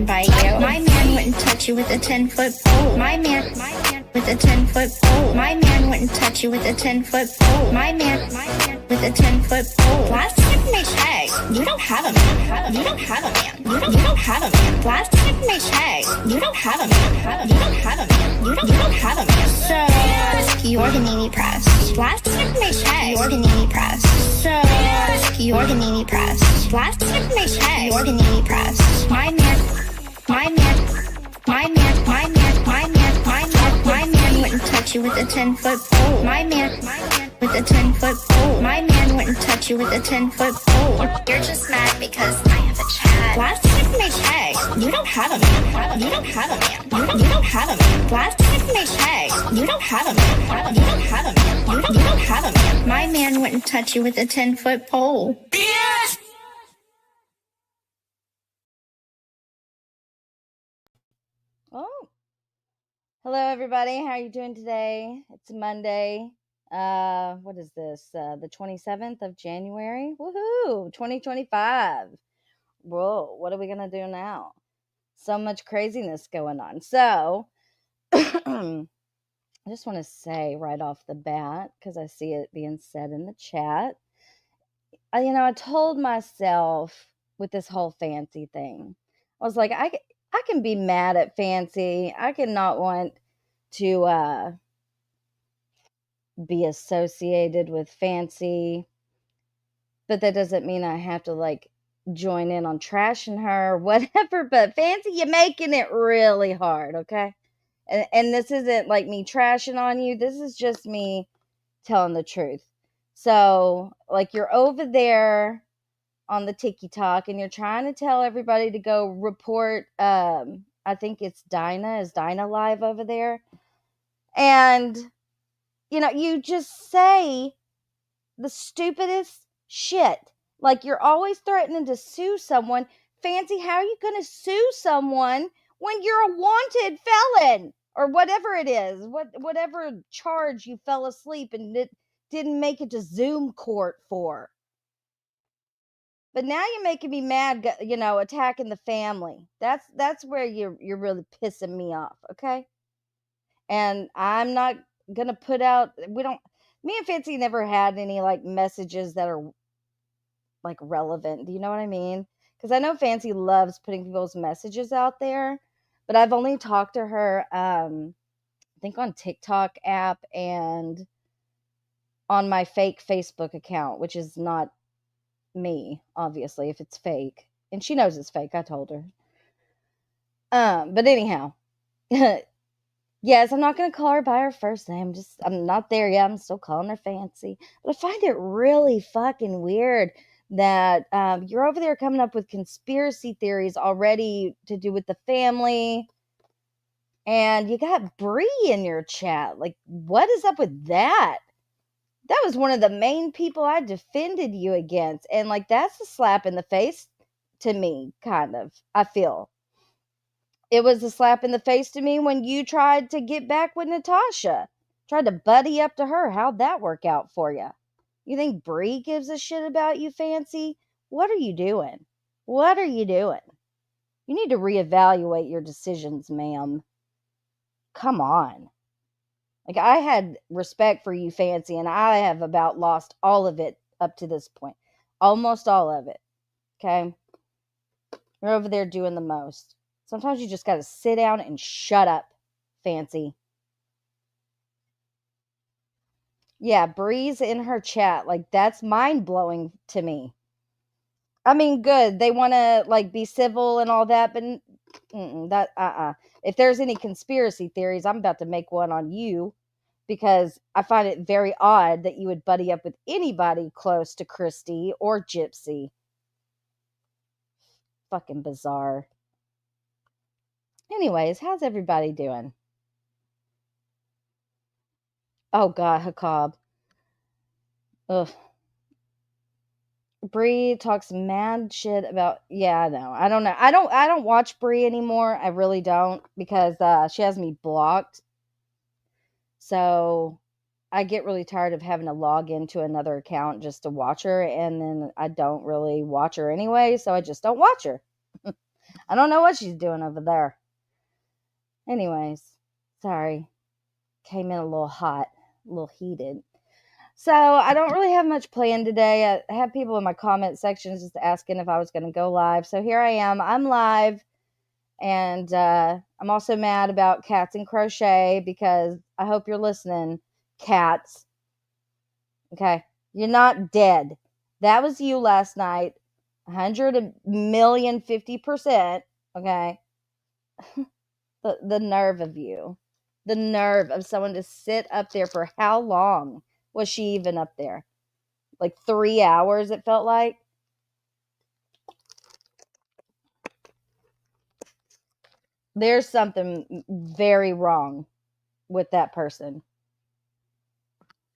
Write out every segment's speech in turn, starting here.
bite you. My man wouldn't touch you with a 10-foot pole. My man with a 10-foot pole. My man wouldn't touch you with a 10-foot pole. My man with a 10-foot pole. Last time they checked, you don't have a man. You don't have a man. You don't have a man. Last time they checked, you don't have a man. You don't have a man. You don't have a man. So you're the needy press. Last time they checked, you're the needy press. So you're the needy press. Last time they checked, you're the needy press. My man wouldn't touch you with a 10-foot pole. My man with a 10-foot pole. My man wouldn't touch you with a 10-foot pole. You're just mad because I have a chat. Last time they checked, you don't have a man. You don't have a man. You don't have a man. Last time they checked, you don't have a man. You don't have a man. You don't have a man. My man wouldn't touch you with a 10-foot pole. Yes! Oh, hello everybody. How are you doing today? It's Monday. What is this? The 27th of January. Woohoo! 2025. Whoa, what are we gonna do now? So much craziness going on. So, I just want to say right off the bat, because I see it being said in the chat. I told myself with this whole Fancy thing, I was like, I can be mad at Fancy. I can not want to be associated with Fancy, but that doesn't mean I have to like join in on trashing her or whatever. But Fancy, you're making it really hard, okay? And this isn't like me trashing on you. This is just me telling the truth. So, like, you're over there on the TikTok and you're trying to tell everybody to go report. I think it's Dinah. Is Dinah live over there? And you just say the stupidest shit. Like, you're always threatening to sue someone. Fancy, how are you going to sue someone when you're a wanted felon or whatever it is? Whatever charge you fell asleep and didn't make it to Zoom court for. But now you're making me mad, attacking the family. That's where you're really pissing me off, okay? And I'm not gonna put out. Me and Fancy never had any like messages that are like relevant. Do you know what I mean? Because I know Fancy loves putting people's messages out there, but I've only talked to her, I think on TikTok app and on my fake Facebook account, which is not me, obviously, if it's fake. And she knows it's fake. I told her. But anyhow, yes, I'm not going to call her by her first name. I'm not there yet. I'm still calling her Fancy. But I find it really fucking weird that you're over there coming up with conspiracy theories already to do with the family. And you got Bree in your chat. Like, what is up with that? That was one of the main people I defended you against. And, like, that's a slap in the face to me, kind of, I feel. It was a slap in the face to me when you tried to get back with Natasha. Tried to buddy up to her. How'd that work out for you? You think Bree gives a shit about you, Fancy? What are you doing? What are you doing? You need to reevaluate your decisions, ma'am. Come on. Like, I had respect for you, Fancy, and I have about lost all of it up to this point. Almost all of it. Okay? You're over there doing the most. Sometimes you just got to sit down and shut up, Fancy. Yeah, Bree's in her chat. Like, that's mind-blowing to me. I mean, good. They want to, like, be civil and all that, but If there's any conspiracy theories, I'm about to make one on you. Because I find it very odd that you would buddy up with anybody close to Christy or Gypsy. Fucking bizarre. Anyways, how's everybody doing? Oh God, Hakab. Ugh. Bree talks mad shit about. Yeah, I know. I don't know. I don't watch Bree anymore. I really don't, because she has me blocked. So I get really tired of having to log into another account just to watch her, and then I don't really watch her anyway, so I just don't watch her. I don't know what she's doing over there. Anyways, sorry. Came in a little hot, a little heated. So I don't really have much planned today. I had people in my comment sections just asking if I was going to go live. So here I am. I'm live. And I'm also mad about Cats and Crochet because I hope you're listening, cats. Okay. You're not dead. That was you last night. 100,050,000%. Okay. The nerve of you. The nerve of someone to sit up there for how long was she even up there? Like 3 hours, it felt like. There's something very wrong with that person.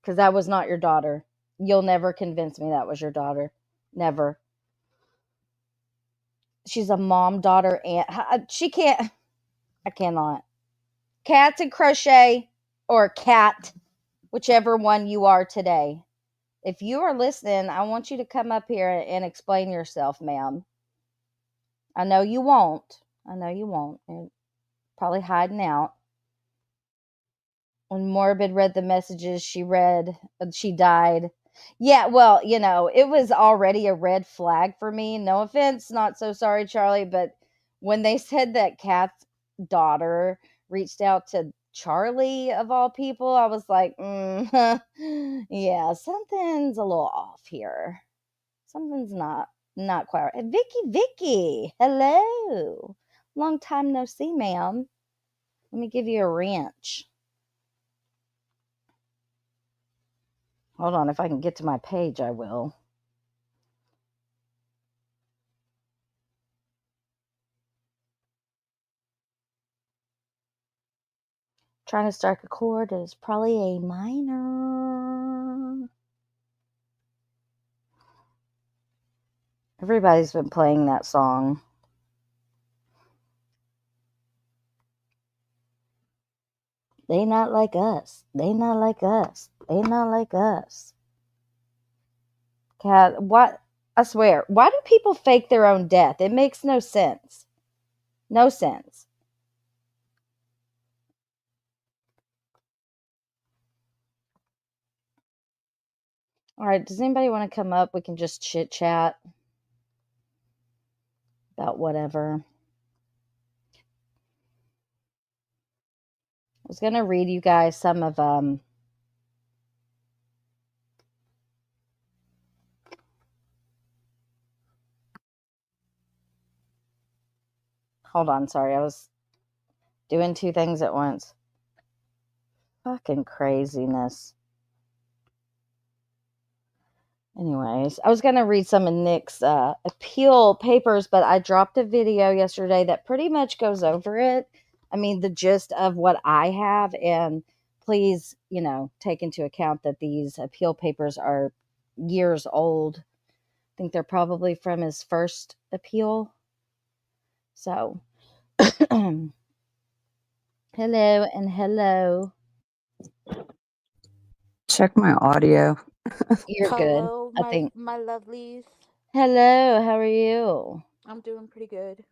Because that was not your daughter. You'll never convince me that was your daughter. Never. She's a mom, daughter, aunt. She can't. I cannot. Cats and Crochet or cat, whichever one you are today. If you are listening, I want you to come up here and explain yourself, ma'am. I know you won't. I know you won't. You're probably hiding out. When Morbid read the messages she read, she died. Yeah, well, it was already a red flag for me. No offense, not so sorry, Charlie, but when they said that Kat's daughter reached out to Charlie of all people, I was like, yeah, something's a little off here. Something's not quite right. Vicky, hello. Long time no see, ma'am. Let me give you a wrench. Hold on, if I can get to my page, I will. Trying to strike a chord is probably a minor. Everybody's been playing that song. They not like us. They not like us. They not like us. Cat, what? I swear, why do people fake their own death? It makes no sense. No sense. All right, does anybody want to come up? We can just chit chat about whatever. I was going to read you guys some of hold on, sorry. I was doing two things at once. Fucking craziness. Anyways, I was going to read some of Nick's appeal papers, but I dropped a video yesterday that pretty much goes over it. I mean, the gist of what I have. And please, take into account that these appeal papers are years old. I think they're probably from his first appeal. So, hello and hello. Check my audio. You're Hello, good. I think. my lovelies. Hello, how are you? I'm doing pretty good.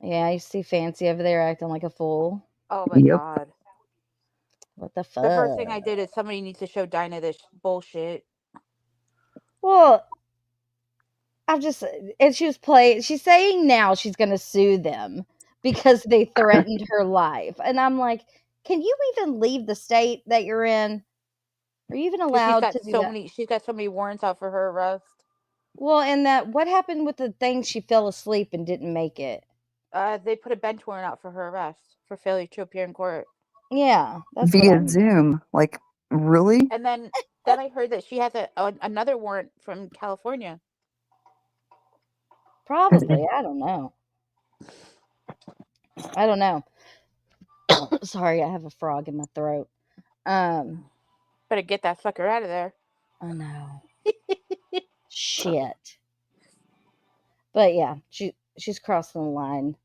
Yeah, you see Fancy over there acting like a fool. Oh my Yep. god. What the fuck? The first thing I did is somebody needs to show Dinah this bullshit. Well, and she's saying now she's going to sue them because they threatened her life. And I'm like, can you even leave the state that you're in? Are you even Because allowed to do that? she's got so many warrants out for her arrest. Well, and what happened with the thing she fell asleep and didn't make it? They put a bench warrant out for her arrest for failure to appear in court. Yeah, that's what Via I'm. Zoom. Like, really? And then I heard that she has another warrant from California. Probably. I don't know. Sorry, I have a frog in my throat. Better get that fucker out of there. I know. Shit. But yeah, she's crossing the line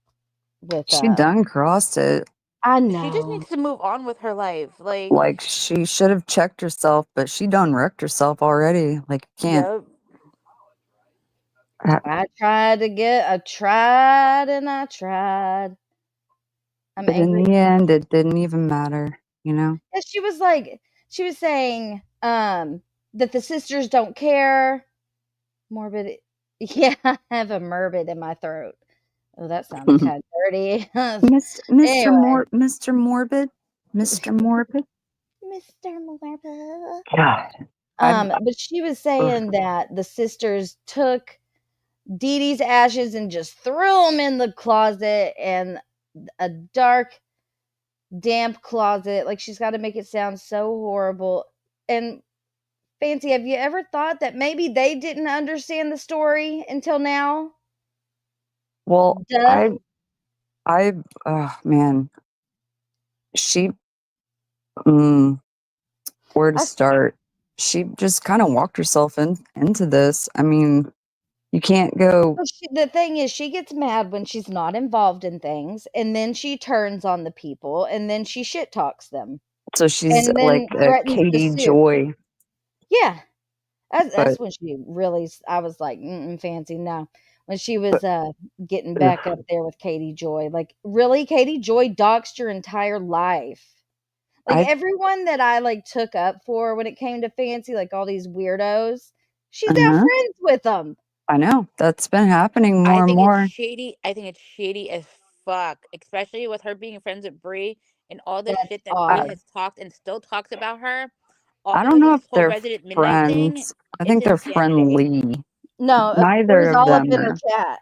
with She done crossed it. I know. She just needs to move on with her life. Like, she should have checked herself, but she done wrecked herself already. Like, can't. Yep. I tried and I tried. I'm But in angry. the end, it didn't even matter, you know? Yeah, she was saying, that the sisters don't care. Morbid. Yeah, I have a morbid in my throat. Oh, that sounds kinda dirty. Mr. Anyway. Mr. Morbid? Mr. Morbid? Mr. Morbid. God. I But she was ugh. saying that the sisters took Dee Dee's ashes and just threw them in the closet, and a dark, damp closet. Like, she's gotta make it sound so horrible. And Fancy, have you ever thought that maybe they didn't understand the story until now? Well, Duh. oh man, she, mm, where to I start? She just kind of walked herself into this. I mean, you can't go. Well, the thing is, she gets mad when she's not involved in things, and then she turns on the people, and then she shit talks them, So she's and like then a threatens to Katie sue. Joy, Yeah, but that's when she really. I was like, mm-mm, Fancy, no. When she was but getting back up ugh, there with Katie Joy, like, really, Katie Joy doxed your entire life. Like, I everyone that I like took up for when it came to Fancy, like all these weirdos, she's now uh-huh, friends with them. I know that's been happening I more and think it's more shady. I think it's shady as fuck, especially with her being friends with Bree and all the That's shit that Bree I odd. has talked and still talks about her, all I don't because of know if this whole they're Resident Midnight thing. friends. I It's think they're insanity. friendly. No, it Neither was of all up them in a are. chat.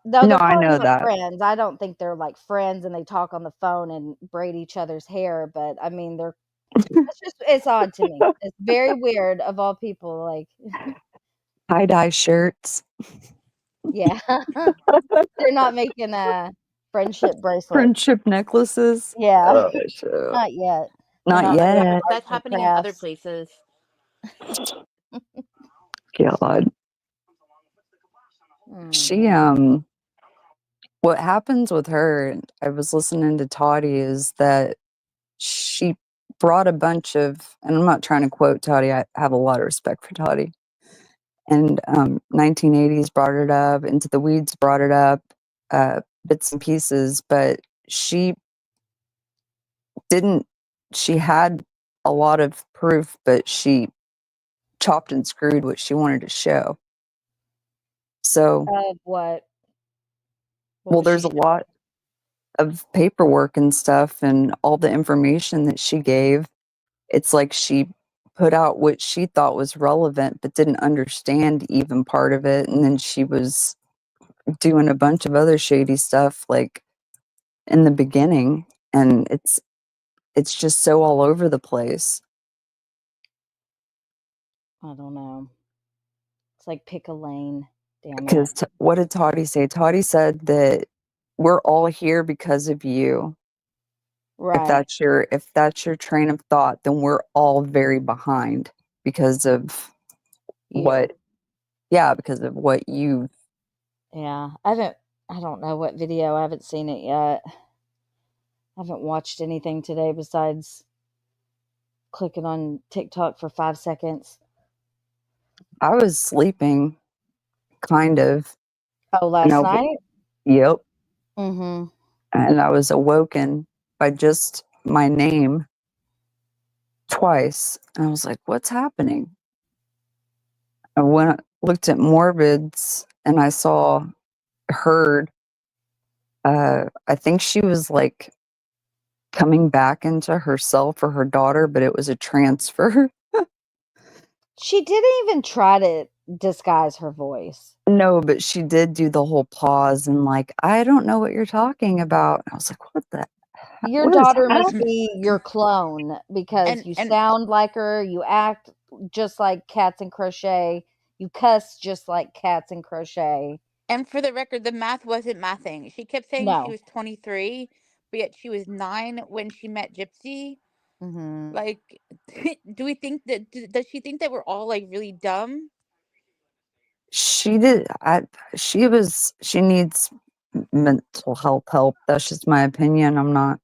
No, No, they're I probably know not that. friends. I don't think they're, like, friends and they talk on the phone and braid each other's hair, but, I mean, it's odd to me. It's very weird of all people, like, Tie-dye shirts, yeah. They're not making, friendship bracelets. friendship necklaces. Yeah, Oh, shit. not yet. They're Not not That's making yet. happen. arts That's and happening in other crafts. places. God. She, Mm. what happens with her, I was listening to Toddy, is that she brought a bunch of, and I'm not trying to quote Toddy, I have a lot of respect for Toddy. And 1980s brought it up, Into the Weeds brought it up, bits and pieces, but she didn't, she had a lot of proof, but she chopped and screwed what she wanted to show. So, Of what? What well, was she there's a lot of paperwork and stuff and all the information that she gave. It's like she put out what she thought was relevant, but didn't understand even part of it. And then she was doing a bunch of other shady stuff, like in the beginning. And it's just so all over the place. I don't know. It's like pick a lane. Damn it. Because what did Toddy say? Toddy said that we're all here because of you. Right. If that's your train of thought, then we're all very behind because of You. what yeah, because of what you Yeah. I don't know what video. I haven't seen it yet. I haven't watched anything today besides clicking on TikTok for 5 seconds. I was sleeping kind of Oh, and last I night? yep, Mm-hmm. and I was awoken by just my name twice. And I was like, what's happening? I went looked at Morbids and I saw heard I think she was like coming back into herself or her daughter, but it was a transfer. She didn't even try to disguise her voice. No, but she did do the whole pause and like, I don't know what you're talking about. And I was like, Your what is daughter must happening? be your clone because you And sound like her, you act just like Cats and Crochet, you cuss just like Cats and Crochet. and for the record, the math wasn't mathing. She kept saying she No. was 23, but yet she was 9 when she met Gypsy. Mhm. Like, do we think that? Does she think that we're all like really dumb? She did. She needs mental health help. That's just my opinion. I'm not,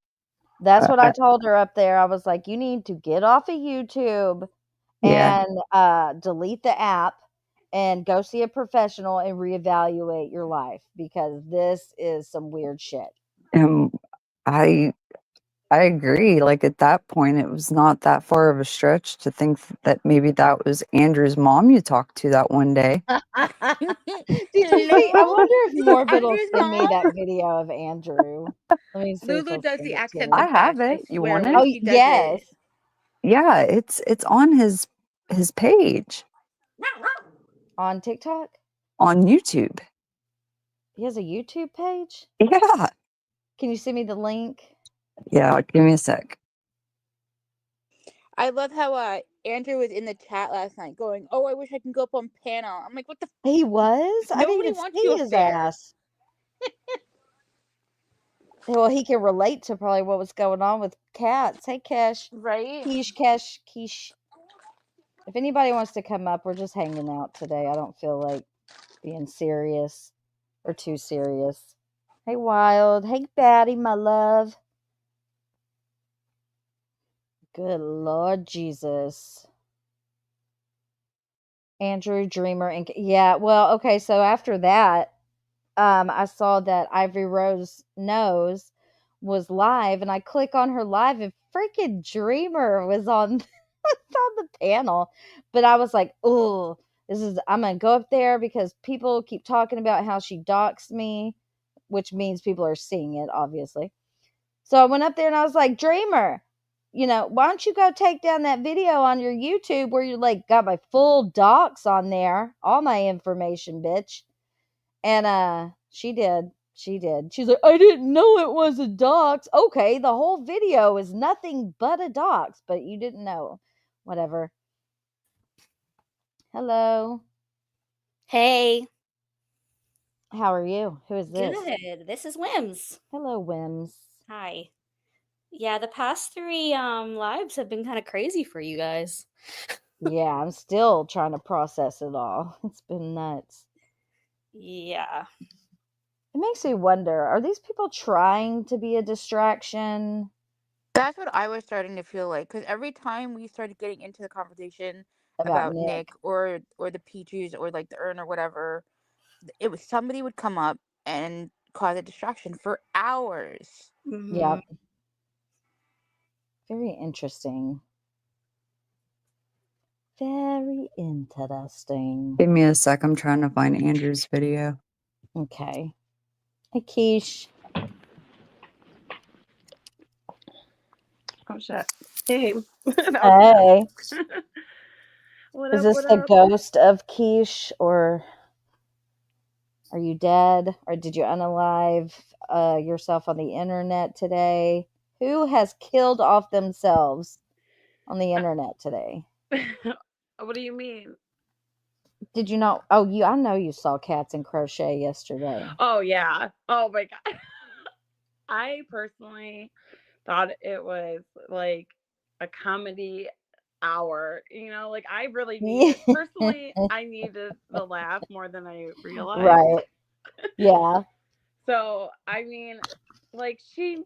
That's uh, what I, I told her up there. I was like, "You need to get off of YouTube yeah. and, delete the app and go see a professional and reevaluate your life, because this is some weird shit. And I agree. Like at that point, it was not that far of a stretch to think that maybe that was Andrew's mom you talked to that one day. Did you see? I wonder if Morbid will Andrew's send me that mom? video of Andrew. Let me see if Lulu he'll does send the it to accent me. the I have best. I it. You swear want when it? Oh she does yes, it. Yeah, it's on his page on TikTok. on YouTube. He has a YouTube page. Yeah. Can you send me the link? Yeah, give me a sec. I love how Andrew was in the chat last night going, "Oh, I wish I can go up on panel." I'm like, "What the? He was. I didn't Nobody even wants see you up his there." ass. Well, he can relate to probably what was going on with cats. Hey, Cash. Right? Quiche. If anybody wants to come up, we're just hanging out today. I don't feel like being serious or too serious. Hey, Wild. Hey, Batty, my love. Good Lord Jesus. Andrew Dreamer and yeah, well, okay, so after that, I saw that Ivory Rose Knows was live, and I click on her live, and freaking Dreamer was on was on the panel. But I was like, oh, I'm gonna go up there because people keep talking about how she doxed me, which means people are seeing it, obviously. So I went up there and I was like, Dreamer, why don't you go take down that video on your YouTube where you like got my full docs on there, all my information, bitch. And she did. She did. She's like, I didn't know it was a dox. Okay, the whole video is nothing but a dox, but you didn't know. Whatever. Hello. Hey. How are you? Who is this? Good. This is Wims. Hello, Wims. Hi. Yeah, the past 3 lives have been kind of crazy for you guys. Yeah, I'm still trying to process it all. It's been nuts. Yeah. It makes me wonder, are these people trying to be a distraction? That's what I was starting to feel like, because every time we started getting into the conversation About about Nick. Nick or the Peaches or like the urn or whatever, it was somebody would come up and cause a distraction for hours. Yep. Very interesting. Very interesting. Give me a sec. I'm trying to find Andrew's video. Okay. Hey, Keish. Oh shit. Hey. Hey. What Is up? this What the up? ghost of Keish, or are you dead? Or did you unalive yourself on the internet today? Who has killed off themselves on the internet today? What do you mean? Did you not? Oh, I know you saw Cats and Crochet yesterday. Oh yeah. Oh my god. I personally thought it was like a comedy hour. Like I really needed personally, I needed the laugh more than I realized. Right. Yeah. So I mean, like she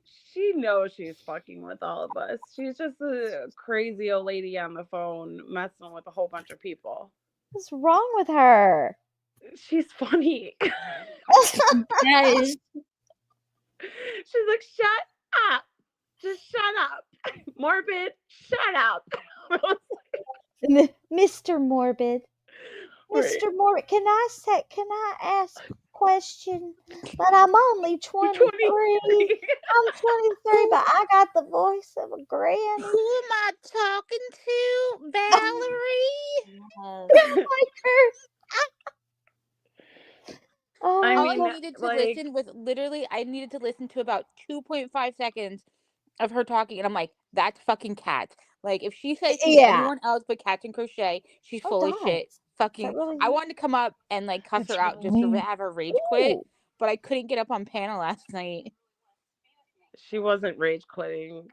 knows she's fucking with all of us. She's just a crazy old lady on the phone messing with a whole bunch of people. What's wrong with her? She's funny. Guys. She's like, shut up. Just shut up. Morbid, shut up. Mr. Morbid. Right. Mr. Morbid, can I ask a question? But I'm only 23. 23. I'm 23, but I got the voice of a granny. Who am I talking to? Valerie? Like her. Oh, I All mean, I needed to listen was literally, I needed to listen to about 2.5 seconds of her talking, and I'm like, that's fucking Cat. Like, if she says she's yeah. anyone else but Cats and Crochet, she's full of shit. Is Fucking, that really I her? wanted to come up and like cuss It's her out just to have her rage quit, but I couldn't get up on panel last night. she wasn't rage quitting.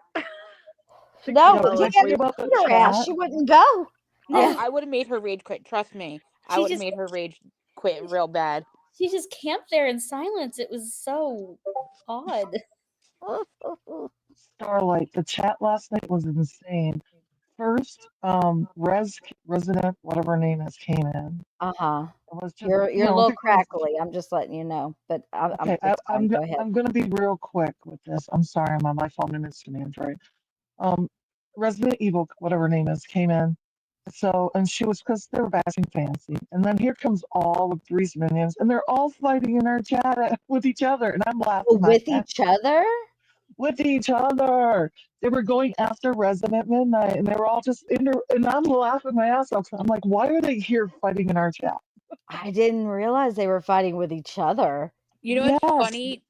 No, Tequila, he like, had we to both beat her ass. She wouldn't go. Oh, Yeah. I would have made her rage quit. Trust me. I She would have just- made her rage quit real bad. She just camped there in silence. It was so odd. Starlight, the chat last night was insane. first, resident, whatever her name is, came in. Uh-huh. It was just, You're you a know, little because crackly. I'm just letting you know, but okay, it's fine. Go ahead. I'm gonna be real quick with this. I'm sorry, I'm on my phone and it's an Android. Um, Resident Evil, whatever her name is, came in. So, and she was because they were bashing Fancy, and then here comes all of Three's minions, and they're all fighting in our chat with each other, and I'm laughing my With ass each other? with each other. They were going after Resident Midnight, and they were all just in there, and I'm laughing my ass off. I'm like, why are they here fighting in our chat? I didn't realize they were fighting with each other. You know what's Yes, funny?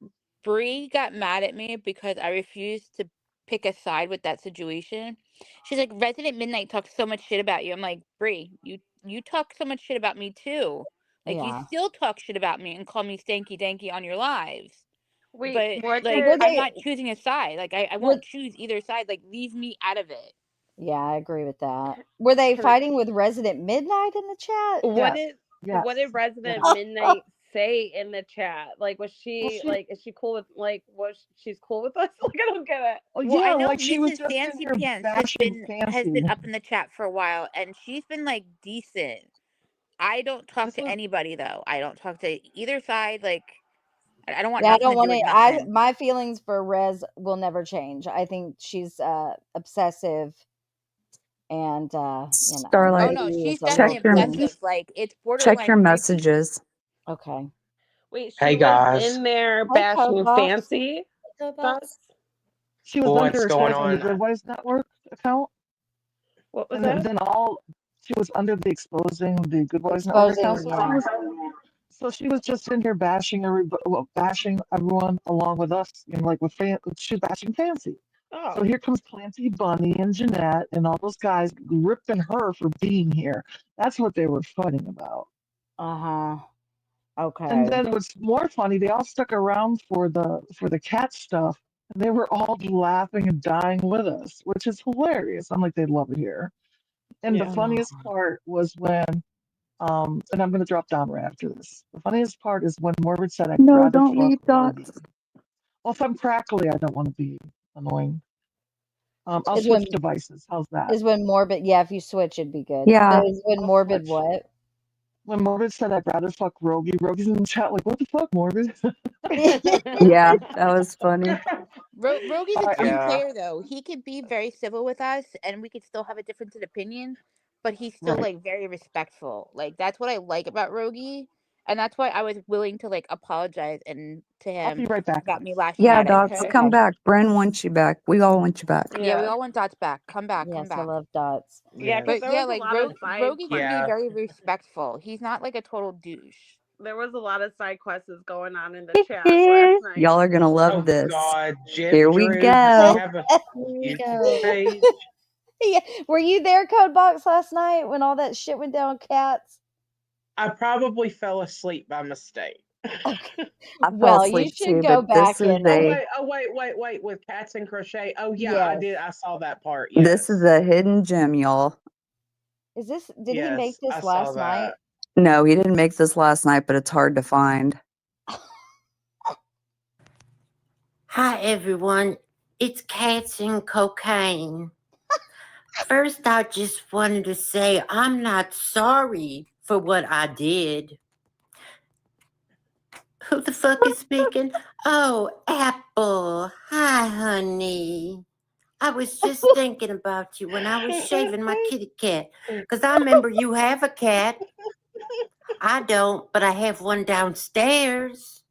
Bree got mad at me because I refused to pick a side with that situation. She's like, Resident Midnight talks so much shit about you. I'm like, Bree, you talk so much shit about me too. Like you Yeah. still talk shit about me and call me stanky danky on your lives. Wait, But what So like were did I'm they not choosing a side. Like I were won't choose either side. Like leave me out of it. Yeah, I agree with that. Were they can I fighting with Resident Midnight in the chat? what yes, did yes, what did Resident yes. Midnight say in the chat? Like was Well, she like is she cool with like she's cool with us? Like I don't get it. oh Well, I yeah, know like she was Mrs. just in Fancy here Pants bashing has Fancy. been up in the chat for a while and she's been like decent. I don't talk This to was anybody though. I don't talk to either side. Like I don't want Yeah, I nothing don't to do want with to. nothing. My feelings for Rez will never change. I think she's obsessive, and Oh Starlight, no, maybe she's is a little check definitely your too. obsessive. Like it's check borderline your creepy. messages. Okay. Wait, Hey she was guys, in there Hey, Code bashing Box. Fancy thoughts? she was what's going underexposing the on? Goodways Network account, What was and that? then all she was under the exposing the Goodways Network account. Exposing, So yeah. she was just in here bashing bashing everyone along with us, and like she was bashing Fancy. So Oh. here comes Clancy, Bunny, and Jeanette, and all those guys ripping her for being here. That's what they were fighting about. Uh-huh. And Okay. then what's more funny, they all stuck around for the cat stuff, and they were all laughing and dying with us, which is hilarious. I'm like, they love it here. And the Yeah. funniest part was when, and I'm gonna drop down right after this. The funniest part is when Morbid said, "I'd No, rather don't fuck leave Rogie." dots. Well, if I'm crackly, I don't want to be annoying. I'll Is switch when devices. How's that? Morbid? Yeah, if you switch, it'd be good. Yeah, Is when I'll Morbid switch. what? When Morbid said, "I'd rather fuck Rogie," Rogie's in the chat like, "What the fuck, Morbid?" yeah, that was funny. Rogi's All a right, team Yeah, player though. He could be very civil with us and we could still have a difference in opinion, but he's still right. like very respectful. Like that's what I like about Rogi. And that's why I was willing to like apologize and to I'll be him right back, about me guys. lashing Yeah, out at dots, him. come Okay. back. Bren wants you back. We all want you back. Yeah, we Yeah. all want Dots back. Come back, come Yes, I back. love dots. Yeah, yeah, because But there yeah, was a like lot of side Rogi can be yeah. very respectful. He's not like a total douche. there was a lot of side quests going on in the chat last night. Y'all are gonna love Oh this. God, Here we Drew, does he go. have a Here we YouTube go. page? Yeah. Were you there, Code Box, last night when all that shit went down, cats? I probably fell asleep by mistake. Okay. I fell Well, you asleep should too, go but this back is and wait, with cats and crochet. Oh yeah, I yes. did. I saw that part. this is Yes, a hidden gem, y'all. Did he make yes, I this saw last night? that. No, he didn't make this last night, but it's hard to find. Hi, everyone. It's Cats and Cocaine. First, I just wanted to say I'm not sorry for what I did. Who the fuck is speaking? Oh, Apple. Hi, honey. I was just thinking about you when I was shaving my kitty cat, because I remember you have a cat. I don't, but I have one downstairs.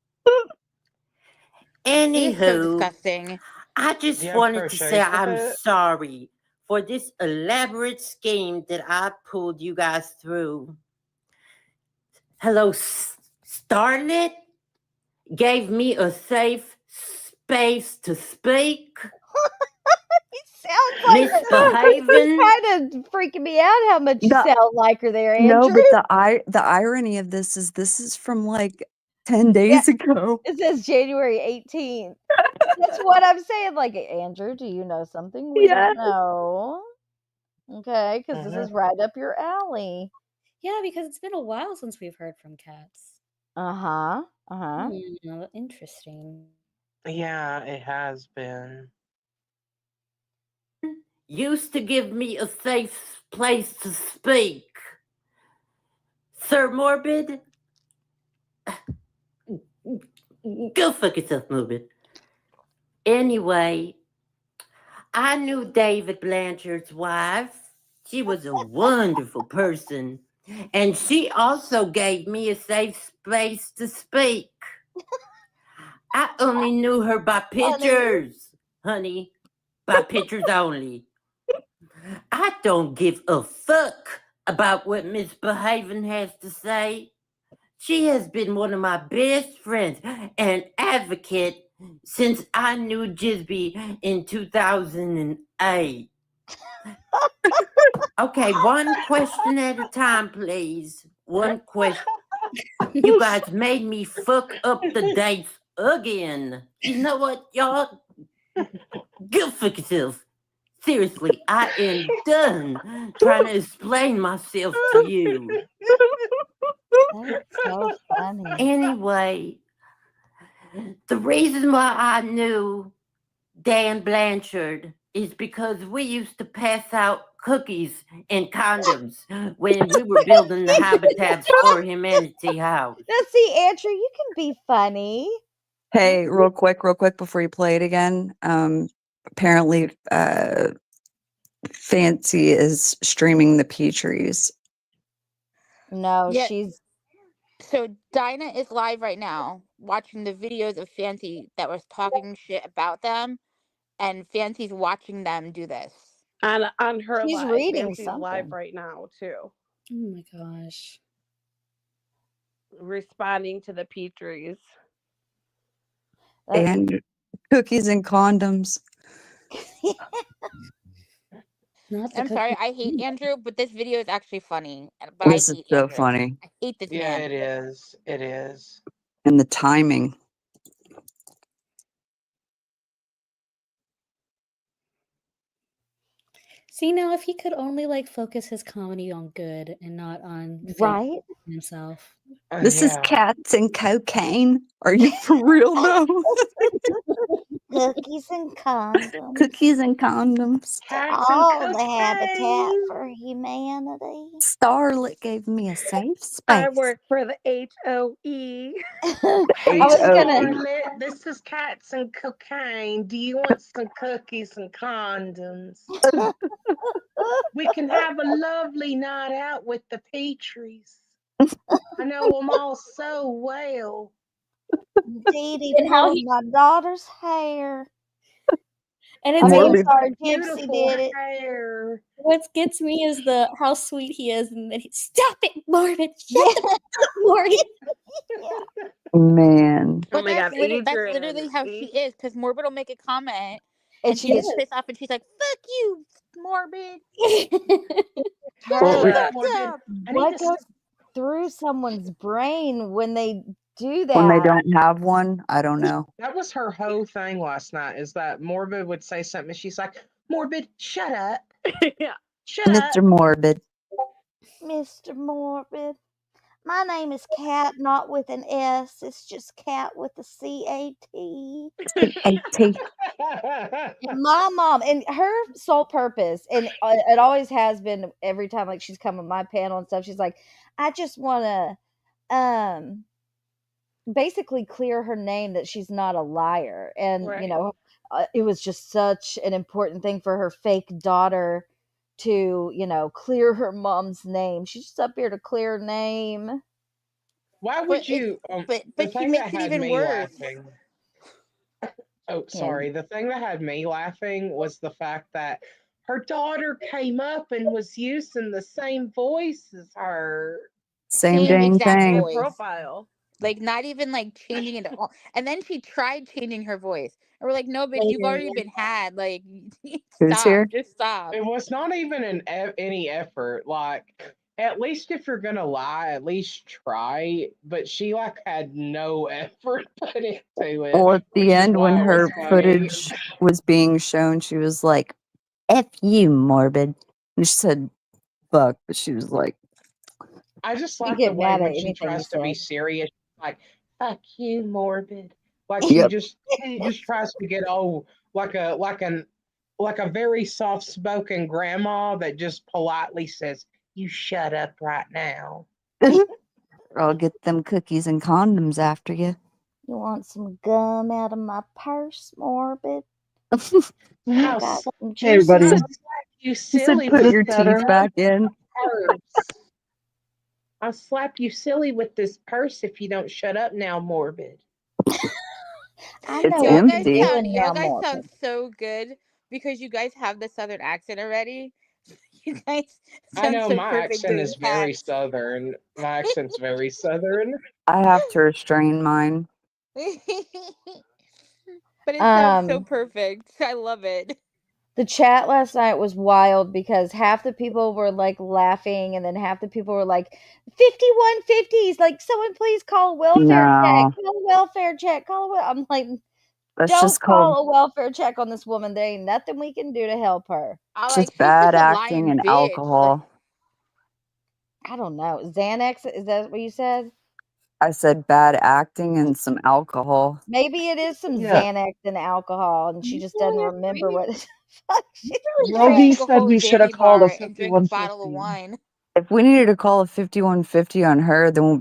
He is so Anywho, disgusting. I Do just you have wanted to say crochets with I'm it? sorry for this elaborate scheme that I pulled you guys through. Hello, Starlet gave me a safe space to speak. It sounds like it's Misbehaving. kind of freaking me out how much you The- sound like her there, No, Andrew. but the irony of this is from like 10 Yeah, days ago. it says January 18th. That's what I'm saying. Like, Andrew, do you know something we Yeah. don't know? Okay, because this Mhm. is right up your alley. Yeah, because it's been a while since we've heard from cats. Uh-huh. Uh-huh. Interesting. Yeah, it has been. used to give me a safe place to speak. Sir Morbid? Go fuck yourself, Morbid. Anyway, I knew David Blanchard's wife. She was a wonderful person. And she also gave me a safe space to speak. I only knew her by pictures, honey. By pictures only. I don't give a fuck about what Misbehaving has to say. She has been one of my best friends and advocate since I knew Gisby in 2008. Okay, one question at a time, please. One question. You guys made me fuck up the dates again. You know what, y'all? Go fuck yourself. Seriously, I am done trying to explain myself to you. That's so funny. Anyway, the reason why I knew Dan Blanchard is because we used to pass out cookies and condoms when we were building the Habitats for Humanity house. Now, see, Andrew, you can be funny. Hey, real quick before you play it again. Apparently, Fancy is streaming the Petries. No, Yeah. she's So Dinah is live right now watching the videos of Fancy that was talking shit about them, and Fancy's watching them do this. On her She's live. reading Fancy's live something. right now too, Oh my gosh. responding to the Petries. And cookies and condoms. Not the I'm sorry, cookie. I hate Andrew, but this video is actually funny. But This I is hate so Andrew. funny. I hate this Yeah, man. it is. It is. And the timing. See, now if he could only like focus his comedy on good and not on fake Right? himself. This is Yeah. cats and cocaine. Are you for real though? Cookies and condoms. Cookies and condoms. Cats and All the habitat cocaine. for humanity. Starlet gave me a safe space. I work for the HOE. I was H-O-E. gonna. Starlet, this is cats and cocaine. Do you want some cookies and condoms? We can have a lovely night out with the Petries. I know them all so well. Indeed, And even how pulling my daughter's hair. And I it's mean, I'm Morbid. sorry, Gypsy Beautiful did it. hair. what gets me is the how sweet he is, and then he stop it, Morbid. Shut the fuck up, Morbid. Man. But Oh my that's God, literally how she is. Because Morbid will make a comment, and she gets does. pissed off, and she's like, "Fuck you, Morbid. Shut Well, the we- fuck Morbid. up." I need What to goes through someone's brain when they do when they that? don't have one, I don't know. That was her whole thing last night, is that Morbid would say something and she's like, Morbid, shut up. Yeah. Shut up. Mr. Morbid. Mr. Morbid. My name is Cat, not with an S. It's just Cat with a C-A-T. C-A-T. My mom, and her sole purpose, and it always has been every time like she's come on my panel and stuff, she's like, I just want to basically clear her name that she's not a liar. And, Right. It was just such an important thing for her fake daughter to, clear her mom's name. She's just up here to clear her name. Why But would it's you? but The she thing makes that it had even me worse. laughing. Oh, Yeah. sorry. The thing that had me laughing was the fact that her daughter came up and was using the same voice as her. Same Same dang exact thing. voice. Profile. Like, not even like changing it at all. And then she tried changing her voice. And we're like, no, bitch, you've Later, already yeah. been had. Like, Who's stop. here? Just stop. It was not even any effort. Like, at least if you're gonna lie, at least try. But she like had no effort put into it. Well, at the Which is end, when why it was her funny. footage was being shown, she was like, F you, Morbid. And she said, fuck. But she was like, I just You like get the way mad when at she anything you tries to be say. serious, like "fuck you, Morbid." Like Yep. she just tries to get like an like a very soft-spoken grandma that just politely says, "You shut up right now." I'll get them cookies and condoms after you. You want some gum out of my purse, Morbid? I'll Got slap, some Hey, juicy. everybody. I'll Is slap you He said, silly "Put with this your better? teeth back in." purse. I'll slap you silly with this purse if you don't shut up now, Morbid. I It's know Y'all what guys you're empty. sound doing y'all now, guys sound Morbid. so good because you guys have the southern accent already. You guys I sound know so my perfect accent being is very cats. southern. My accent's very southern. I have to restrain mine. But it sounds so Um, perfect. I love it. the chat last night was wild because half the people were like laughing, and then half the people were like 5150s. Like, someone please call a welfare check. No, Call a welfare check. I'm like, that's don't just called call a welfare check on this woman. There ain't nothing we can do to help her. I like just she's just bad a acting lying and bitch. Like alcohol. I don't know. Xanax, is that what you said? I said bad acting and some alcohol. Maybe it is some Yeah. Xanax and alcohol, and she You just doesn't really remember agree? what the fuck she Really she said. do. Rogie drank a said whole we should have Zanny called a bar and drank a bottle of 5150. wine. If we needed to call a 5150 on her, then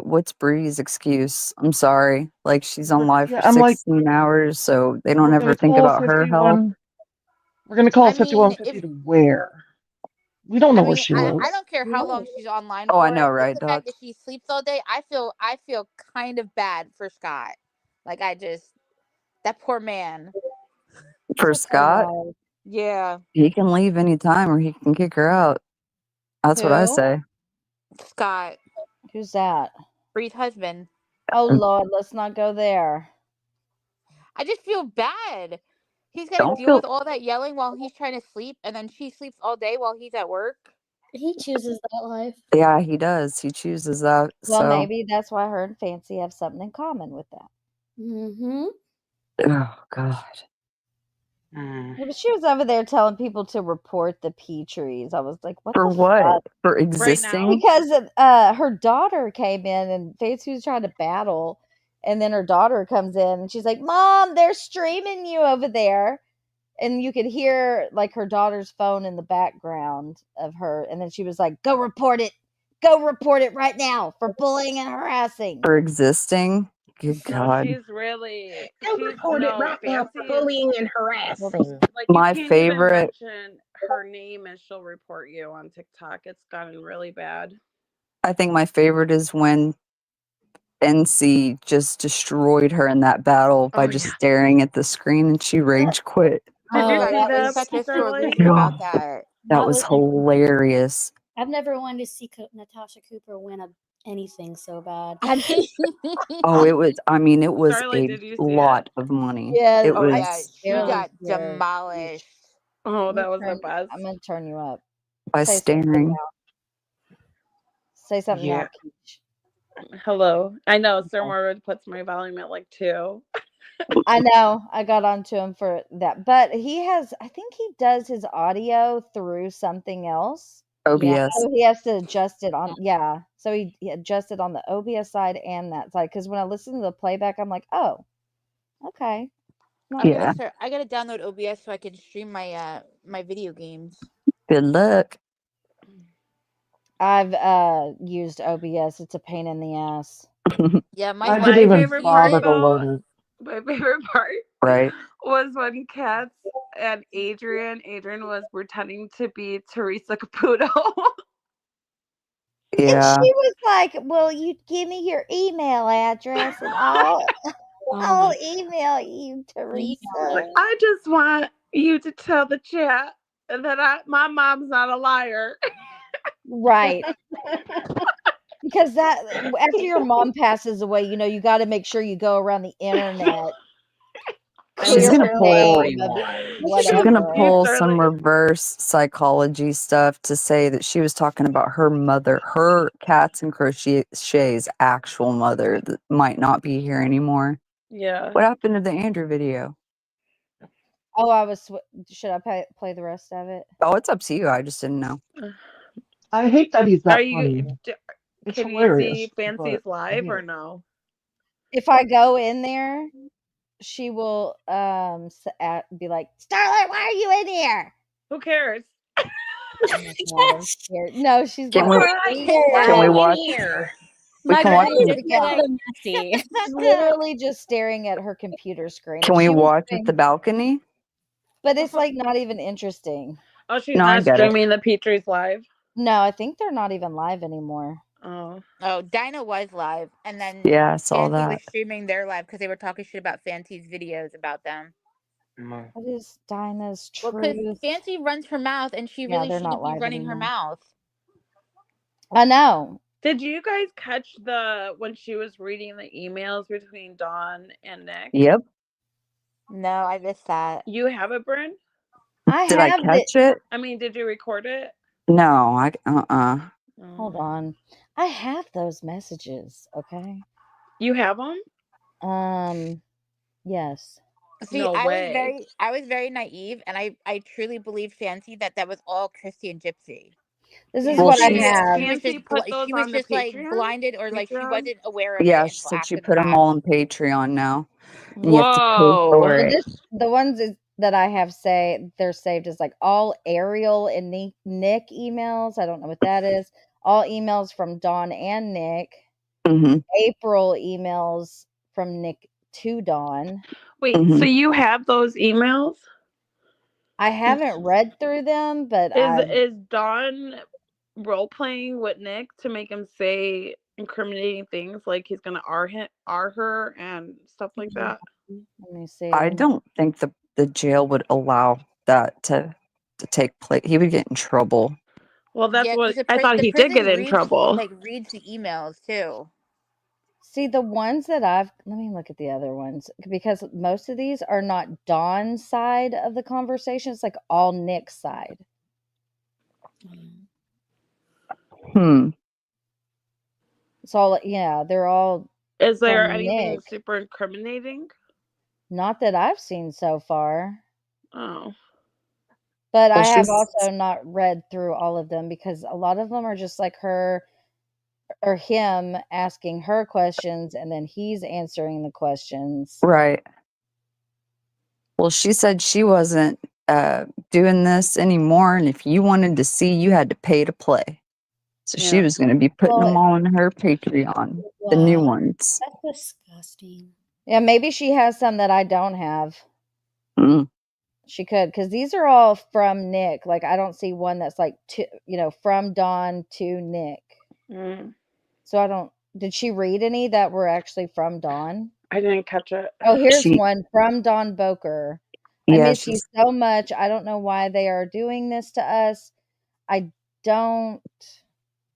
what's Bree's excuse? I'm sorry. Like, she's on live Yeah, for I'm like, 16 hours, so they don't we're ever gonna think call a about her health. 51. We're gonna call I a mean, 5150 if to where? We don't I know where mean, she I lives. don't care how long she's online Oh, I for. know, Just right, the fact Doc? that she sleeps all day, I feel kind of bad for Scott. Like I just that poor man. For That's so Scott, wild. Yeah. he can leave anytime or he can kick her out. That's what I Who? say. Scott, Who's that? Bree's husband. Oh Lord, let's not go there. I just feel bad. He's got to Don't deal feel. with all that yelling while he's trying to sleep, and then she sleeps all day while he's at work. He chooses that life. Yeah, he does. He chooses that. Well, So, maybe that's why her and Fancy have something in common with that. Mm-hmm. oh, God. Mm. Yeah, but she was over there telling people to report the Petries. I was like, what For the what? fuck? For Right now, existing? Because her daughter came in and Fancy was trying to battle, and then her daughter comes in and she's like, Mom, they're streaming you over there. And you could hear like her daughter's phone in the background of her, and then she was like, go report it right now for bullying and harassing. For existing? Good No, God. she's really go she's report it no right now fancy for is bullying and Well, harassing. like you My can't even favorite, mention her name and she'll report you on TikTok. It's gotten really bad. I think my favorite is when NC just destroyed her in that battle by Oh just yeah. staring at the screen and she rage quit. Oh Did my you oh, god, see that she was that, was such a sore Starlight? loser about God, that. that That was was hilarious. I've never wanted to see Natasha Cooper win anything so bad. Oh, it was Starlight, a did you see it? lot of money. yeah, It Oh I yeah, was she barely got hear her speech. demolished. Oh, that was the best. I'm gonna turn you up. by Say something staring. now. Say something Yeah. now, Peach. Hello. I know Sir Okay. Morwood puts my volume at like 2. I know. I got onto him for that. But I think he does his audio through something else. Yeah. OBS. So he has to adjust it on, yeah. So he adjusted on the OBS side and that side. Because when I listen to the playback, I'm like, oh, okay. Not bad. Yeah. I gotta download OBS so I can stream my video games. Good luck. I've used OBS. It's a pain in the ass. Yeah, I didn't my even favorite part bother to though, learn it. my favorite part Right. was when Katz and Adrian was pretending to be Teresa Caputo. And Yeah. she was like, well, you give me your email address and Oh I'll my email you, Teresa. I just want you to tell the chat that my mom's not a liar. Right. Because that after your mom passes away, you got to make sure you go around the internet, And She's clear gonna her tell pull name of everyone. she's gonna whatever. pull some Starlight. reverse psychology stuff to say that she was talking about her mother, her Cats and Crochet's actual mother that might not be here anymore. Yeah. What happened to the Andrew video? Oh, should I play the rest of it? Oh, it's up to you. I just didn't know. I hate that he's Are that you? funny. It's Can you see hilarious, but Fancy's I live hate or it. no? If I go in there, she will be like, Starlight, why are you in here? Who cares? Oh my God, I'm scared. No, she's Can gonna we Starlight, freak why can are we out. you in watch here? we My can She's watch gonna brain the is freak a out. little messy. She's literally just staring at her computer screen. can If we she was watch at doing, the balcony? but it's like not even interesting. Oh, she's No, I not get it. streaming the Petries live. No, I think they're not even live anymore. Oh, Oh, Dinah was live, and then Yeah, I saw Fancy was that. streaming their live because they were talking shit about Fancy's videos about them. What is Dinah's Well, because truth? Fancy runs her mouth, and she Yeah, really they're not shouldn't be live running her anymore. mouth. I know. did you guys catch when she was reading the emails between Dawn and Nick? Yep. No, I missed that. You have it, Bryn? I Did I have the. catch it? I mean, did you record it? No, I Hold Oh. on. I have those messages. Okay. You have them? Yes. See, No way. I was very naive, and I truly believed Fancy that was all Christy and Gypsy. This is well what I Fancy, she's have. Fancy put those she was on the just like Patreon? blinded, or like she wasn't aware of yeah, it she until said she after the put them fact. all on Patreon now. And you have to pay for Whoa. So it. the ones that I have they're saved as like all Ariel and Nick emails. I don't know what that is. All emails from Dawn and Nick. Hmm. April emails from Nick to Dawn. Wait, so you have those emails? I haven't read through them, but Is Dawn role playing with Nick to make him say incriminating things like he's gonna R her and stuff like that? let me see. I don't think the jail would allow that to take place. He would get in trouble. Well, that's Yeah, what because I thought the he did get prison in trouble. reads the emails too. See, the ones that let me look at the other ones because most of these are not Dawn's side of the conversation. It's like all Nick's side. Hmm. It's all, yeah, they're all Is there from anything Nick. super incriminating? Not that I've seen so far. Oh. But Well, I have she's also not read through all of them because a lot of them are just like her or him asking her questions and then he's answering the questions. right. Well, she said she wasn't doing this anymore, and if you wanted to see, you had to pay to play. So she Yeah. was going to be putting Well, them all on her Patreon, the new Wow, ones. that's disgusting. yeah, maybe she has some that I don't have. Mm. She could, because these are all from Nick. Like I don't see one that's like from Dawn to Nick. Mm. So I don't. Did she read any that were actually from Dawn? I didn't catch it. Oh, here's She, one from Dawn Boker. I yeah, miss you so much. I don't know why they are doing this to us. I don't.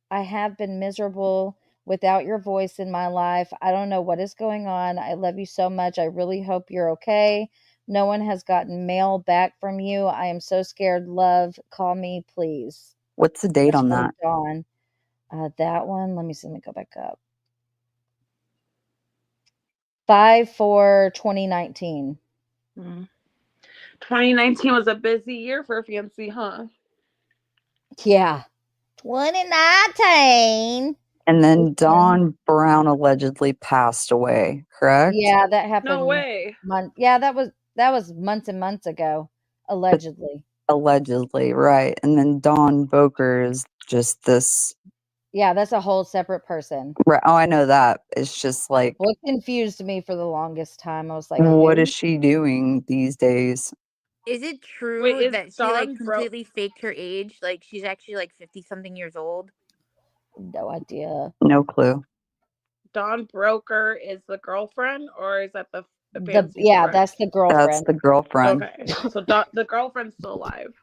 I have been miserable without your voice in my life. I don't know what is going on. I love you so much. I really hope you're okay. No one has gotten mail back from you. I am so scared. Love, call me, please. what's the date That's on from that? Dawn. That one, let me go back up. 5/4/2019. 2019 was a busy year for Fancy, huh? Yeah. 2019. And then Dawn Brown allegedly passed away, correct? Yeah, that happened. No way. Yeah, that was months and months ago, allegedly. Allegedly, right. And then Dawn Boker is just this. Yeah, that's a whole separate person. Right. Oh, I know that. It's just like, What confused me for the longest time. I was like, what who? is she doing these days? Is it true Wait, is that she like Dawn completely faked her age? Like she's actually like 50 something years old? No idea. No clue. Dawn Broker is the girlfriend, or is that the Fancy's Yeah, friend? that's the That's girlfriend. the girlfriend, Okay, so the girlfriend's still alive,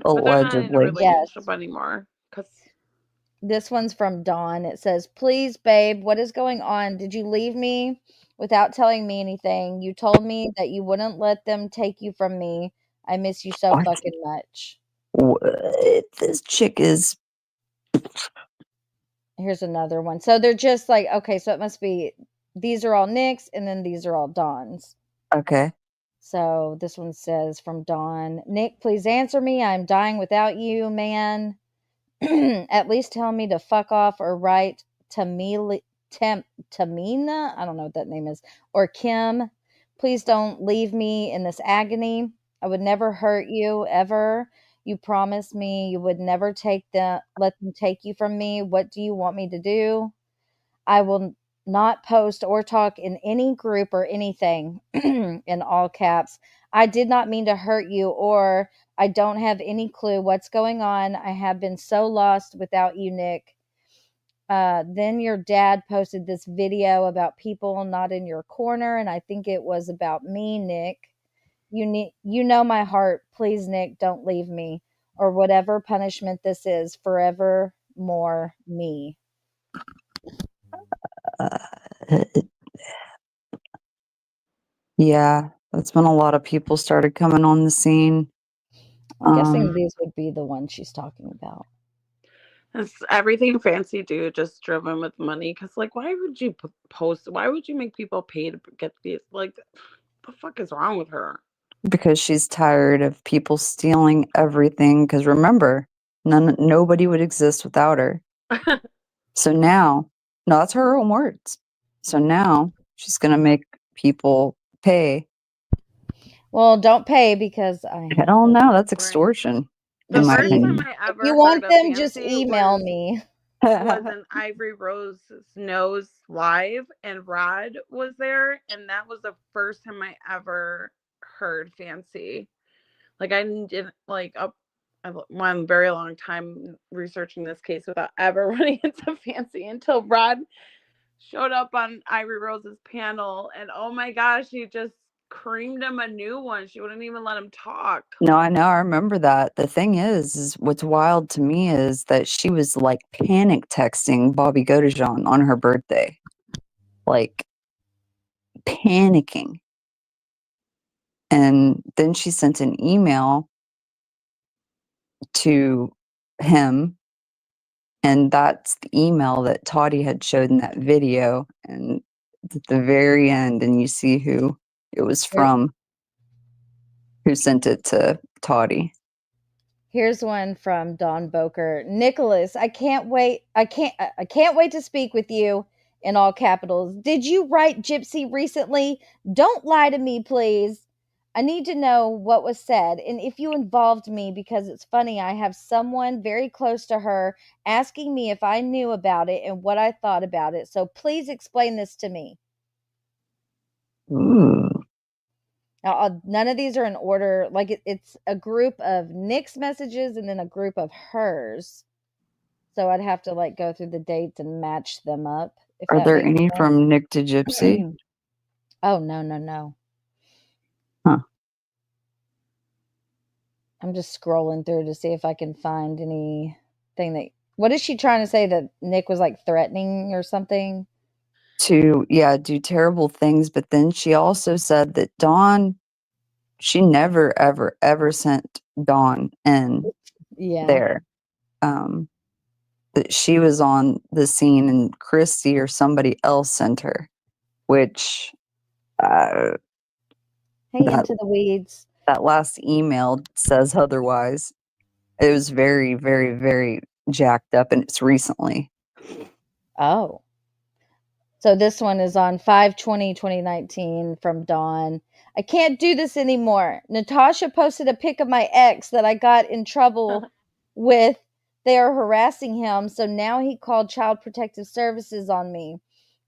but they're not in a allegedly. relationship anymore. Cause This one's from Dawn. It says, "Please, babe, what is going on? Did you leave me without telling me anything? You told me that you wouldn't let them take you from me. I miss you so What? fucking much." What? This chick is. Here's another one. So they're just like, okay, so it must be these are all Nick's and then these are all Dawn's. Okay. So this one says from Dawn, "Nick, please answer me. I'm dying without you, man. At least tell me to fuck off or write Tamina, I don't know what that name is, or Kim. Please don't leave me in this agony. I would never hurt you ever. You promised me you would never let them take you from me. What do you want me to do? I will not post or talk in any group or anything in all caps. I did not mean to hurt you, or I don't have any clue what's going on. I have been so lost without you, Nick. Then your dad posted this video about people not in your corner, and I think it was about me, Nick. You know my heart. Please, Nick, don't leave me, or whatever punishment this is. Forever more me. Uh, yeah, that's when a lot of people started coming on the scene. I'm guessing these would be the ones she's talking about. It's everything fancy dude just driven with money. Because, like, why would you post? Why would you make people pay to get these? Like, the fuck is wrong with her? Because she's tired of people stealing everything. Because remember, nobody would exist without her. So now, no, that's her own words. So now she's going to make people pay. Well, don't pay because I I don't know. That's extortion. The in my first time opinion. I If ever you heard want of them, just fancy email was me. an Ivory Rose Knows live, and Rod was there, and that was the first time I ever heard fancy. Like, I didn't like up one very long time researching this case without ever running into fancy until Rod showed up on Ivory Rose's panel, and oh my gosh, she just creamed him a new one. She wouldn't even let him talk. No, I know. I remember that. The thing is what's wild to me is that she was like panic texting Bobby Godejohn on her birthday. Like panicking. And then she sent an email to him. And that's the email that Toddy had showed in that video. And it's at the very end, and you see who it was from, who sent it to Toddy. Here's one from Don Boker. Nicholas, I can't wait to speak with you, in all capitals. Did you write Gypsy recently? Don't lie to me, please. I need to know what was said and if you involved me, because it's funny. I have someone very close to her asking me if I knew about it and what I thought about it. So please explain this to me. Ooh. Now, none of these are in order. Like it's a group of Nick's messages and then a group of hers. So I'd have to like go through the dates and match them up. If Are that there makes any sense. from Nick to Gypsy? Oh, no. Huh. I'm just scrolling through to see if I can find anything that. What is she trying to say, that Nick was like threatening or something? To, do terrible things. But then she also said that Dawn, she never, ever, ever sent Dawn in there. That she was on the scene and Christy or somebody else sent her, which Hey, into the weeds. That last email says otherwise. It was very, very, very jacked up, and it's recently. Oh. So this one is on 5/20/2019 from Dawn. I can't do this anymore. Natasha posted a pic of my ex that I got in trouble with. They are harassing him, so now he called Child Protective Services on me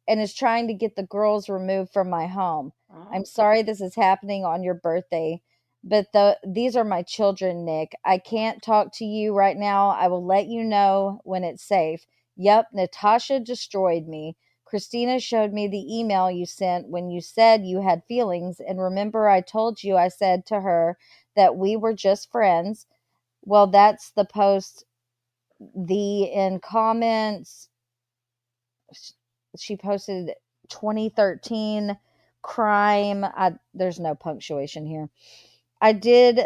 and is trying to get the girls removed from my home. I'm sorry this is happening on your birthday, but these are my children, Nick. I can't talk to you right now. I will let you know when it's safe. Yep, Natasha destroyed me. Christina showed me the email you sent when you said you had feelings. And remember, I told you I said to her that we were just friends. Well, that's the post. In comments, she posted 2013 crime. There's no punctuation here. I did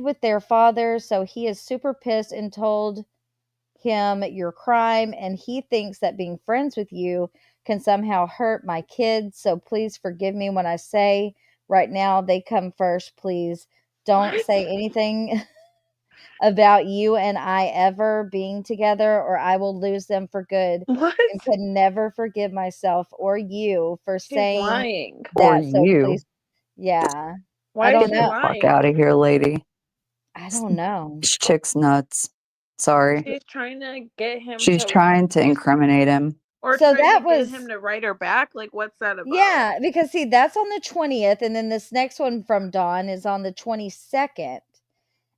with their father, so he is super pissed and told him your crime, and he thinks that being friends with you can somehow hurt my kids. So please forgive me when I say right now they come first. Please don't say anything. about you and I ever being together, or I will lose them for good What? and could never forgive myself or you for She's saying lying. Or that. So you. please, yeah. I Why is don't she Get the know. fuck lying? out of here, lady. I don't know. This chick's nuts. Sorry. She's trying to get him She's to trying to incriminate him. or So trying to that get was, him to write her back. Like, what's that about? yeah, because see, that's on the 20th, and then this next one from Dawn is on the 22nd.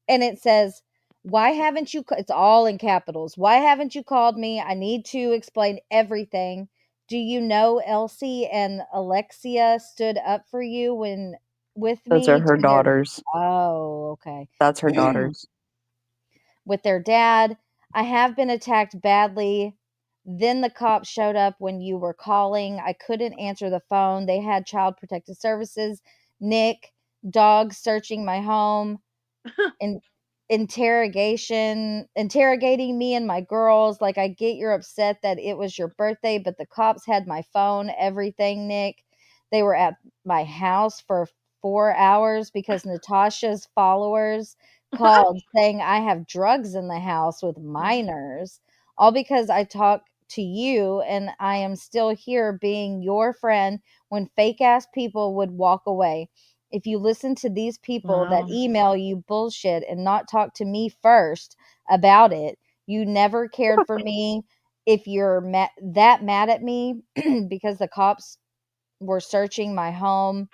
And it says, "Why haven't you it's all in capitals. Why haven't you called me? I need to explain everything. Do you know Elsie and Alexia stood up for you when with Those are me her to their daughters. Oh, okay. That's her daughters. With their dad. I have been attacked badly. Then the cops showed up when you were calling. I couldn't answer the phone. They had child protective services, Nick, dogs searching my home, and interrogating me and my girls. Like, I get you're upset that it was your birthday, but the cops had my phone, everything, Nick. They were at my house for 4 hours because Natasha's followers called saying I have drugs in the house with minors, all because I talk to you and I am still here being your friend when fake ass people would walk away. If you listen to these people that Wow. email you bullshit and not talk to me first about it, you never cared for me. If you're that mad at me because the cops were searching my home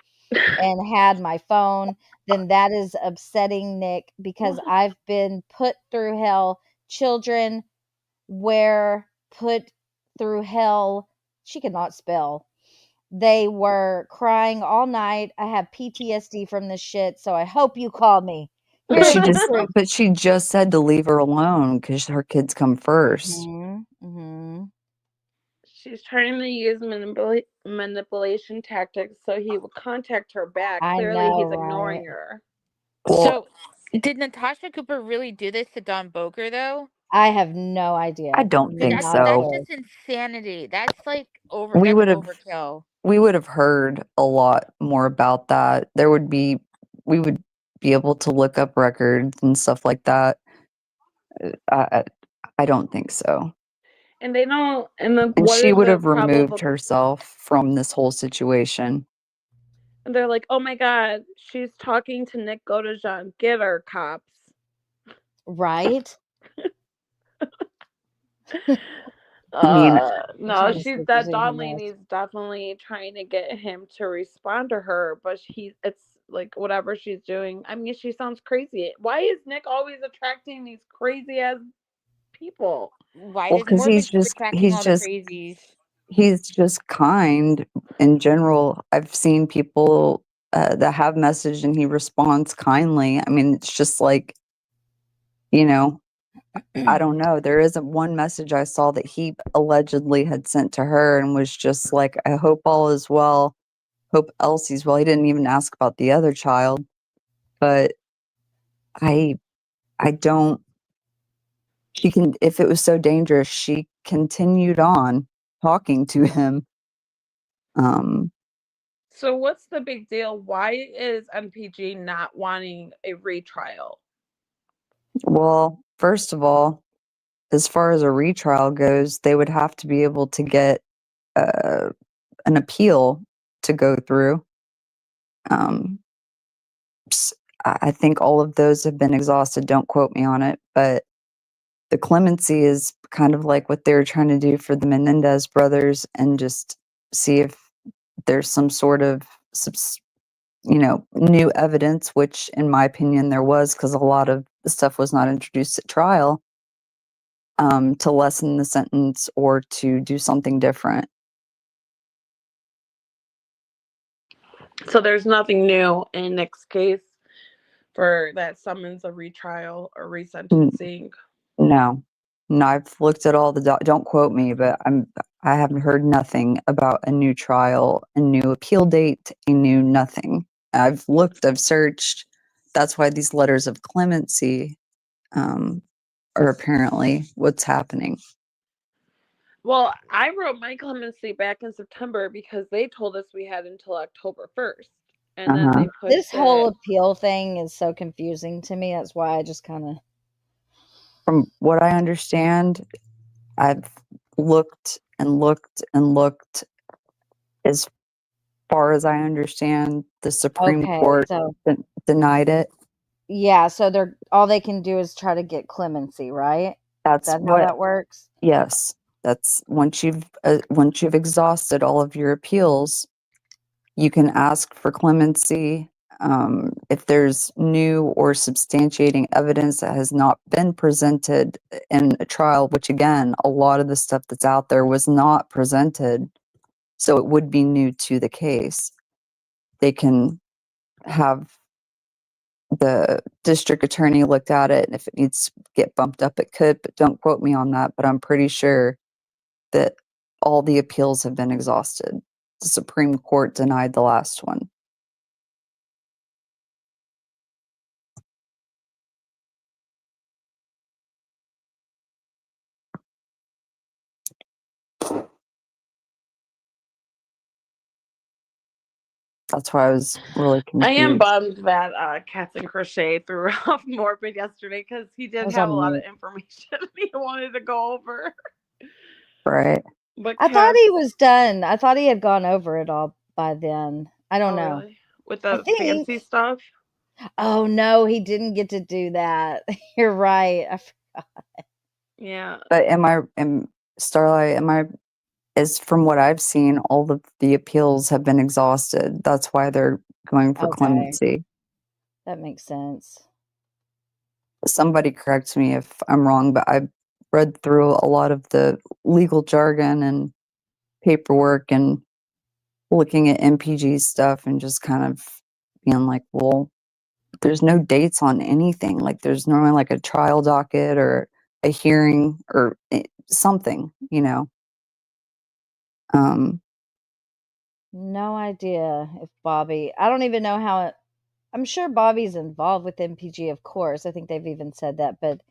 and had my phone, then that is upsetting, Nick, because I've been put through hell. Children were put through hell. She cannot spell. They were crying all night. I have PTSD from this shit, so I hope you call me. But Here's the proof. she just said to leave her alone because her kids come first. Mhm. She's trying to use manipulation tactics so he will contact her back. I Clearly, know, he's right? ignoring her. Well, So, did Natasha Cooper really do this to Don Boker though? I have no idea. I don't think That's Not a so. clue. just insanity. That's like We that's would have overkill. we would have heard a lot more about that. We would be able to look up records and stuff like that. I, I don't think so. And they don't. And then And what she are would the have removed probable? herself from this whole situation. And they're like, oh my god, she's talking to Nick Godejohn. Get her, cops. Right? I mean, I'm trying No, to see she's if there's that Don anything else. lady's definitely trying to get him to respond to her, but it's like whatever she's doing. I mean, she sounds crazy. Why is Nick always attracting these crazy ass people? Why well, does because Morgan keep attracting all the crazies? he's just kind in general. I've seen people that have messaged and he responds kindly. I mean, it's just like, you know, I don't know. There isn't one message I saw that he allegedly had sent to her and was just like, I hope all is well. Hope Elsie's well. He didn't even ask about the other child. But I I don't she can if it was so dangerous, she continued on talking to him. Um So what's the big deal? Why is MPG not wanting a retrial? well, first of all, as far as a retrial goes, they would have to be able to get uh, an appeal to go through. Um, I think all of those have been exhausted. Don't quote me on it, but the clemency is kind of like what they were trying to do for the Menendez brothers, and just see if there's some sort of new evidence, which in my opinion there was, because a lot of the stuff was not introduced at trial, to lessen the sentence or to do something different. So there's nothing new in Nick's case for that summons a retrial or resentencing. No, no, I've looked at all the don't quote me, but I haven't heard nothing about a new trial, a new appeal date, a new nothing. I've looked, I've searched. That's why these letters of clemency are apparently what's happening. Well, I wrote my clemency back in September because they told us we had until October 1st. And then Uh-huh. they This pushed whole it. appeal thing is so confusing to me. That's why I just kind of From what I understand, I've looked and looked and looked. As far as I understand, the Supreme Okay, Court so denied it. yeah, so they're all they can do is try to get clemency, right? Is That's that how what. that works? Yes, that's once you've exhausted all of your appeals, you can ask for clemency. If there's new or substantiating evidence that has not been presented in a trial, which again, a lot of the stuff that's out there was not presented, so it would be new to the case. They can have the district attorney looked at it, and if it needs to get bumped up, it could, but don't quote me on that. But I'm pretty sure that all the appeals have been exhausted. The Supreme Court denied the last one. That's why I was really I am confused. bummed that Cats and Crochet threw off Morbid yesterday because he I did was have a on lot of mute. information he wanted to go over. Right. But I thought Cats, he was done. I thought he had gone over it all by then. I don't oh know. really? With I the think. fancy stuff? Oh no, he didn't get to do that. You're right. Yeah. But Starlight, is from what I've seen, all of the appeals have been exhausted. That's why they're going for Okay, clemency. that makes sense. Somebody correct me if I'm wrong, but I read through a lot of the legal jargon and paperwork and looking at MPG stuff and just kind of being like, well, there's no dates on anything. Like there's normally like a trial docket or a hearing or something, you know. Um, No idea if Bobby. I don't even know how it. I'm sure Bobby's involved with MPG, of course. I think they've even said that, but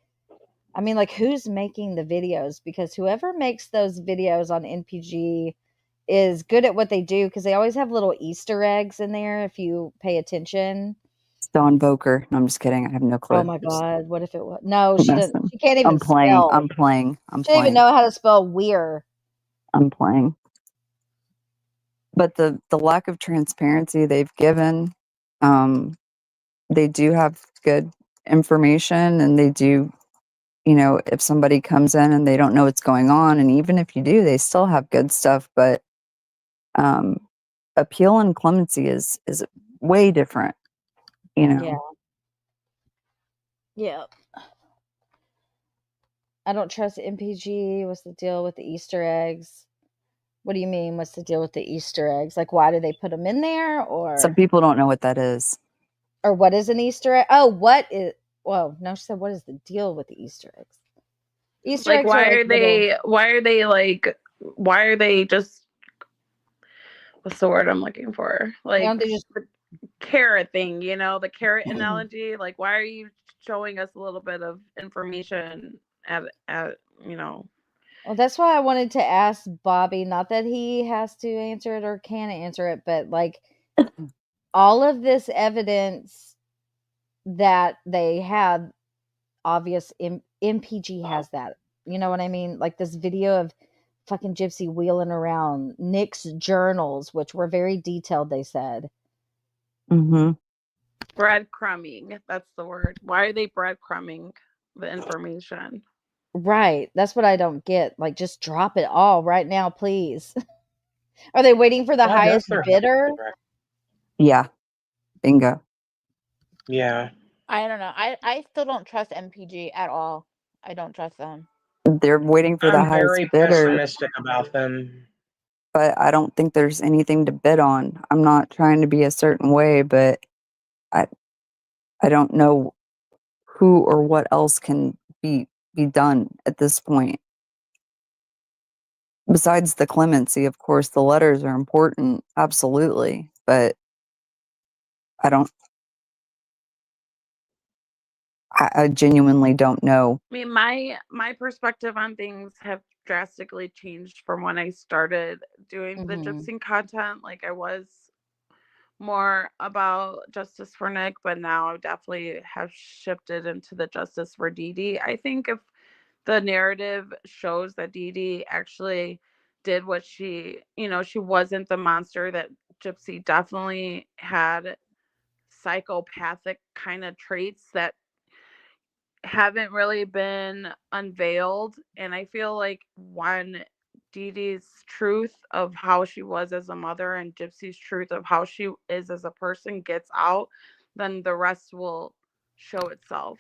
I mean, like, who's making the videos? Because whoever makes those videos on NPG is good at what they do because they always have little Easter eggs in there if you pay attention. Dawn Boker. No, I'm just kidding. I have no Oh clue. my Just God, what if it was? No, she doesn't. messing. She can't even I'm playing. spell. I'm playing. I'm She doesn't even playing. know how to spell weir. I'm playing. But the lack of transparency they've given, um, they do have good information, and they do, you know, if somebody comes in and they don't know what's going on, and even if you do, they still have good stuff. But um, appeal and clemency is way different, you Yeah, know. yeah. I don't trust MPG. What's the deal with the Easter eggs? What do you mean? What's the deal with the Easter eggs? Like, why do they put them in there, Some people don't know what that is. or what is an Easter egg? Oh, what is? Well, no, she said, what is the deal with the Easter eggs? Easter Like eggs are why like are little. they just what's the word I'm looking for? Why Like don't they just? the carrot thing, you know, the carrot Well, analogy. Like why are you showing us a little bit of information at you know. that's why I wanted to ask Bobby. Not that he has to answer it or can answer it, but like all of this evidence that they have, obvious MPG has that. You know what I mean? Like this video of fucking Gypsy wheeling around Nick's journals, which were very detailed. They said. Mm-hmm. Breadcrumbing, that's the word. Why are they breadcrumbing the information? Right. That's what I don't get. Like, just drop it all right now, please. Are they waiting for the I guess highest they're bidder? Yeah. Bingo. yeah. I don't know. I still don't trust MPG at all. I don't trust them. They're waiting for the I'm highest very bidder, pessimistic about them. but I don't think there's anything to bid on. I'm not trying to be a certain way, but I I don't know who or what else can be done at this point. Besides the clemency, of course, the letters are important, absolutely, but I don't I genuinely don't know. I mean, my perspective on things have drastically changed from when I started doing the Mhm. gypsy content. Like I was more about justice for Nick, but now I definitely have shifted into the justice for Dee Dee. I think if the narrative shows that Dee Dee actually did what she, she wasn't the monster, that Gypsy definitely had psychopathic kind of traits that haven't really been unveiled. And I feel like when Dee Dee's truth of how she was as a mother and Gypsy's truth of how she is as a person gets out, then the rest will show itself.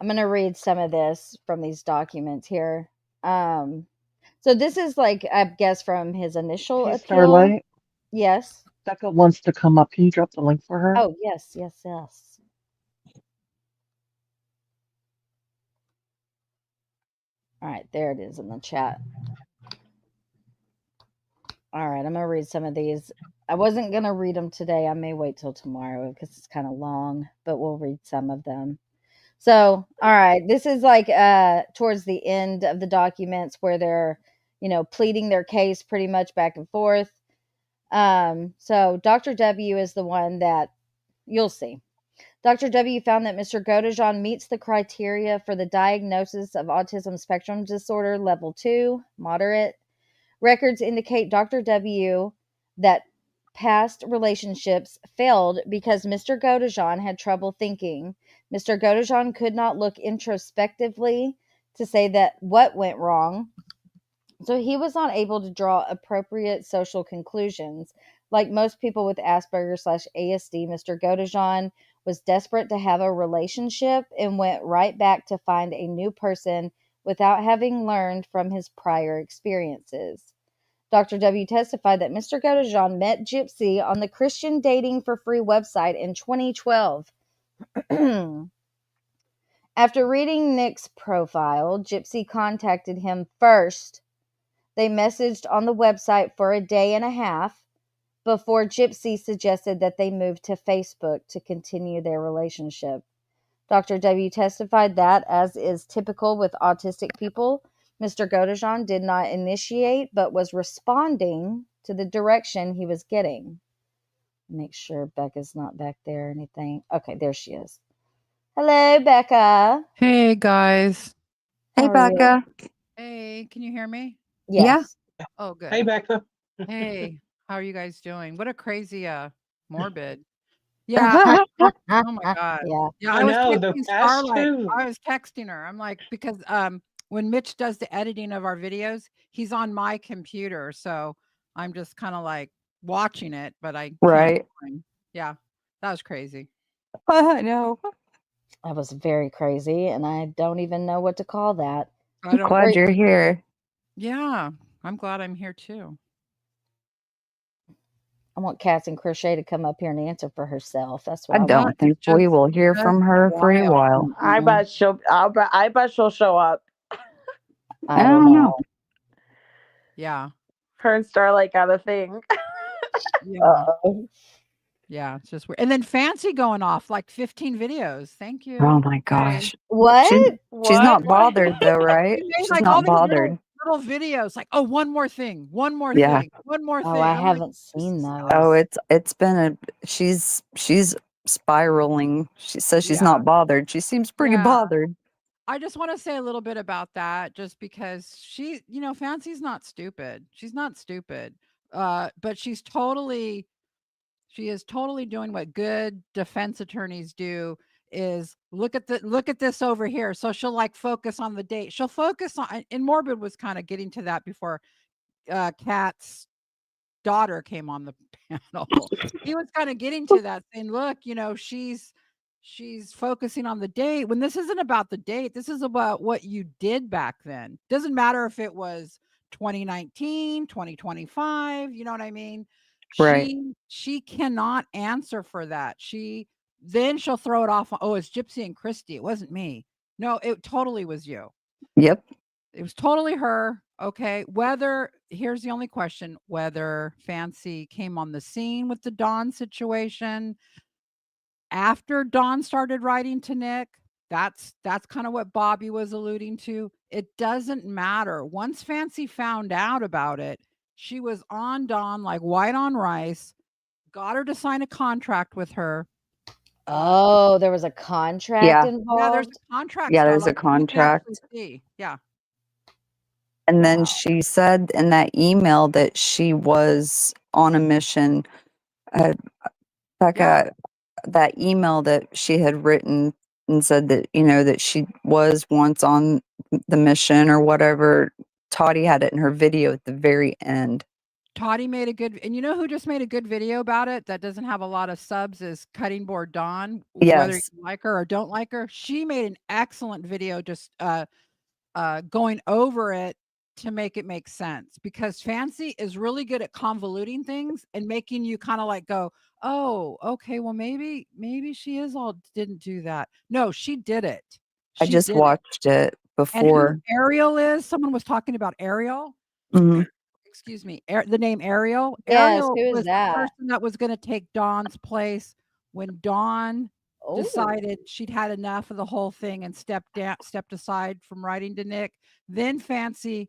I'm going to read some of this from these documents here. So this is like, I guess, from his initial Hey, appeal. Starlight. Yes. Becca wants to come up. Can you drop the link for her? Oh, yes. All right, there it is in the chat. All right, I'm going to read some of these. I wasn't going to read them today. I may wait till tomorrow because it's kind of long, but we'll read some of them. So, all right, this is like towards the end of the documents where they're, pleading their case pretty much back and forth. So Dr. W is the one that you'll see. Dr. W found that Mr. Godejohn meets the criteria for the diagnosis of autism spectrum disorder level 2, moderate. Records indicate Dr. W that past relationships failed because Mr. Godejohn had trouble thinking. Mr. Godejohn could not look introspectively to say that what went wrong. So he was not able to draw appropriate social conclusions. Like most people with Asperger/ASD, Mr. Godejohn was desperate to have a relationship and went right back to find a new person without having learned from his prior experiences. Dr. W testified that Mr. Godejohn met Gypsy on the Christian Dating for Free website in 2012. After reading Nick's profile, Gypsy contacted him first. They messaged on the website for a day and a half before Gypsy suggested that they move to Facebook to continue their relationship. Dr. W testified that, as is typical with autistic people, Mr. Godejohn did not initiate but was responding to the direction he was getting. Make sure Becca's not back there or anything. Okay, there she is. Hello, Becca. Hey guys. Hey, How are you? Becca. Hey, can you hear me? Yes. Oh, good. Hey, Becca. Hey, how are you guys doing? What a crazy morbid. Yeah, oh my god. Yeah. Yeah, I I was know, the texting past Starlight. two. I was texting her. I'm like, because when Mitch does the editing of our videos, he's on my computer, so I'm just kind of like watching it, but I can't Right. join. Yeah, that was crazy. I know. That was very crazy, and I don't even know what to call that. I I'm don't. glad you're here. Yeah, I'm glad I'm here too. I want Cats and Crochet to come up here and answer for herself. That's what I I don't want. think we will hear from her for a while. I bet she'll show up. I don't know. Yeah. Her and Starlight got a thing. Yeah. Uh-oh. Yeah, it's just weird. And then Fancy going off like 15 videos. Thank you. Oh my Yay. gosh. What? She's not bothered though, right? She made She's like all not these bothered. little videos like, oh, one more thing, one more Yeah. thing, one more Oh, thing. I I'm like, haven't seen those. Oh, it's been she's spiraling. She says she's Yeah. not bothered. She seems pretty Yeah. bothered. I just want to say a little bit about that just because she, Fancy's not stupid. She's not stupid. But she is totally doing what good defense attorneys do, is look at this over here. So she'll like focus on the date. She'll focus on, and Morbid was kind of getting to that before Kat's daughter came on the panel. He was kind of getting to that, saying, look, she's focusing on the date when this isn't about the date. This is about what you did back then. Doesn't matter if it was 2019, 2025, you know what I mean? Right. She cannot answer for that. Then she'll throw it off. Oh, it's Gypsy and Christy. It wasn't me. No, it totally was you. Yep. It was totally her. Okay. Here's the only question, whether Fancy came on the scene with the Dawn situation after Dawn started writing to Nick. That's kind of what Bobby was alluding to. It doesn't matter. Once Fancy found out about it, she was on Dawn like white on rice. got her to sign a contract with her. Oh, there was a contract Yeah. Yeah, there's involved? a contract, Yeah, there's a Starlight, that you can actually contract. see. Yeah. And then Wow. she said in that email that she was on a mission. Yeah. Becca, that email that she had written and said that, that she was once on the mission or whatever, Toddy had it in her video at the very end. Toddy made a good, and you know who just made a good video about it that doesn't have a lot of subs is Cutting Board Dawn. Whether you Yes. like her or don't like her, she made an excellent video just going over it to make it make sense, because Fancy is really good at convoluting things and making you kind of like go, oh, okay, well maybe she is all didn't do that. No, she did it. I She just did it. watched it And who before. Ariel is, someone was talking about Ariel. Mhm. Excuse me, the name Ariel. Yes, Ariel who is was the that? person that was gonna take Dawn's place when Dawn Oh. decided she'd had enough of the whole thing and stepped aside from writing to Nick. Then Fancy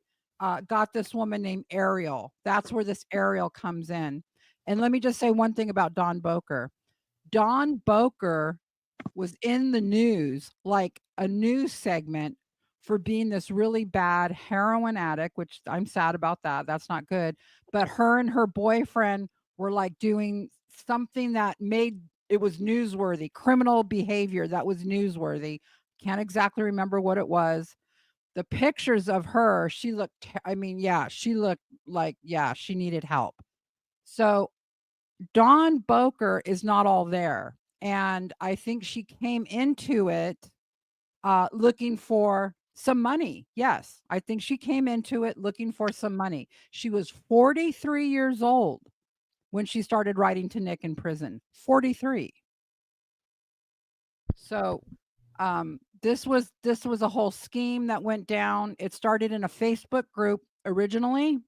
got this woman named Ariel. That's where this Ariel comes in. And let me just say one thing about Dawn Boker. Dawn Boker was in the news, like a news segment, for being this really bad heroin addict, which I'm sad about that. That's not good. But her and her boyfriend were like doing something that made it was newsworthy, criminal behavior that was newsworthy. Can't exactly remember what it was. The pictures of her, she looked, she looked like, she needed help. So Dawn Boker is not all there. And I think she came into it looking for some money. Yes, I think she came into it looking for some money. She was 43 years old when she started writing to Nick in prison. 43. So this was a whole scheme that went down. It started in a Facebook group originally.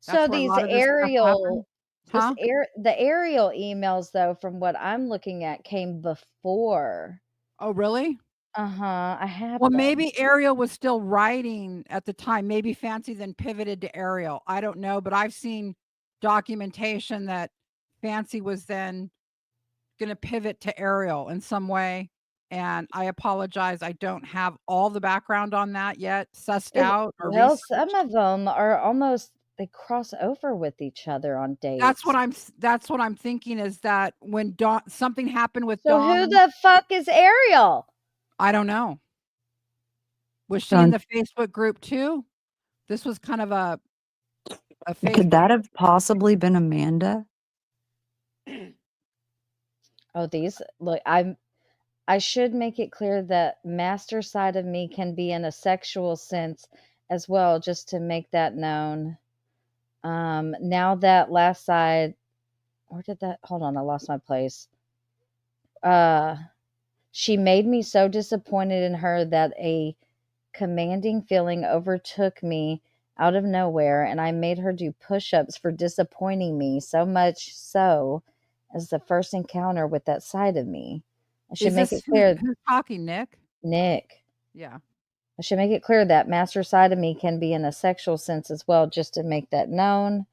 So That's where a these lot of this stuff happened. Huh? the Ariel emails, though, from what I'm looking at, came before. Oh, really? Uh-huh, I have Well, them. maybe Ariel was still writing at the time. Maybe Fancy then pivoted to Ariel. I don't know, but I've seen documentation that Fancy was then going to pivot to Ariel in some way. And I apologize, I don't have all the background on that yet, sussed out or Well, researched. some of them are almost they cross over with each other on dates. That's what I'm thinking, is that when Dawn something happened with So Dawn. who the fuck is Ariel? I don't know. Was she Done. in the Facebook group too? This was kind of a Facebook. Could that have possibly been Amanda? Oh, these look, I should make it clear that master side of me can be in a sexual sense as well, just to make that known. Now that last side, where did that? Hold on, I lost my place. She made me so disappointed in her that a commanding feeling overtook me out of nowhere, and I made her do push-ups for disappointing me, so much so as the first encounter with that side of me. I should Is make this it clear, who's talking, Nick? Nick. Yeah. I should make it clear that master side of me can be in a sexual sense as well, just to make that known.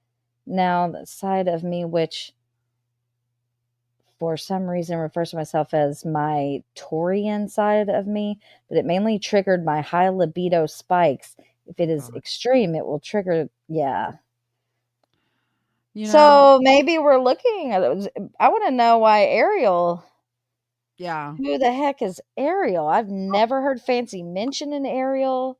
Now, the side of me which for some reason refers to myself as my Taurian side of me, but it mainly triggered my high libido spikes. If it is extreme, it will trigger, yeah. You know, So maybe we're looking at it. I want to know why Ariel. yeah. Who the heck is Ariel? I've never heard Fancy mention an Ariel.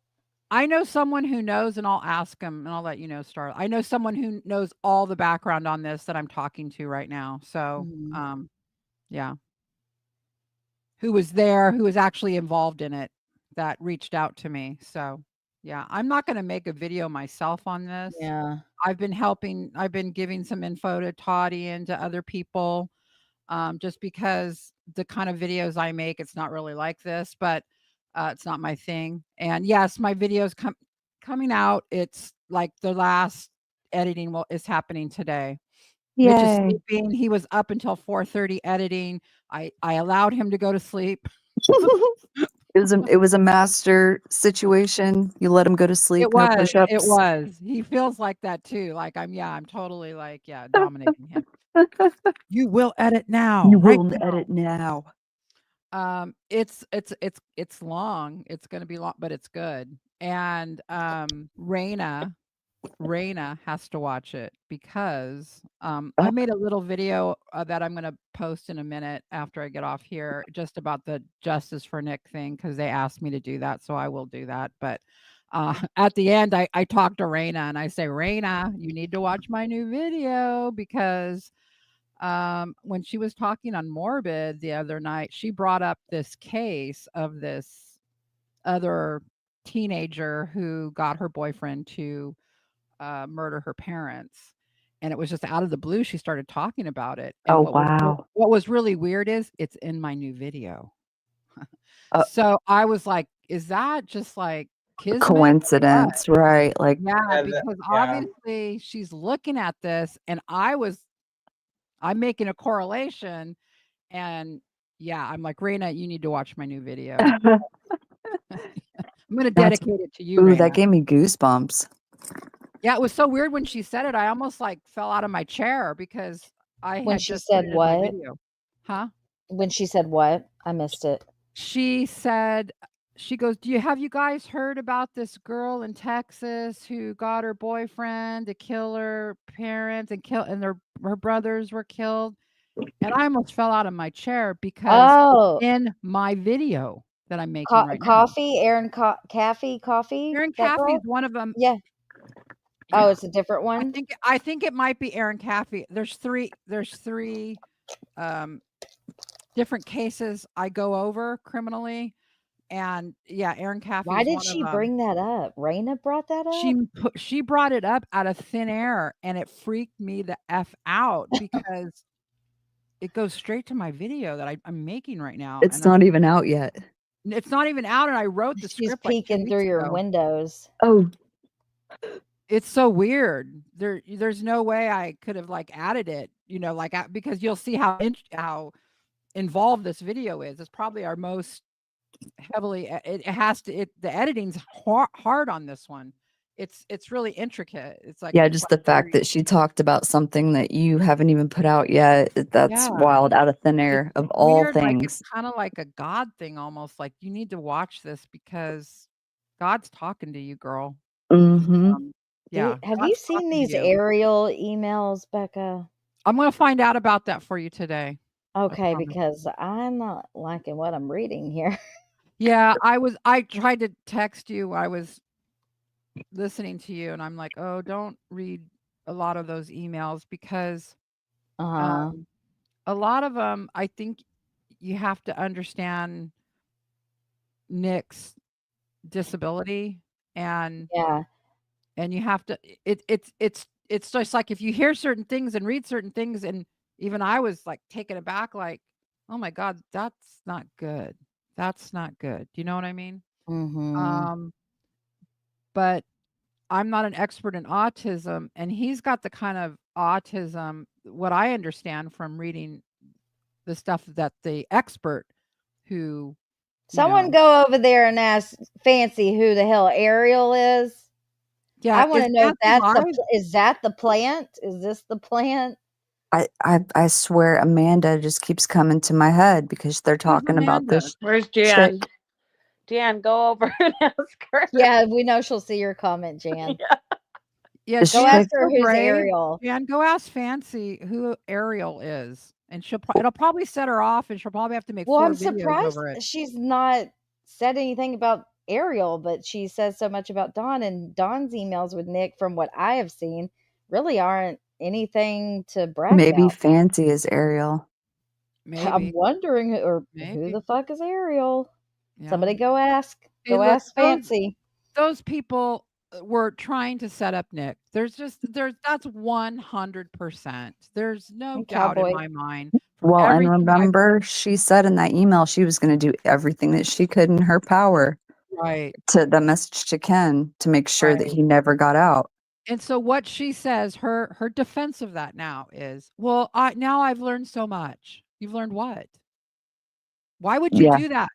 I know someone who knows, and I'll ask him, and I'll let you know, Star. I know someone who knows all the background on this that I'm talking to right now. So, yeah. Who was there, who was actually involved in it, that reached out to me. So, yeah, I'm not going to make a video myself on this. Yeah. I've been giving some info to Toddy and to other people, just because the kind of videos I make, it's not really like this, but it's not my thing. And yes, my videos coming out. It's like the last editing is happening today. Mitch is Yay. sleeping. He was up until 4:30 editing. I allowed him to go to sleep. It was a master situation. You let him go to sleep, no It push-ups. was. He feels like that too. Like I'm totally like, yeah, dominating him. You will edit now, You right will now. edit now. It's long. It's gonna be long, but it's good. And Raina has to watch it because I made a little video that I'm gonna post in a minute after I get off here, just about the Justice for Nick thing because they asked me to do that, so I will do that. But at the end, I talk to Raina and I say, Raina, you need to watch my new video because when she was talking on Morbid the other night, she brought up this case of this other teenager who got her boyfriend to murder her parents. And it was just out of the blue, she started talking about it. And Oh, wow. what was really weird is it's in my new video. Uh, So I was like, is that just like kismet? Or what? coincidence, right? Like, Yeah, because obviously she's looking at this and I'm making a correlation and yeah, I'm like, Raina, you need to watch my new video. I'm gonna that's dedicate it to you, ooh, that Raina. gave me goosebumps. Yeah, it was so weird when she said it. I almost like fell out of my chair because I When had she just put said it in my what? video. Huh? When she said what? I missed it. She said, she goes, have you guys heard about this girl in Texas who got her boyfriend to kill her parents and her brothers were killed? And I almost fell out of my chair because it's Oh, in my video that I'm making right now. coffee, coffee, Erin that Caffey is girl? one of them. Yeah. Oh, Yeah. it's a different one? I think it might be Erin Caffey. There's three um different cases I go over criminally. And yeah, Erin Caffey Why is did one of she them. bring that up? Raina brought that up? She brought it up out of thin air and it freaked me the F out because it goes straight to my video that I'm making right now. It's not even out yet. It's not even out. And I wrote the She's script like 2 peeking through weeks your ago. windows. Oh, It's so weird. There's no way I could have like added it, like because you'll see how involved this video is. It's probably our most heavily it has to the editing's hard on this one. It's really intricate. yeah, It's just like the fact very that she talked about something that you haven't even put out yet, that's yeah. wild, out of thin It's air of all weird, like it's things. kind of like a God thing almost. Like you need to watch this because God's talking to you, girl. Mhm. Yeah, Have you God's seen talking to these you. aerial emails, Becca? I'm gonna find out about that for you today. I Okay, promise. because I'm not liking what I'm reading here. Yeah, I tried to text you. I was listening to you and I'm like, "Oh, don't read a lot of those emails because Uh-huh. um a lot of them I think you have to understand Nick's disability and Yeah. you have to it's just like if you hear certain things and read certain things and even I was like taken aback like, "Oh my god, that's not good. That's not good." Do you know what I mean? Mhm. Um but I'm not an expert in autism, and he's got the kind of autism what I understand from reading the stuff that the expert who, you Someone know go over there and ask Fancy who the hell Ariel is. Yeah, I is wanna know if Fancy live? is that the plant? Is this the plant? I swear Amanda just keeps coming to my head because they're Who's talking about Amanda? this Where's chick. Jan? Jan, go over and ask her. Yeah, we know she'll see your comment, Jan. Yeah. Yeah, This Go Jan's ask chick her so who's brave. Ariel. Jan, go ask Fancy who Ariel is, and it'll probably set her off, and she'll probably have to make Well, 4 I'm videos surprised over it. she's not said anything about Ariel, but she says so much about Dawn, and Dawn's emails with Nick, from what I have seen, really aren't anything to brag maybe about. Fancy is Ariel. I'm Maybe, wondering who maybe. the fuck is Ariel? Yeah. Somebody go ask. Hey, Go look, ask Fancy. those people were trying to set up Nick. That's 100%. There's no And doubt in Cowboy. my mind from Well, and everything I've remember, she said in that email she was going to do everything that she could in her power right, to the message to Ken to make sure that right. he never got out. And so what she says, her defense of that now is, "Well, now I've learned so much." You've learned what? Why would you Yeah. do that?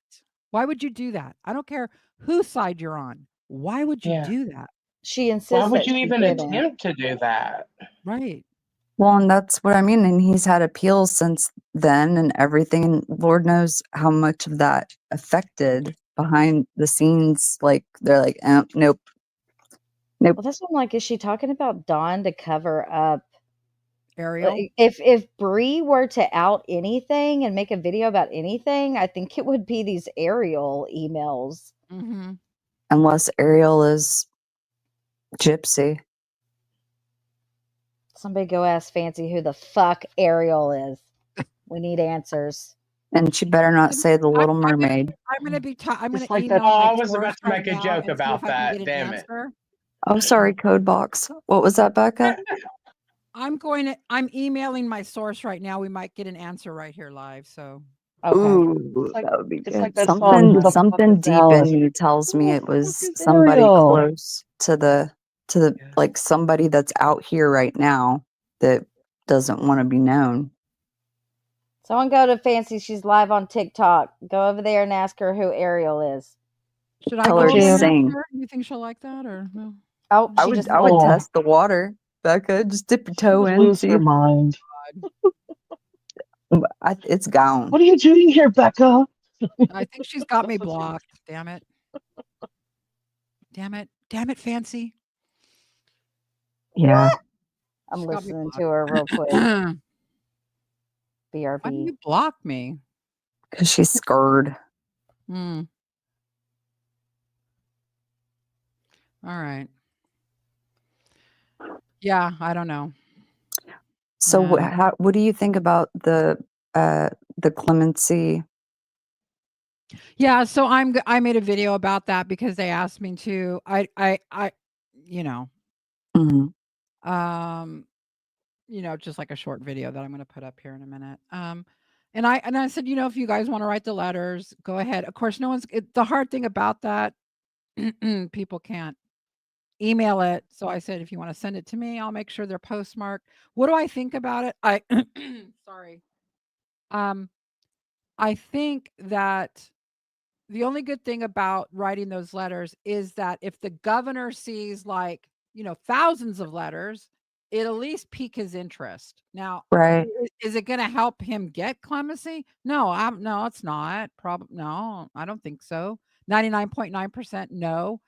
Why would you do that? I don't care whose side you're on. Why would you Yeah. do that? She Why insists would that you she even didn't. attempt to do that? Right. Well, and that's what I mean. And he's had appeals since then and everything. And Lord knows how much of that affected behind the scenes. Like, they're like, nope, nope. Well, that's what I'm like, is she talking about Dawn to cover up? Ariel. If Bree were to out anything and make a video about anything, I think it would be these Ariel emails. Mm-hmm. Unless Ariel is Gypsy. Somebody go ask Fancy who the fuck Ariel is. We need answers. And she better not say the Little Mermaid. I'm gonna be. I'm gonna Just like that. email Oh, my I was source about to right make a now joke and see if about I can that. get an Damn it. answer. Oh, sorry, code box. What was that, Becca? I'm emailing my source right now. We might get an answer right here live. So Okay. Ooh, like, that would be it's like good. that song, Who the Fuck Something is deep in Alice? me tells Who me the it fuck was is somebody Ariel? close to the like somebody that's out here right now that doesn't want to be known. Someone go to Fancy. She's live on TikTok. Go over there and ask her who Ariel is. should I Tell her Google to an sing. answer? You think she'll like that or no? Oh, I she would just I would Oh. test the water, Becca. Just dip your She toe would in, lose see her if mind. it's gone. What are you doing here, Becca? I think she's got me That's what she would blocked. Damn it. Damn it. Damn it, Fancy. Yeah. I'm She's got me listening blocked. to her real quick. Why do BRB. you block me? Because she's scared. Hmm. All right. Yeah, I don't know. So Yeah. what do you think about the clemency? Yeah, so I made a video about that because they asked me to. You know, Mhm. just like a short video that I'm going to put up here in a minute. And I said, if you guys want to write the letters, go ahead. Of course, the hard thing about that, people can't email it. So I said, if you want to send it to me, I'll make sure they're postmarked. What do I think about it? Sorry. I think that the only good thing about writing those letters is that if the governor sees thousands of letters, it at least pique his interest. Now, Right. is it going to help him get clemency? No, no, it's not. No, I don't think so. 99.9% no.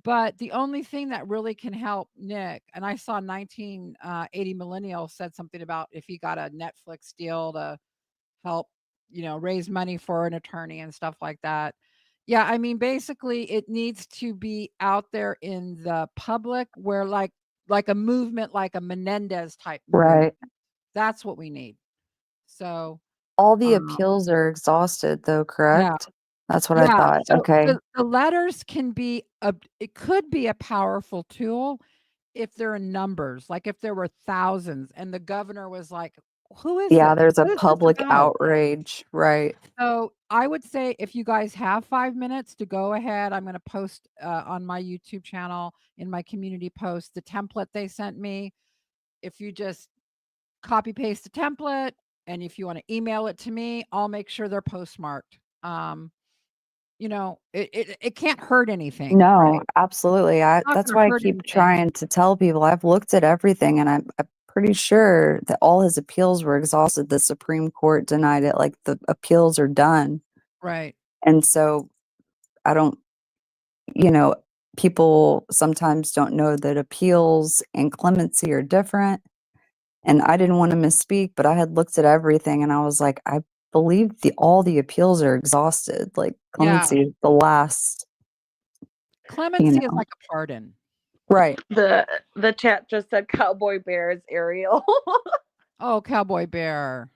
But the only thing that really can help Nick, and I saw 1980 Millennial said something about if he got a Netflix deal to help, raise money for an attorney and stuff like that. Yeah, I mean, basically, it needs to be out there in the public where like a movement, like a Menendez type movement. Right. That's what we need. So, All the um, appeals are exhausted though, yeah, correct? That's what I yeah. thought. So Okay. the letters it could be a powerful tool if they're in numbers, like if there were thousands and the governor was like, who is Yeah, this? there's a What is this public about? outrage. Right. So I would say if you guys have 5 minutes to go ahead, I'm going to post on my YouTube channel in my community post the template they sent me. If you just copy paste the template and if you want to email it to me, I'll make sure they're postmarked. It can't hurt anything, No, right? absolutely. It's not That's going to why I hurt keep anything. trying to tell people I've looked at everything and I'm pretty sure that all his appeals were exhausted. The Supreme Court denied it, like the appeals are done. Right. And so I don't, you know, people sometimes don't know that appeals and clemency are different. And I didn't want to misspeak, but I had looked at everything and I was like, I believe all the appeals are exhausted. Like Yeah. clemency is the last, Clemency is like a pardon. Right. The chat just said Cowboy Bears Ariel. Oh, Cowboy Bear.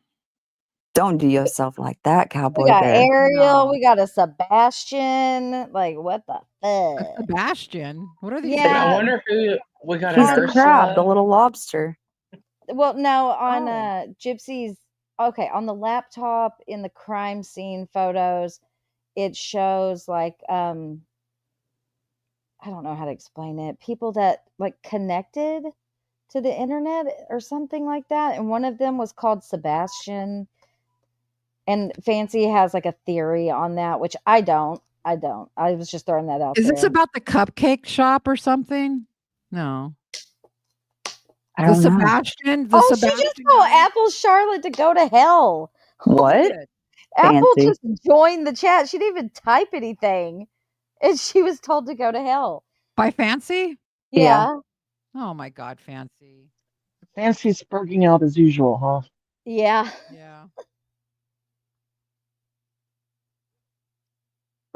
Don't do yourself like that, We Cowboy got Bear. Ariel. No. We got a Sebastian. Like, what the A fuck? Sebastian. What are these I Yeah. names? wonder who we got. He's An the crab, the Ursula. little lobster. Well, no, on Oh. Gypsy's, okay, on the laptop in the crime scene photos, it shows like I don't know how to explain it. People that like connected to the internet or something like that, and one of them was called Sebastian. And Fancy has like a theory on that, which I don't. I was just throwing that out Is there. this about the cupcake shop or something? No. I The don't know. Sebastian. The Oh, she Sebastian just told guy? Apple Charlotte to go to hell. What? Did. Apple Fancy. just joined the chat. She didn't even type anything. And she was told to go to hell. By Fancy? Yeah. Yeah. Oh my God, Fancy. Fancy's spurging out as usual, huh? Yeah. Yeah.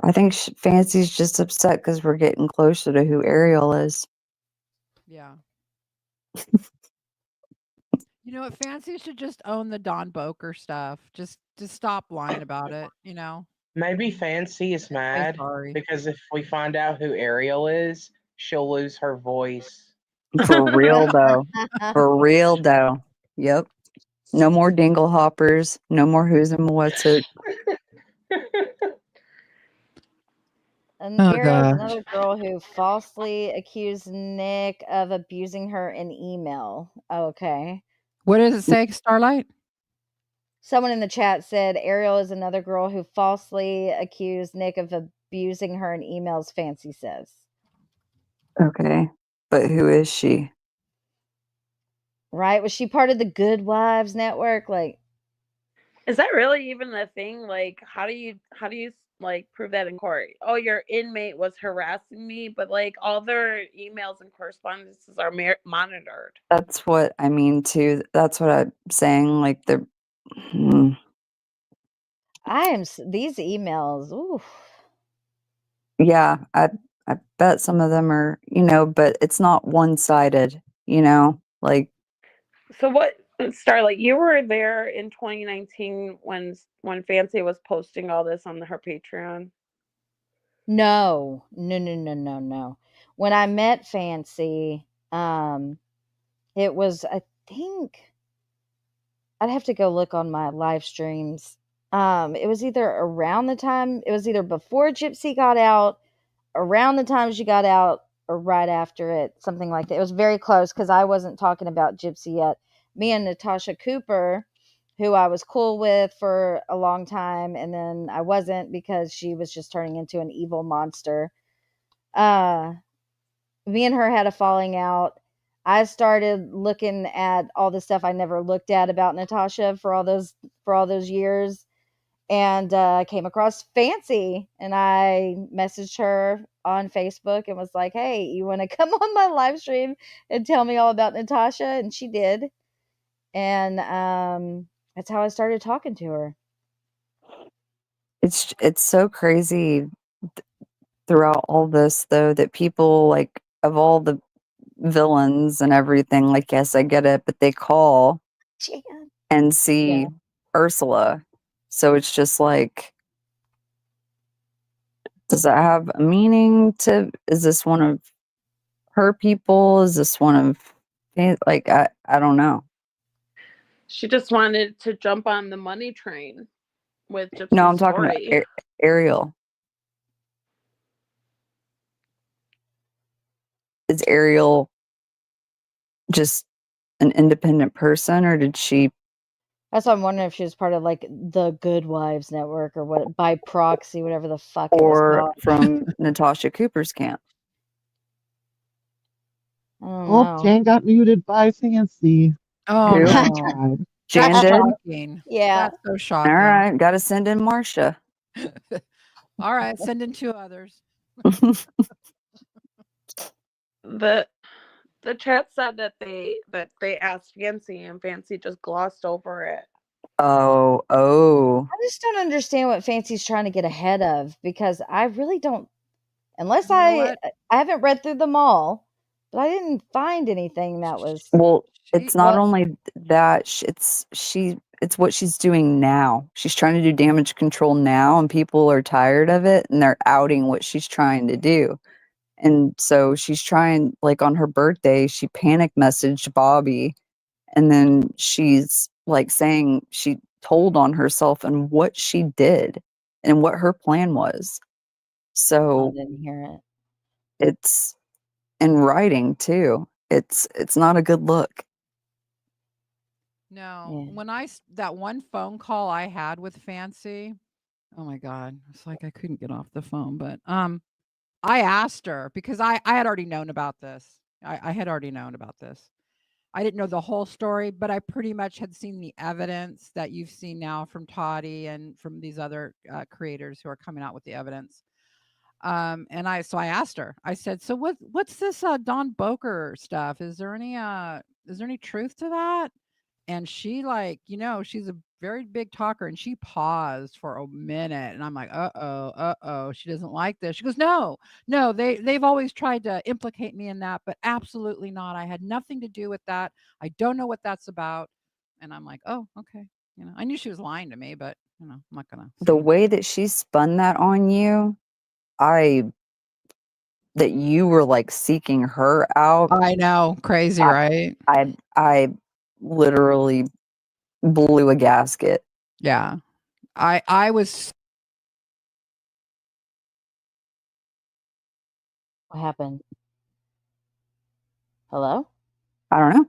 I think Fancy's just upset because we're getting closer to who Ariel is. Yeah. You know what? Fancy should just own the Don Boker stuff. Just stop lying about it, you know? Maybe Fancy is Say mad sorry. because if we find out who Ariel is, she'll lose her voice. For real, though. For real, though. Yep. No more dingle hoppers. No more who's and what's it. And Oh Ariel's gosh. another girl who falsely accused Nick of abusing her in email. Okay. What does it say, Starlight? Someone in the chat said Ariel is another girl who falsely accused Nick of abusing her in emails, Fancy says. Okay. But who is she? Right? Was she part of the Good Wives network? Like, Is that really even a thing? Like, how do you like prove that in court? Oh, your inmate was harassing me, but like all their emails and correspondences are monitored. That's what I mean, too. That's what I'm saying. Like, they're. these emails. Ooh. Yeah, I bet some of them are, but it's not one-sided, like. So what, Starlight? You were there in 2019 when Fancy was posting all this on her Patreon. No. When I met Fancy, it was, I think, I'd have to go look on my live streams. It was either before Gypsy got out, around the time she got out, or right after it, something like that. It was very close because I wasn't talking about Gypsy yet. Me and Natasha Cooper, who I was cool with for a long time, and then I wasn't because she was just turning into an evil monster. Me and her had a falling out. I started looking at all the stuff I never looked at about Natasha for all those years, and I came across Fancy, and I messaged her on Facebook and was like, "Hey, you want to come on my live stream and tell me all about Natasha?" And she did, and that's how I started talking to her. It's so crazy throughout all this, though, that people, like, of all the villains and everything, like, yes, I get it, but they call Jan. and see Yeah. Ursula. So it's just like, does that have a meaning to, is this one of her people? Is this one of, like, I don't know. She just wanted to jump on the money train with Gypsy's No, I'm talking story. about Ariel. Is Ariel just an independent person, or did she? That's why I'm wondering if she was part of like the Good Wives network or what, by proxy, whatever the fuck it was Or called. from Natasha Cooper's camp? I don't Oh, know. Jan got muted by Fancy. Oh Who? no. Tried. Jan That's did? shocking. Yeah. That's so All shocking. right, got to send in Marcia. All right, send in 2 others. The chat said that they asked Fancy and Fancy just glossed over it. Oh. I just don't understand what Fancy's trying to get ahead of, because I really don't, unless You know I what? haven't read through them all, but I didn't find anything that was. Well, it's She not Well, only that, it's what she's doing now. She's trying to do damage control now, and people are tired of it, and they're outing what she's trying to do. And so she's trying, like, on her birthday, she panic messaged Bobby, and then she's like saying she told on herself and what she did and what her plan was. I So didn't hear it. it's in writing too. It's not a good look. No, Yeah. when that one phone call I had with Fancy, oh my god, it's like I couldn't get off the phone. But I asked her because I had already known about this. I had already known about this. I didn't know the whole story, but I pretty much had seen the evidence that you've seen now from Toddy and from these other creators who are coming out with the evidence. And I asked her. I said, "So what's this Don Boker stuff? Is there any truth to that?" And she she's a very big talker, and she paused for a minute, and I'm like, "Uh-oh, she doesn't like this." She goes, "No, no, they've always tried to implicate me in that, but absolutely not. I had nothing to do with that. I don't know what that's about." And I'm like, "Oh, okay." I knew she was lying to me, but I'm not gonna The say. way that she spun that on you, that you were like seeking her out, I know, crazy, I right? I literally blew a gasket. Yeah. I was What happened? Hello? I don't know.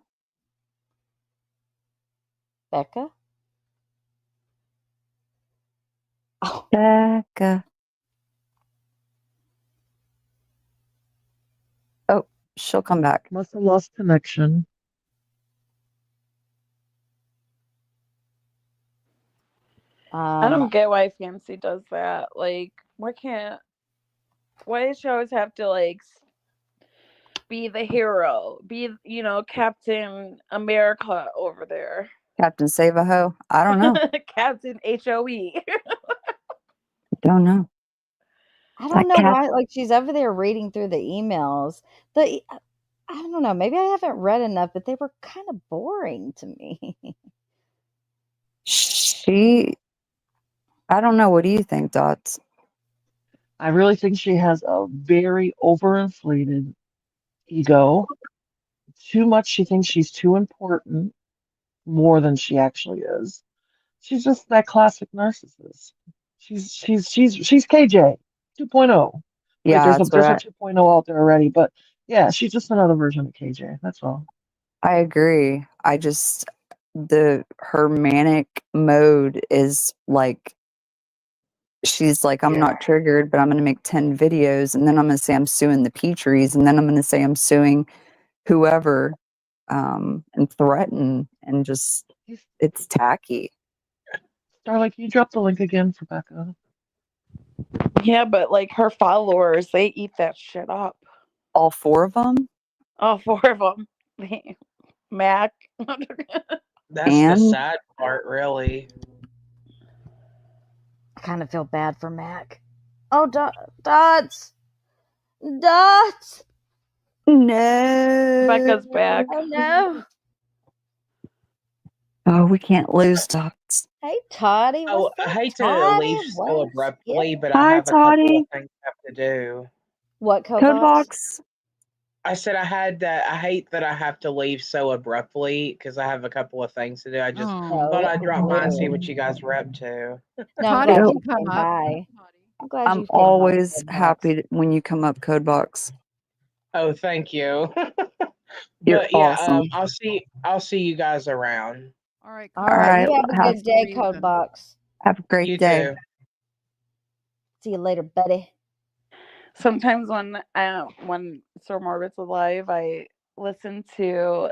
Becca? Oh, Becca. Oh, she'll come back. Must have lost connection. I don't get why Fancy does that. Like, why does she always have to like be the hero, be Captain America over there? Captain Save-A-Ho? I don't know. Captain HOE. Don't know. I That don't know cat why, like, she's over there reading through the emails. I don't know, maybe I haven't read enough, but they were kind of boring to me. I don't know. What do you think, Dots? I really think she has a very overinflated ego. Too much. She thinks she's too important, more than she actually is. She's just that classic narcissist. She's KJ 2.0. Wait, Yeah, that's what there's a 2.0 out there already, but yeah, she's just another version of KJ. That's all. I agree. I just her manic mode is like she's like, I'm not triggered, but I'm going to make 10 videos, and then I'm going to say I'm suing the Petries, and then I'm going to say I'm suing whoever, and threaten, and just it's tacky. Starlight, can you drop the link again for Becca? Yeah, but like her followers, they eat that shit up. All 4 of them? All 4 of them. Mac. That's the sad part, really. I kind of feel bad for Mac. Oh, Dots! Dots! No. Becca's back. Oh, no. Oh, we can't lose Dots. Hey, Toddy. Oh, What's I up, hate to Toddy? leave so abruptly, but I Hi, have a couple Toddy. of things I have to do. What, Code box? I said I hate that I have to leave so abruptly because I have a couple of things to do. I just thought I'd drop by and see what you guys were up to. No, I'm glad you came by. I'm glad I'm you came always by. happy when you come up, Code box. Oh, thank you. You're But yeah, awesome. I'll see you guys around. All right. All right. You have a Have good day, Code Box. a great You day. too. See you later, buddy. Sometimes when Sir Morbid's alive, I listen to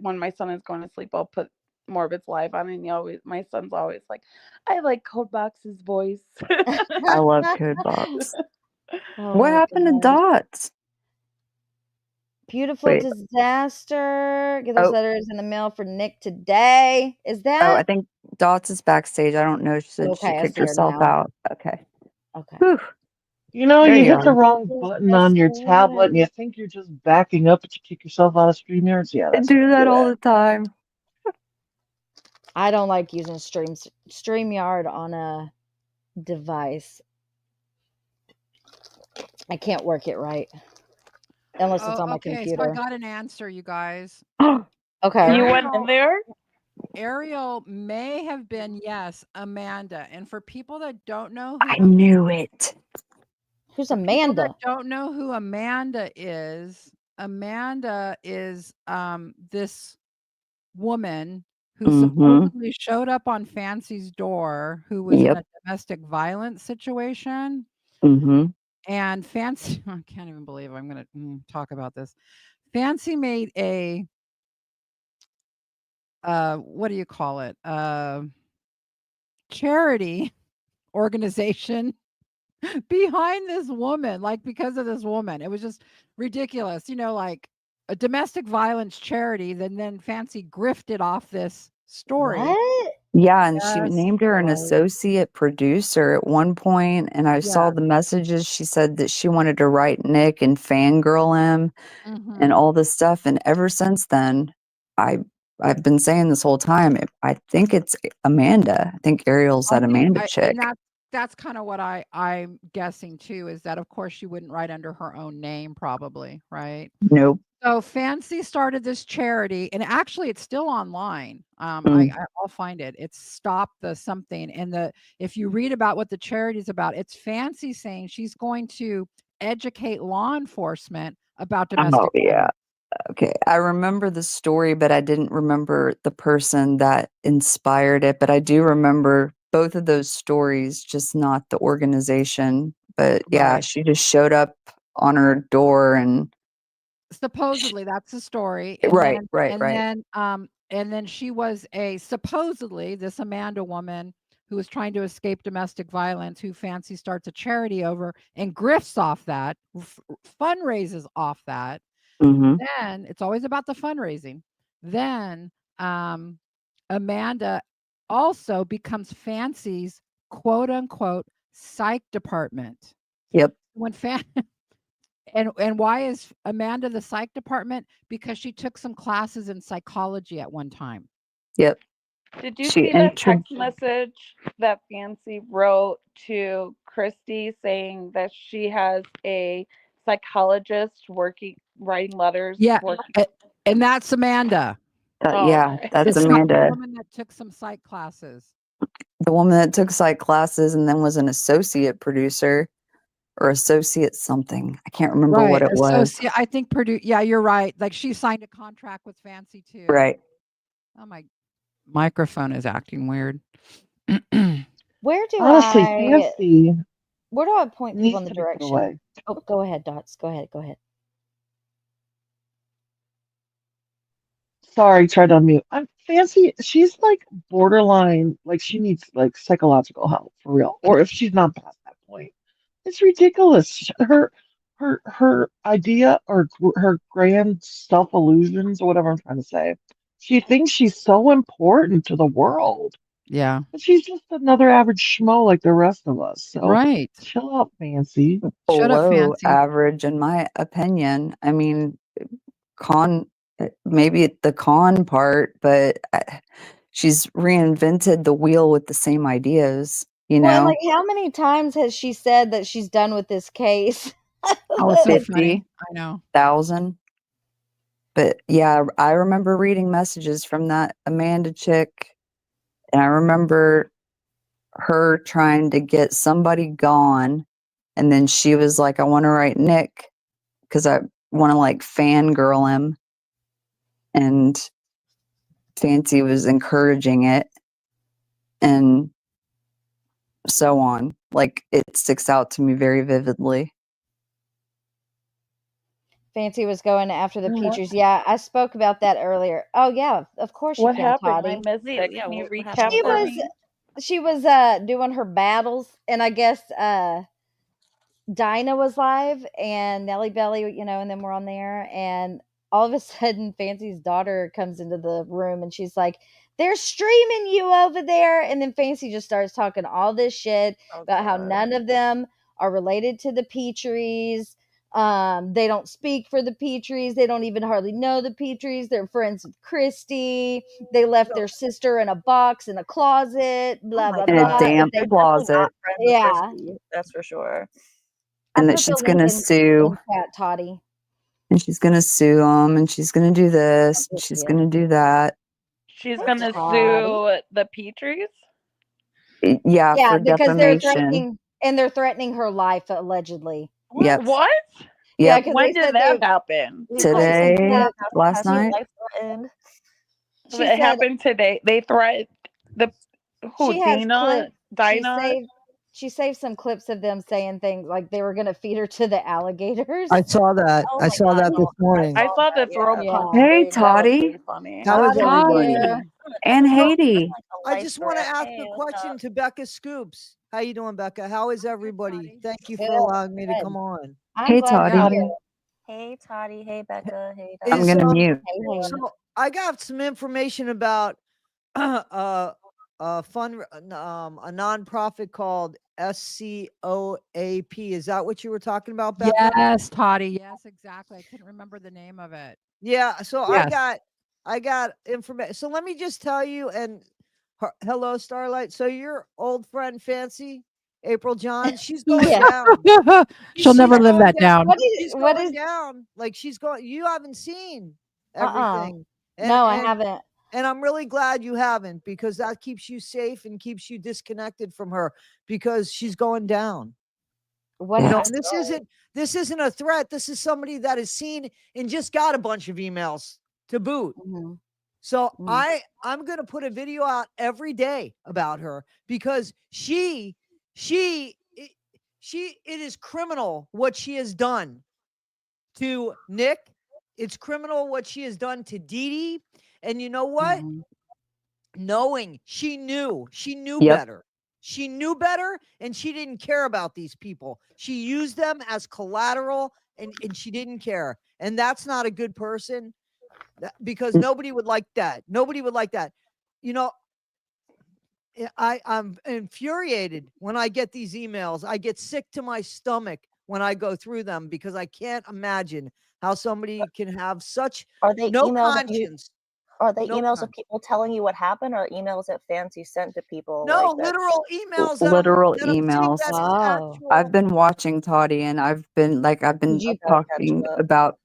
when my son is going to sleep, I'll put Morbid's live on, and my son's always like, I like Code Box's voice. I love Code box. Oh What my happened to gosh. Dots? Beautiful Wait. disaster. Get those letters in the mail for Nick today. Is that? Oh, I think Dots is backstage. I don't know. She said she Okay, I kicked see her herself now. out. Okay. Okay. Whew. You know, There you you hit the are. wrong button on your tablet and you think you're just backing up, but you kick yourself out of StreamYards. Yeah, I that's do that it. all the time. I don't like using StreamYard on a device. I can't work it right. Unless it's on my Okay, computer. so I got an answer, you guys. Okay. You went in there? Ariel may have been, yes, Amanda. And for people that don't know I knew it. Who's people Amanda? that don't know who Amanda is this woman who supposedly showed up on Fancy's door, who was in a domestic violence situation. And Fancy, I can't even believe I'm going to talk about this. Fancy made a, what do you call it? Charity organization behind this woman, like because of this woman. It was just ridiculous, like a domestic violence charity. Then Fancy grifted off this story. What? Yeah, and she named her an associate producer at one point, and I saw the messages. She said that she wanted to write Nick and fangirl him and all this stuff. And ever since then, I've been saying this whole time, I think it's Amanda. I think Ariel's that Amanda chick. And that's kind of what I'm guessing too, is that of course she wouldn't write under her own name, probably, right? Nope. So Fancy started this charity, and actually it's still online. I'll find it. It's Stop the something. And if you read about what the charity is about, it's Fancy saying she's going to educate law enforcement about domestic violence. Okay. I remember the story, but I didn't remember the person that inspired it. But I do remember both of those stories, just not the organization. But yeah, she just showed up on her door and supposedly that's the story. And then she was supposedly this Amanda woman who was trying to escape domestic violence, who Fancy starts a charity over and grifts off that, fundraises off that. Then it's always about the fundraising. Then Amanda also becomes Fancy's quote unquote psych department. Yep. When And why is Amanda the psych department? Because she took some classes in psychology at one time. Yep. Did you see that text message that Fancy wrote to Christy saying that she has a psychologist writing letters? Yeah, and that's Amanda. That's Amanda. The woman that took some psych classes. The woman that took psych classes and then was an associate producer. Or associate something. I can't remember what it was. I think yeah, you're right. Like she signed a contract with Fancy too. Right. Oh, my microphone is acting weird. Where do Fancy where do I point people in the direction? Oh, go ahead, Dots. Go ahead. Sorry, tried to unmute. I'm Fancy. She's like borderline, like she needs like psychological help for real. Or if she's not past that point. It's ridiculous. Her idea or her grand self illusions or whatever I'm trying to say. She thinks she's so important to the world. Yeah. But she's just another average schmo like the rest of us. So chill out, Fancy. Below average, in my opinion. I mean, maybe the con part, but she's reinvented the wheel with the same ideas. Well, like how many times has she said that she's done with this case? Oh, it's so funny. I know. 50,000. But yeah, I remember reading messages from that Amanda chick, and I remember her trying to get somebody gone, and then she was like, I want to write Nick because I want to like fangirl him, and Fancy was encouraging it, and so on. Like, it sticks out to me very vividly. Fancy was going after the Petries. Yeah, I spoke about that earlier. Oh yeah, of course you what can, happened? Toddy. I missed it. Can you recap for me? She was doing her battles, and I guess Dinah was live and Nelly Belly, and then we're on there, and all of a sudden Fancy's daughter comes into the room and she's like, they're streaming you over there. And then Fancy just starts talking all this shit about how none of them are related to the Petries. They don't speak for the Petries. They don't even hardly know the Petries. They're friends with Christy. They left their sister in a box in a closet, blah, blah, blah. In a damp closet. Yeah. That's for sure. And that she's going to sue. Toddy. And she's going to sue them, and she's going to do this, and she's going to do that. She's going to sue the Petries? Yeah, for because defamation. they're threatening her life, allegedly. Yep. What? Yep. When did that happen? Today, last night. She It said happened today. They threatened the who she has Dina clips. Dinah. She saved some clips of them saying things like they were gonna feed her to the alligators. I saw that. Oh I my saw God, that yeah, this morning. I saw the that, throw yeah. punch. Yeah. Hey, That was Toddy. pretty funny. How is Toddy's everybody? here. And That's Haiti. like a I life just want to threat. ask Hey, a what's question up? to Becca Scoops. How you doing, Becca? How is everybody? Toddy. Thank you Good, for allowing me to good. come on. I'm Hey, glad Toddy. you're Yeah. here. Hey, Toddy. Hey, Becca. Hey, I'm Is Donna. going to mute. Hey, hey. so I got some information about a fund a nonprofit called SCOAP. Is that what you were talking about, Becca? Yes, Toddy. Yes, exactly. I couldn't remember the name of it. Yeah, so Yes. I got information. So let me just tell you and hello Starlight. So your old friend Fancy April John, she's going Yeah. down. She'll never live going that down. She's What going is down. Like she's going you haven't seen uh-uh. everything. No, I haven't. And I'm really glad you haven't because that keeps you safe and keeps you disconnected from her because she's going down. What You know, happened? and this isn't a threat. This is somebody that is seen and just got a bunch of emails to boot. Mhm. So Mm. I'm gonna put a video out every day about her because it is criminal what she has done to Nick. It's criminal what she has done to Dee Dee. And you know what? Mhm. Knowing she knew Yep. better. She knew better and she didn't care about these people. She used them as collateral and she didn't care. And that's not a good person because nobody would like that. Nobody would like that. You know, I'm infuriated when I get these emails. I get sick to my stomach when I go through them because I can't imagine how somebody can have such Are they no emails of you? conscience. Are they No emails of conscience. people telling you what happened, or emails that Fancy sent to people? No, Like that. literal emails Literal that I'm seeing emails. that is Oh. I've actual. been watching Toddy and I've been Did you Okay, I'll catch talking up. about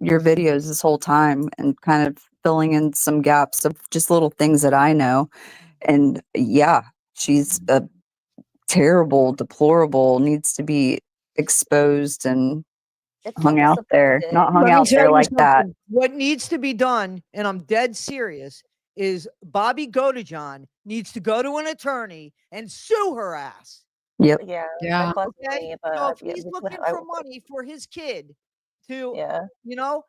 your videos this whole time and kind of filling in some gaps of just little things that I know. And yeah, she's a terrible, deplorable, needs to be exposed and It's so hung out there. disappointing. Not hung Let me out tell there you like that. something. What needs to be done, and I'm dead serious, is Bobby Godejohn needs to go to an attorney and sue her ass. Yep. Yeah, Yeah. that caused Okay. me, So but if he's looking for money for his kid to, yeah, you know,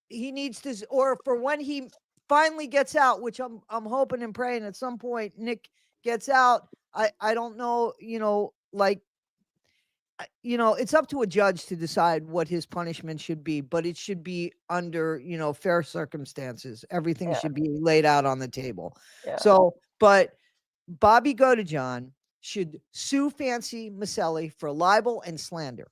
he needs to, or for when he finally gets out, which I'm hoping and praying at some point Nick gets out. I don't know, you know, like you know, it's up to a judge to decide what his punishment should be, but it should be under, you know, fair circumstances. Everything yeah, should be laid out on the table. yeah. So, but Bobby Godejohn should sue Fancy Maselli for libel and slander.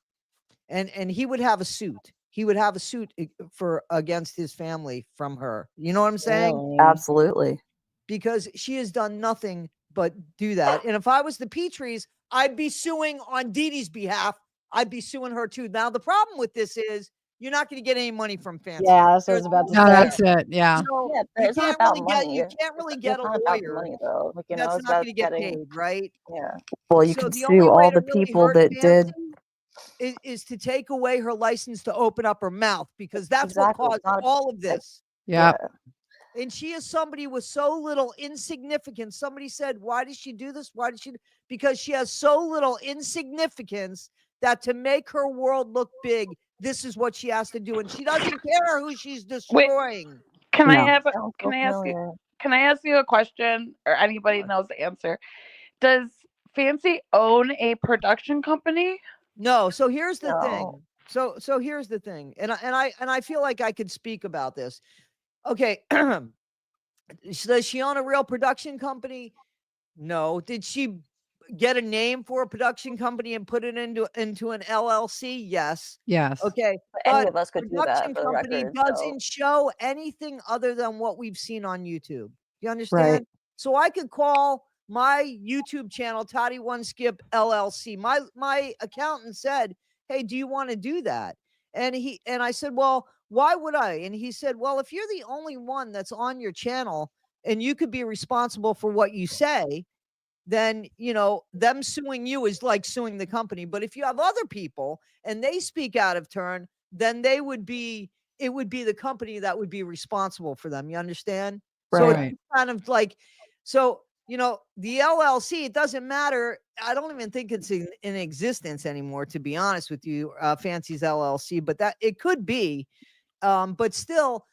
And he would have a suit. He would have a suit for against his family from her. You know what I'm saying? really? Absolutely. Because she has done nothing but do that. And if I was the Petries, I'd be suing on Dee Dee's behalf. I'd be suing her too. Now, the problem with this is you're not going to get any money from Fancy. Yeah, that's what I There's was about to No, say. that's it. Yeah. so Yeah, but you it's not can't about really money. get It's a not about the lawyer money though. Like, you know, that's it's not about going to get getting. paid, right? Yeah, Well, you So could the only sue way all to the really people hurt that did. Fancy is to take away her license to open up her mouth because that's what exactly. caused It's not all of like, this. Yeah. yeah, And she is somebody with so little insignificance. Somebody said, why did she do this? Why did she? Because she has so little insignificance that to make her world look big, this is what she has to do. And she doesn't care who she's Wait, destroying. can I No. have? sounds Can so I ask you? familiar. Can I ask you a question, or anybody knows the answer? Does Fancy own a production company? No. So here's the No, thing. So here's the thing. And I feel like I could speak about this. Okay. Does she own a real production company? No. Did she get a name for a production company and put it into an LLC? Yes. Yes. Okay. but any But of us could do that production for the company record. So doesn't show anything other than what we've seen on YouTube. You Right. understand? So I could call my YouTube channel Toddy One Skip LLC. My accountant said, "Hey, do you want to do that?" And I said, "Well, why would I?" And he said, "Well, if you're the only one that's on your channel and you could be responsible for what you say, then you know them suing you is like suing the company. But if you have other people and they speak out of turn, then it would be the company that would be responsible for them. You understand?" So Right. it's kind of like, so, you know, the LLC, it doesn't matter. I don't even think it's in existence anymore, to be honest with you, Fancy's LLC, but that it could be. But still,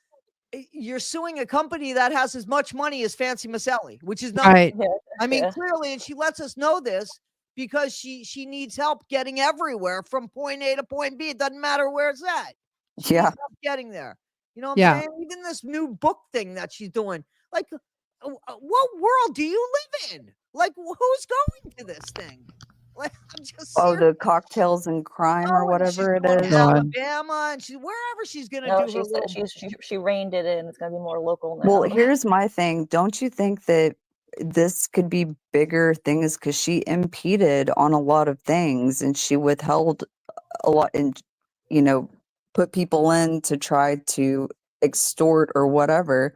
you're suing a company that has as much money as Fancy Maselli, which is nothing. Right. Yeah. I mean, Yeah. clearly, and she lets us know this because she needs help getting everywhere from point A to point B. It doesn't matter where it's at. She Yeah. needs help getting there. You know what I'm Yeah. saying? Even this new book thing that she's doing. Like, what world do you live in? Like, who's going to this thing? Like, I'm just Oh, serious. the cocktails and crime or Oh, and she's whatever it going to is. God. Alabama, and she wherever she's gonna No, do her little. she reined it in. It's gonna be more local now. Well, here's my thing. Don't you think that this could be bigger things because she impeded on a lot of things and she withheld a lot and, you know, put people in to try to extort or whatever.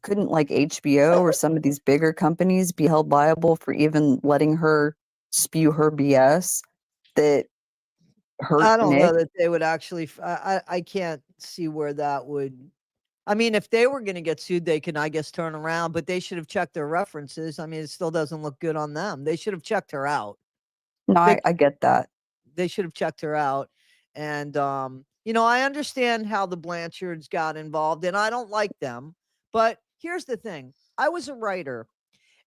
Couldn't like HBO or some of these bigger companies be held liable for even letting her spew her BS that hurt I don't Nick? know that they would actually. I can't see where that would. I mean, if they were going to get sued, they can, I guess, turn around. But they should have checked their references. I mean, it still doesn't look good on them. They should have checked her out. No, They, I get that. they should have checked her out. And you know, I understand how the Blanchards got involved, and I don't like them. But here's the thing: I was a writer.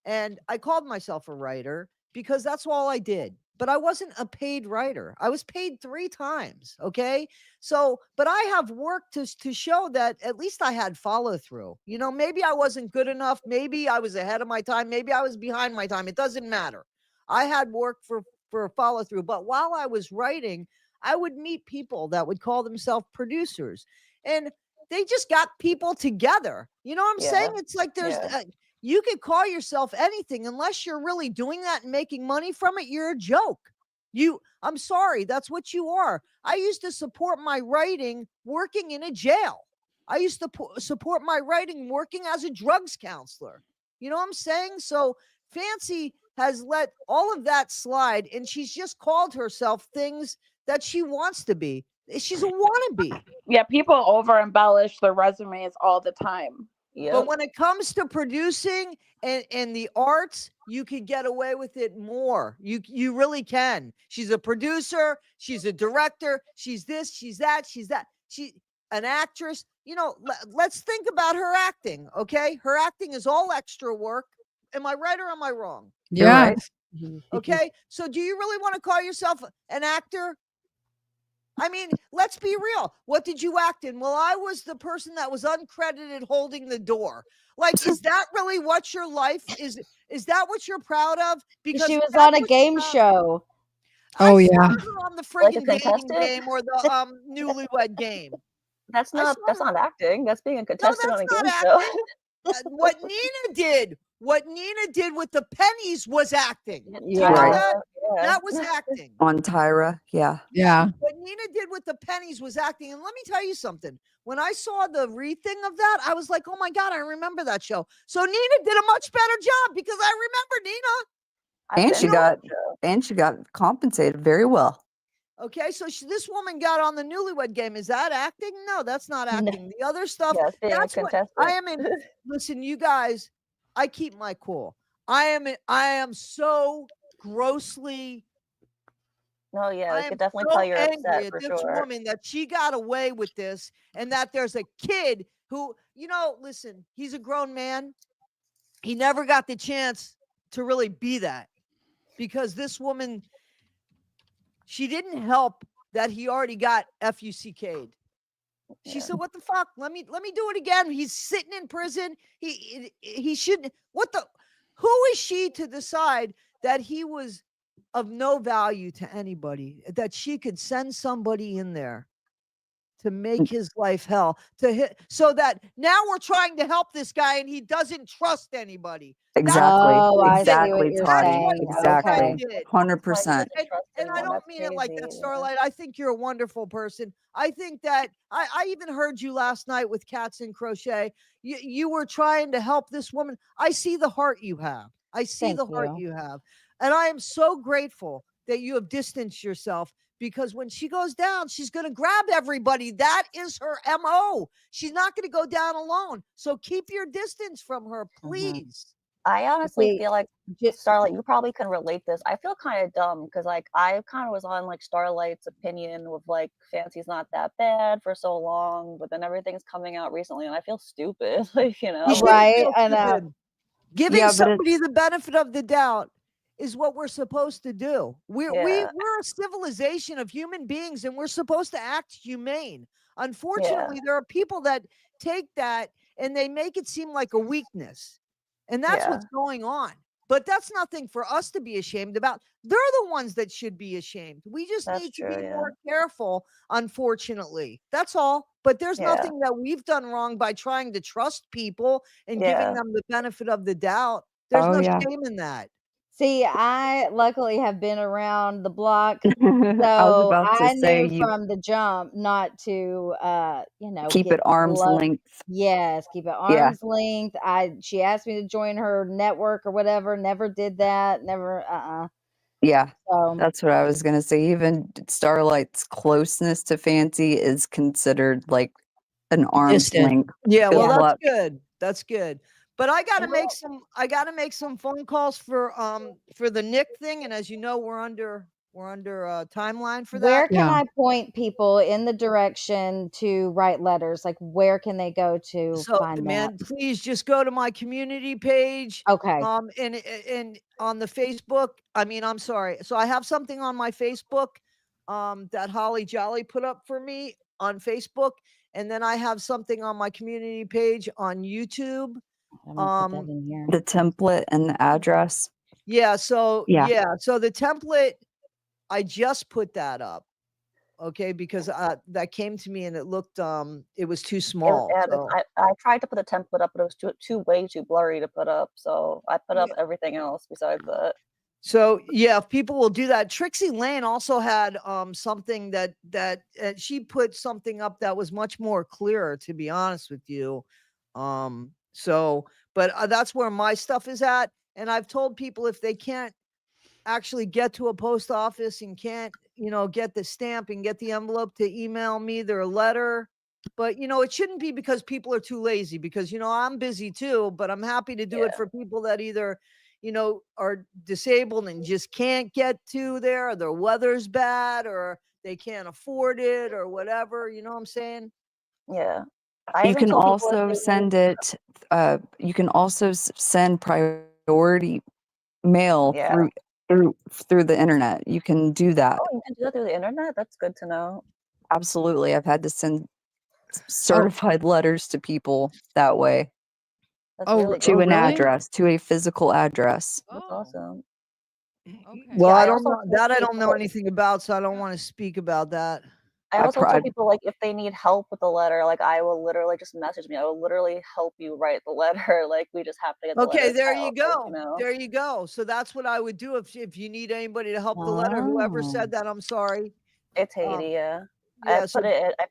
And I called myself a writer because that's all I did. But I wasn't a paid writer. I was paid 3 times. Okay. So, but I have work to show that at least I had follow through. You know, maybe I wasn't good enough. Maybe I was ahead of my time. Maybe I was behind my time. It doesn't matter. I had work for follow through. But while I was writing, I would meet people that would call themselves producers. And they just got people together. You know what I'm saying? Yeah. It's like there's Yeah. you could call yourself anything unless you're really doing that and making money from it. You're a joke. I'm sorry, that's what you are. I used to support my writing working in a jail. I used to support my writing working as a drugs counselor. You know what I'm saying? So Fancy has let all of that slide, and she's just called herself things that she wants to be. She's a wannabe. Yeah, people over embellish their resumes all the time. But when it comes to producing and the arts, you could get away with it more. You really can. She's a producer, she's a director, she's this, she's that, she an actress. You know, let's think about her acting, okay? Her acting is all extra work. Am I right or am I wrong? You're right. Yes. Okay? So do you really want to call yourself an actor? I mean, let's be real. What did you act in? Well, I was the person that was uncredited holding the door. Like, is that really what your life is? Is that what you're proud of? Because She if was that's on a what game you're show. Oh, I yeah. saw her on the Like a friggin' dating contestant? game or the newlywed game. That's I not saw her. not acting. That's being a No, contestant on that's a not game show. acting. What Nina did with the pennies was acting. Do you Yeah. know Right. that? Yeah. That was acting. On Tyra. Yeah. Yeah. What Nina did with the pennies was acting. And let me tell you something. When I saw the thing of that, I was like, oh my God, I remember that show. So Nina did a much better job because I remember Nina. I've And been she on got that show. and she got compensated very well. Okay, so this woman got on the newlywed game. Is that acting? No, that's not No. acting. The other stuff, Yes, being a that's what contestant. I am in. Listen, you guys, I keep my cool. I am so grossly. No, yeah, I we am could definitely so tell you're angry upset at for this sure. woman that she got away with this, and that there's a kid who, you know, listen, he's a grown man. He never got the chance to really be that because this woman, she didn't help that he already got FUCK'd. She Yeah. said, "What the fuck? Let me do it again." He's sitting in prison. He shouldn't. What the? Who is she to decide that he was of no value to anybody? That she could send somebody in there to make his life hell to hit, so that now we're trying to help this guy and he doesn't trust anybody. Exactly. Oh, I see Exactly, what you're Toddy. saying. Exactly. Okay. Did. 100%. And I don't mean it like that, Starlight. I think you're a wonderful person. I think that I even heard you last night with Cats and Crochet. You were trying to help this woman. I see the heart you have. I see Thank the heart you. you have. And I am so grateful that you have distanced yourself because when she goes down, she's going to grab everybody. That is her MO. She's not going to go down alone. So keep your distance from her, please. I honestly See, feel like Starlight, you probably can relate this. I feel kind of dumb because like I kind of was on like Starlight's opinion with like Fancy's not that bad for so long, but then everything's coming out recently and I feel stupid. Like, you know. You shouldn't Right, feel I know. stupid. Giving Yeah, but somebody it's the benefit of the doubt is what we're supposed to do. We're Yeah. a civilization of human beings, and we're supposed to act humane. Yeah. Unfortunately, there are people that take that and they make it seem like a weakness, and that's Yeah. what's going on. But that's nothing for us to be ashamed about. They're the ones that should be ashamed. We just That's need to true, be yeah. more careful, unfortunately. That's all. But there's Yeah. nothing that we've done wrong by trying to trust people and giving Yeah. them the benefit of the doubt. There's Oh no yeah. shame in that. See, I luckily have been around the block, I was so about to I say knew from the jump not to, keep get it arm's blood. length. Yes, keep it Yeah. arm's length. She asked me to join her network or whatever. Never did that. Never. Yeah. So That's what I was gonna say. Even Starlight's closeness to Fancy is considered like an arm's Distant. length. Yeah, Good well, that's luck. good. That's good. But I gotta And make some phone calls for the Nick thing. And as you know, we're under timeline for where that. can I point people in the direction to write letters? Like, where can they go to So, find that? man, please just go to my community page. Okay. And on the Facebook. I mean, I'm sorry. So I have something on my Facebook, that Holly Jolly put up for me on Facebook, and then I have something on my community page on YouTube. I'm gonna put that in here. The template and the address. Yeah. So Yeah. So the template, I just put that up. Okay, because that came to me and it looked it was too small. So I tried to put a template up, but it was way too blurry to put up. So I put up everything else besides that. So yeah, if people will do that. Trixie Lane also had something that she put something up that was much more clearer, to be honest with you. So, but that's where my stuff is at. And I've told people if they can't actually get to a post office and can't, get the stamp and get the envelope, to email me their letter. But it shouldn't be because people are too lazy, because I'm busy too, but I'm happy to do it for people that either are disabled and just can't get to there, or their weather's bad, or they can't afford it, or whatever. You know what I'm saying? Yeah. You can also send it. You can also send priority mail through the internet. You can do that. Oh, you can do that through the internet? That's good to know. Absolutely. I've had to send certified letters to people that way. That's really to good. an address, to a physical address. That's awesome. Okay. Well, Yeah, I don't also know told that. I don't know people- anything about, so I don't want to speak about that. I also tell people, like, if they need help with the letter, like, I will literally just message me. I will literally help you write the letter. Like, we just have to get the Okay, letters there out, you like, go. There you go. So that's what I would do if you need anybody to help the letter. Whoever said that, I'm sorry. It's Haiti, yeah. yeah, I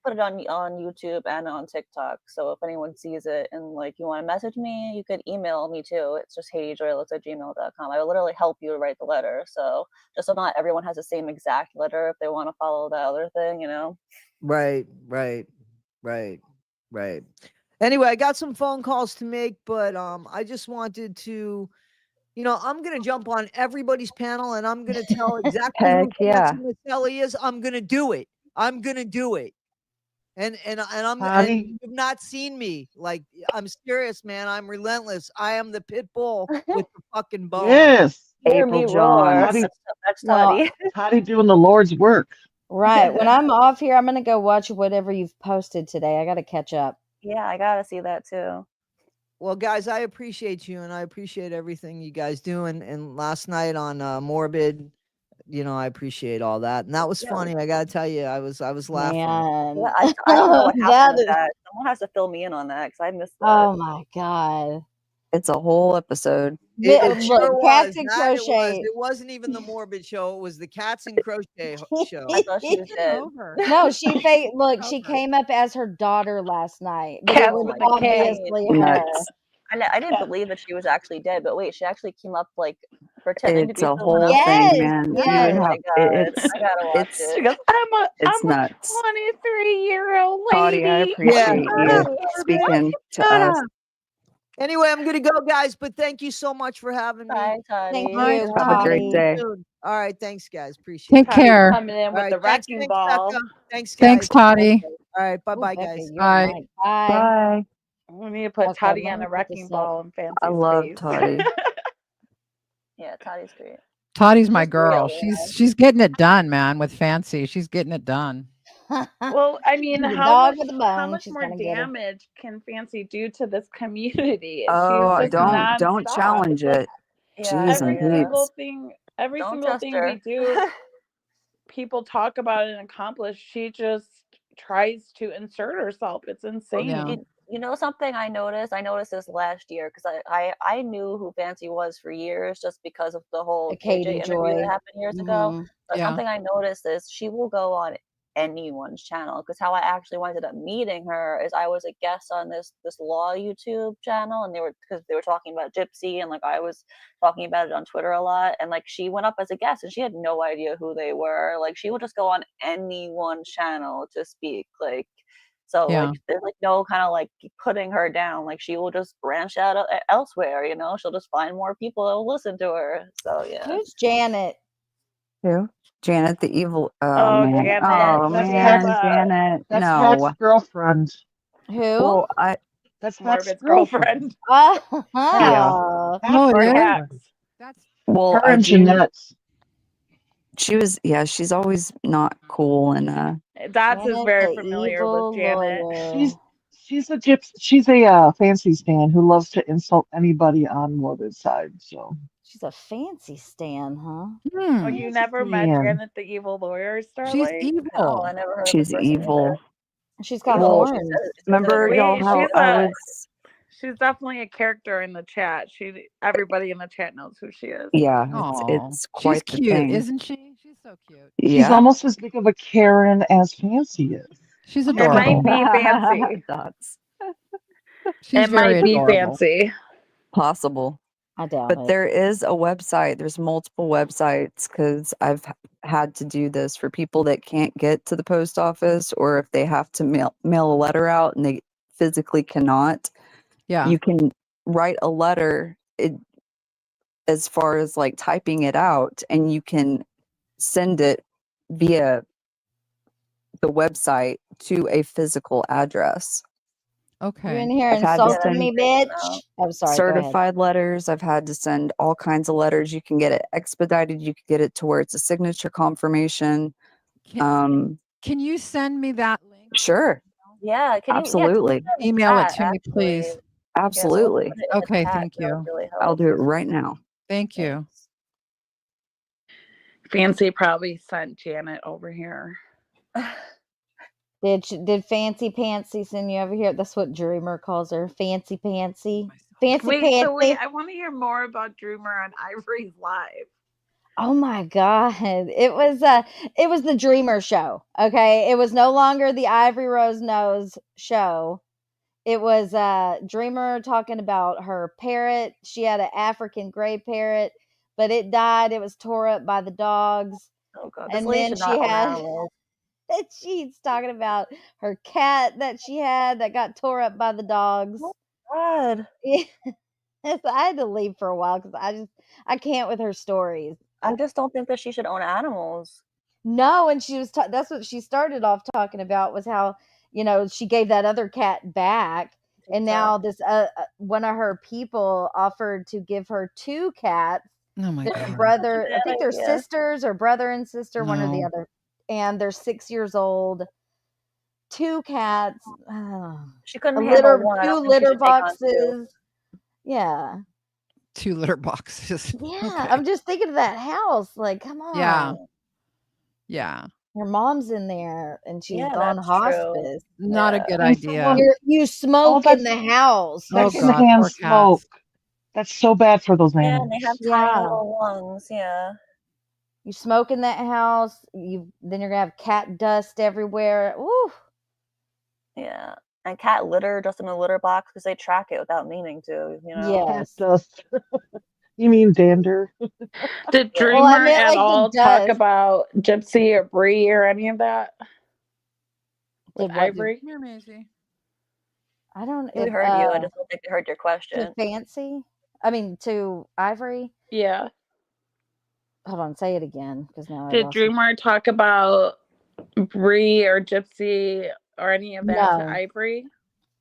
put it on YouTube and on TikTok. So if anyone sees it and like you want to message me, you could email me too. It's just HatieJoylooks@gmail.com. I will literally help you write the letter. So just so not everyone has the same exact letter if they want to follow the other thing, Right. Anyway, I got some phone calls to make, but I just wanted to, I'm gonna jump on everybody's panel and I'm gonna tell exactly who Fancy Kelly is. I'm gonna do it. And you've not seen me. Like, I'm serious, man. I'm relentless. I am the pit bull with the fucking bone. Yes. Hear April me John. roar. That's Toddy. Toddy doing the Lord's work. Right. When I'm off here, I'm gonna go watch whatever you've posted today. I gotta catch up. Yeah, I gotta see that too. Well, guys, I appreciate you, and I appreciate everything you guys do. And last night on Morbid, I appreciate all that, and that was funny. I gotta tell you, I was laughing. Man. Yeah, I don't know what happened with that. Someone has to fill me in on that because I missed that. Oh my god. It's a whole episode. It sure Cats was. and That Crochet. It wasn't even the Morbid show. It was the Cats and Crochet show. I thought she was dead. No, she she came up as her daughter last night, but it Cats was with the K. obviously her. Nuts. I didn't believe that she was actually dead, but wait, she actually came up like pretending to It's be a someone whole else. thing, Yes, man. You yes. would Oh my have god, I gotta watch it's She goes, I'm it's a nuts. 23-year-old Toddy, I lady. Yeah. appreciate Yeah. you speaking to us. Anyway, I'm gonna go, guys. But thank you so much for having me. Bye, Thank Toddy. you, Have a great Toddy. day. Soon. All right, thanks, guys. Appreciate Take it. Toddy's care. coming in All with right, the thanks, wrecking thanks, ball. Becca. Thanks, guys. Thanks, Toddy. All right, bye, Ooh, bye, Becca, guys. you're Bye. on mic. Bye. Bye. We need to put Okay, Toddy let on me a put wrecking this up. ball in I Fancy's love face. Toddy. Yeah, Toddy's great. Toddy's my Just girl. real, man. She's getting it done, man, with Fancy. She's getting it done. Well, I mean, She's a how dog much with a bone. She's more gonna get her. damage can Fancy do to this community? She's Oh, just don't nonstop. challenge It's like it. Yeah, Jeez and every yeah. single peeps. thing, Don't trust her. we do, people talk about it and accomplish. She just tries to insert herself. It's insane. Yeah. You know something I noticed? I noticed this last year because I knew who Fancy was for years just because of the whole The Kate KJ and interview that Joy. happened years ago. Mhm. But Yeah. something I noticed is she will go on anyone's channel because how I actually ended up meeting her is I was a guest on this law YouTube channel and they were talking about Gypsy and like I was talking about it on Twitter a lot and like she went up as a guest and she had no idea who they were. Like she would just go on anyone's channel to speak. Like so Yeah. like there's like no kind of like putting her down. Like she will just branch out elsewhere, you know. She'll just find more people that will listen to her. So yeah. Who's Janet? Who? Janet the evil. Oh, Oh, man. Janet. Oh That's man, Pat's, Janet. That's No. Pat's girlfriend. Who? Well, That's Pat's Morbid's girlfriend. girlfriend. Oh, Pat's Oh, it is? girlfriend. That's well, Her I and do. Jeanette's. She was, yeah, she's always not cool and Dots is Janet very the familiar with evil Janet. lawyer. She's a Fancy stan who loves to insult anybody on Morbid's side. So She's a fancy stan, huh? Oh, Hmm. you Fancy never met stan. Janet the evil lawyer, She's Starlight? No, evil. I never heard of she's this person evil. either. She's got Evil. Well, horns. She says remember it y'all Wait, how she's definitely a character in the chat. Everybody in the chat knows who she is. yeah, Oh, it's she's quite the cute, thing. isn't she? She's so cute. She's Yeah. almost as big of a Karen as Fancy is. She's It might adorable. be Fancy. That's She's It very might be adorable. Fancy. possible. I doubt But it. there is a website. There's multiple websites because I've had to do this for people that can't get to the post office or if they have to mail a letter out and they physically cannot. Yeah. You can write a letter as far as like typing it out and you can send it via the website to a physical address. You Okay. in here I've had to insulting send me, bitch? I'm sorry. Go ahead. certified letters. I've had to send all kinds of letters. You can get it expedited. You can get it to where it's a signature confirmation. Can you send me that link? Sure. Yeah, can you Absolutely. Email it to me, please. Absolutely. Okay, thank you. I'll do it right now. Thank you. Fancy probably sent Janet over here. Did Fancy Pantsy send you over here? That's what Dreamer calls her. Fancy Pantsy. Fancy Wait, Pantsy. I want to hear more about Dreamer on Ivory's Live. Oh my god. It was the Dreamer show. Okay. It was no longer the Ivory Rose Nose show. It was Dreamer talking about her parrot. She had an African gray parrot, but it died. It was tore up by the dogs. Oh god, and then she had she's talking about her cat that she had that got tore up by the dogs. Oh god. Yeah. I had to leave for a while because I can't with her stories. I just don't think that she should own animals. No, and she was that's what she started off talking about was how she gave that other cat back, and now this one of her people offered to give her 2 cats. Oh my They're god. brother, I think they're sisters or brother and sister, one or the No. other, and they're 6 years old. 2 cats. She couldn't handle one. I 2 don't think she litter should take on 2. boxes. Yeah. 2 litter boxes. Yeah, Okay. I'm just thinking of that house. Like, come on. Yeah. Yeah. Her mom's in there and she's Yeah, gone that's true. hospice. Not a good And idea. someone- You smoke in the house. Oh That's god, secondhand poor smoke. cats. That's so bad for those Yeah, animals. and they have Yeah. tiny little lungs. Yeah. You smoke in that house, then you're gonna have cat dust everywhere. Ooh. Yeah. And cat litter just in a litter box because they track it without meaning to, you know? Yes. Cat dust. You mean dander? Did Yeah. Dreamer Well, I meant at like he all talk does. about Gypsy or Bree or any of that with Did what? Ivory? Come here, Maisie. I don't. We It heard you. I just don't think they heard your to question. Fancy. I mean to Ivory. Yeah. Hold on, say it again because now I Did lost. Dreamer talk about Bree or Gypsy or any of that to No, Ivory?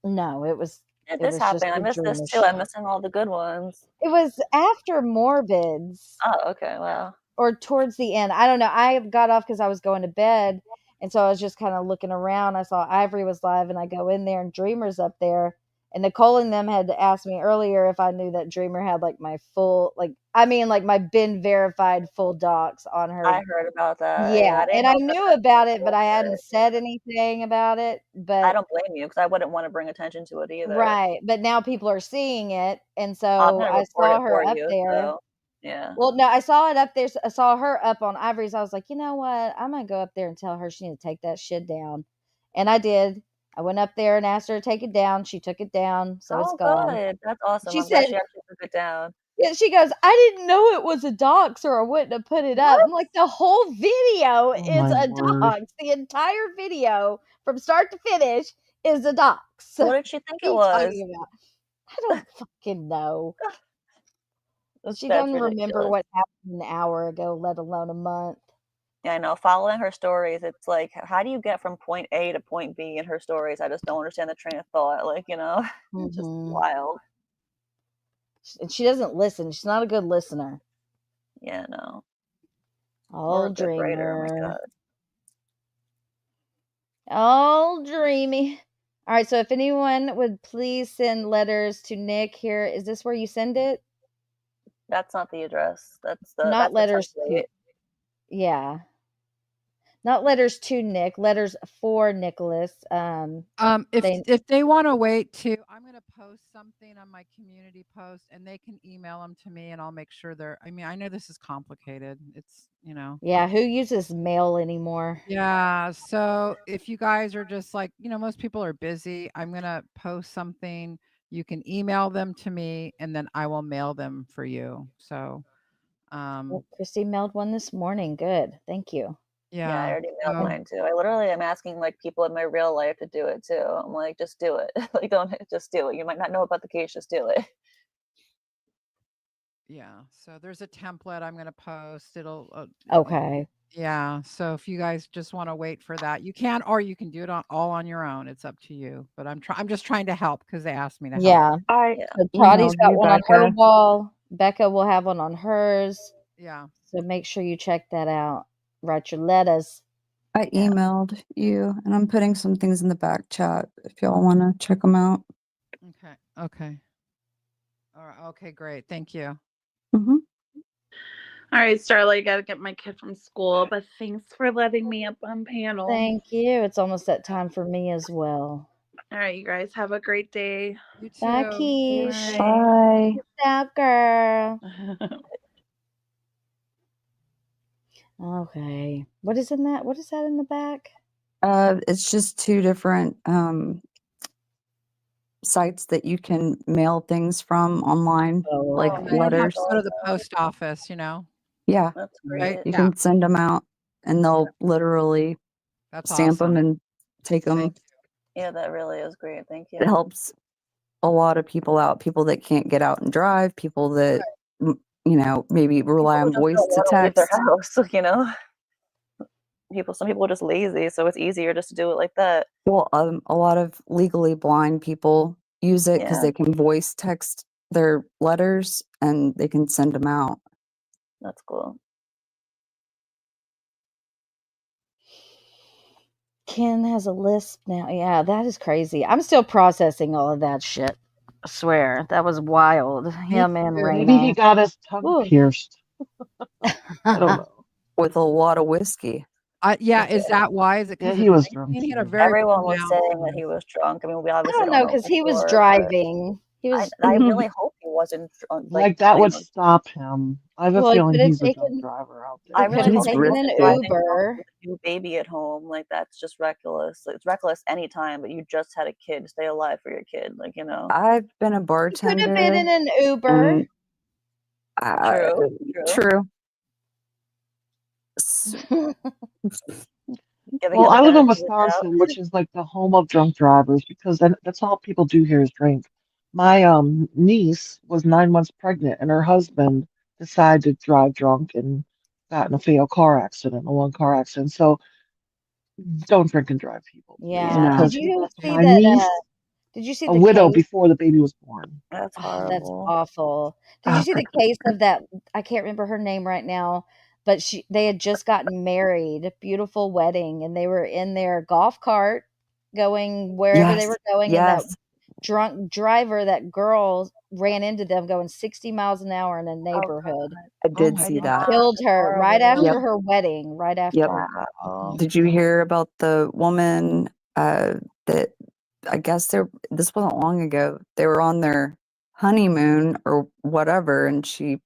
no, it was Yeah, it this was just happened. I the missed this Dreamer too. I'm shit. missing all the good ones. It was after Morbids. Oh, okay. Wow. Or towards the end. I don't know. I got off because I was going to bed, and so I was just kind of looking around. I saw Ivory was live, and I go in there, and Dreamer's up there. And Nicole and them had asked me earlier if I knew that Dreamer had like my full, like like my bin verified full docs on her. I heard about that. Yeah, Yeah, I didn't and I know if knew that about it, but was I it. hadn't said anything about it. I But don't blame you because I wouldn't want to bring attention to it either. right, but now people are seeing it, and I'm so gonna I report saw it her for up you. there. So, yeah. Well, no, I saw it up there. I saw her up on Ivory's. I was like, you know what? I'm gonna go up there and tell her she need to take that shit down. And I did. I went up there and asked her to take it down. She took it down, so it's Oh, gone. good. That's awesome. She I'm glad said, she actually took it down. yeah, she goes, I didn't know it was a dox or I wouldn't have put it up. What? I'm like, the whole video Oh is my a word. dox. The entire video from start to finish is a dox. What did she think What are it you was? talking about? I don't fucking know. She That's doesn't remember ridiculous. what happened an hour ago, let alone a month. Yeah, I know. Following her stories, it's like, how do you get from point A to point B in her stories? I just don't understand the train of thought. Like, it's just Mhm. wild. And she doesn't listen. She's not a good listener. Yeah, no. Or a Old good writer. Oh my dreamer. God. Old dreamy. All right, so if anyone would please send letters to Nick here, is this where you send it? That's not the address. That's Not the letters template. to, yeah. Not letters to Nick, letters for Nicholas. If they want to wait to, I'm going to post something on my community post, and they can email them to me, and I'll make sure they're. I mean, I know this is complicated. It's Yeah, who uses mail anymore? Yeah. So if you guys are just like, most people are busy, I'm going to post something. You can email them to me, and then I will mail them for you. So, Well, Christy mailed one this morning. Good. Thank you. Yeah, I yeah. already mailed So, mine too. I literally am asking like people in my real life to do it too. I'm like, just do it. Like, don't just do it. You might not know about the case, just do it. yeah. So there's a template I'm going to post. It'll Okay. Yeah, so if you guys just wanna wait for that, you can, or you can do it all on your own, it's up to you, but I'm just trying to help because they asked me to help. Yeah. I Yeah. So Toddie's emailed got you, one on her Becca. wall. Becca will have one on hers. Yeah. So make sure you check that out. Write your letters. I Yeah. emailed you, and I'm putting some things in the back chat if y'all want to check them out. Okay. Alright, okay, great, thank you. Mm-hmm. All right, Starla, I gotta get my kid from school, but thanks for letting me up on panel. Thank you. It's almost that time for me as well. All right, you guys have a great day. You Bye, too. Keish. Bye. Peace out, girl. Okay. What is in that? What is that in the back? It's just two different sites that you can mail things from online, Oh, like okay. Yeah, you don't have letters. to go to the Awesome. post office, Yeah, That's right? great. you Yeah, can send them out, and they'll literally that's stamp them awesome. and take them. Thank Yeah, that really is great. Thank It you. helps a lot of people out, people that can't get out and drive, people that maybe rely People who on just voice don't to want to leave their text. house, some people are just lazy, so it's easier just to do it like that. Well, a lot of legally blind people use it because Yeah, they can voice text their letters and they can send them out. that's cool. Ken has a lisp now. Yeah, that is crazy. I'm still processing all of that shit. I swear. That was wild. Him and you. Maybe he Raina. got his tongue Ooh. pierced. I don't know. With a lot of whiskey. Yeah, is that why? Is it Yeah, because he of was drinking? drunk He had a too. very Everyone was pronounced saying that he voice. was drunk. I mean, we I obviously don't don't know know because for he was sure, but driving. He was I really hope he wasn't drunk, Like that would know, stop him. I have a well, he feeling could have he's a drunk taken driver out I he there. could really have He's hope he taken wasn't an driving risky. drunk Uber. with a new baby at home. Like, that's just reckless. It's reckless anytime, but you just had a kid. Stay alive for your kid. I've been a He could have been bartender, in an Uber. and True. True. Well, I live in benefit of the doubt. Wisconsin, which is like the home of drunk drivers, because that's all people do here is drink. My niece was 9 months pregnant, and her husband decided to drive drunk and got in a fatal car accident, a one car accident. So don't drink and drive, people, please, Yeah. No. because Did he you left see my that? niece Did you see a the widow case? before the baby was born. That's Oh, horrible. that's awful. Did Oh, you see the case of that? I can't remember her name right now, but they had just gotten married, beautiful wedding, and they were in their golf cart going wherever they yes. were going, and that Yes. drunk driver, that girl ran into them going 60 miles an hour in a neighborhood. I Oh did my see And that. killed her right Yep. after her wedding, right Yep. after. Wow. Did you hear about the woman that I guess this wasn't long ago. They were on their honeymoon or whatever, and she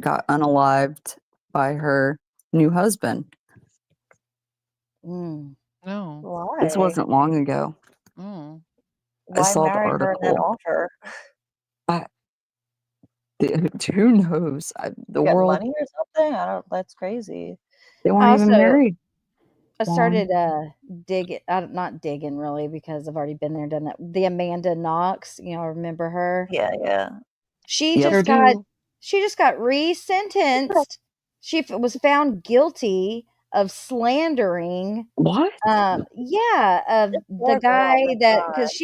got unalived by her new husband. Mm. No. This Why? wasn't long ago. Mm. I Why saw the marry her and then article. offer? Who knows? The Get world, money or something? I don't. That's crazy. they I weren't even also married I long. started digging, not digging really because I've already been there, done that. The Amanda Knox, remember her? Yeah, yeah. She Yep. Sure just got do. she just got re-sentenced. She was found guilty of slandering. What? Yeah, of This the poor girl. guy Oh my that, God. because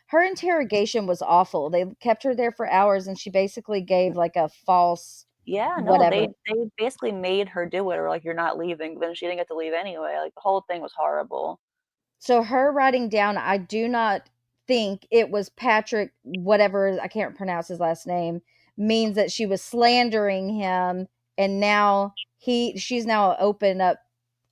her interrogation was awful. They kept her there for hours, and she basically gave like a false Yeah, no, whatever. they basically made her do it, or like you're not leaving. Then she didn't get to leave anyway. Like the whole thing was horrible. So her writing down, I do not think it was Patrick, whatever, I can't pronounce his last name, means that she was slandering him, and now she's now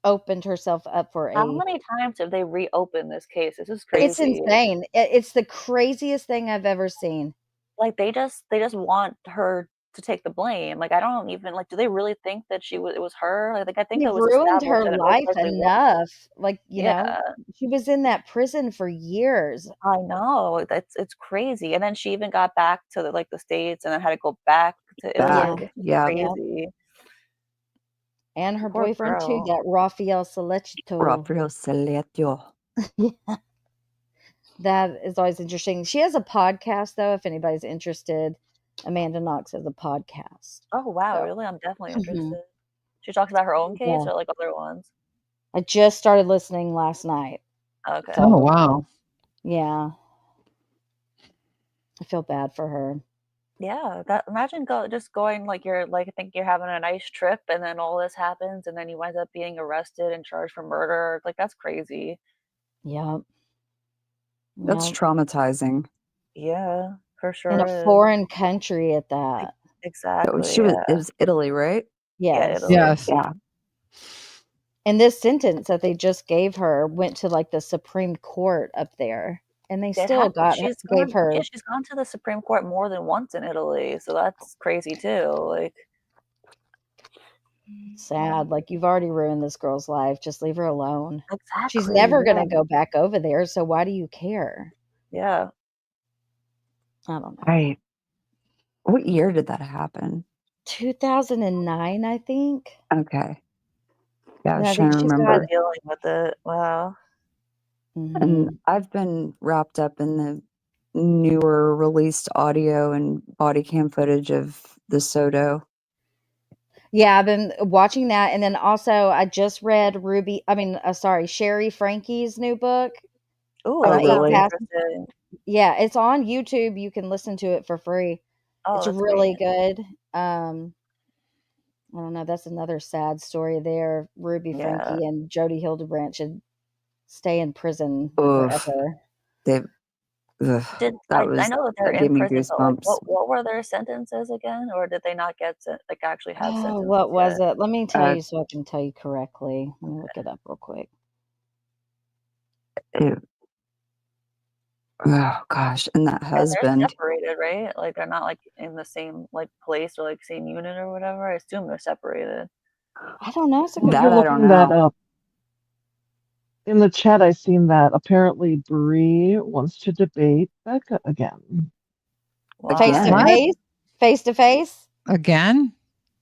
opened herself up for How many times have they reopened this case? This is it's crazy. insane. It's the craziest thing I've ever seen. Like they just want her to take the blame. Like I don't even like. Do they really think that it was her? Like I think it You've was ruined established her that it most life likely was. enough. Like, Yeah, she was in that prison for years. I know. It's crazy. And then she even got back to the States and then had to go back to Italy. Yeah. Like, it's Yeah. Yeah. crazy. And her Poor boyfriend too, girl. that Raphael Solecito. Raphael Solecito. Yeah. That is always interesting. She has a podcast, though, if anybody's interested. Amanda Knox has a podcast. Oh wow, So, really? I'm definitely mhm. interested. She talks about her own case Yeah. or like other ones? I just started listening last night. Okay. So, Oh, wow. yeah. I feel bad for her. Yeah, imagine just going like you're like think you're having a nice trip and then all this happens and then you wind up being arrested and charged for murder. Like that's crazy. Yep. That's Yep. traumatizing. Yeah, for In sure a is. foreign country at that. Exactly. It Yeah. was Italy, right? Yeah, Yes. Italy. Yes. Yeah. And this sentence that they just gave her went to like the Supreme Court up there, and they still gave her. Yeah, she's gone to the Supreme Court more than once in Italy, so that's crazy too. Like Sad. Like, you've already ruined this girl's life. Just leave her alone. exactly. She's never Yeah. going to go back over there. So why do you care? Yeah. I don't know. Right. What year did that happen? 2009, I think. Okay. Yeah, I Yeah, I was think trying to she's got. remember. Dealing with it. Wow. And I've been wrapped up in the newer released audio and body cam footage of the Soto. Yeah, I've been watching that, and then also I just read Sherry Frankie's new book. Ooh, Oh, that sounds really? interesting. Yeah, it's on YouTube. You can listen to it for free. Oh, It's that's really great. good. I don't know. That's another sad story there. Ruby Yeah. Frankie and Jody Hildebrandt should stay in prison Oof. forever. I was know that they're that in gave me prison, but like goosebumps. what were their sentences again? Or did they not get actually have Oh, sentences what was yet? it? Let me tell Uh, you so I can tell you correctly. Let me look it up real quick. Oh gosh, and that Yeah, husband. they're separated, right? Like they're not like in the same like place or like same unit or whatever. I assume they're separated. I don't know. It's a If good you're That I don't looking that know. up, in the chat, I seen that apparently Bree wants to debate Becca again. Face to Again. face? Face to face? Again?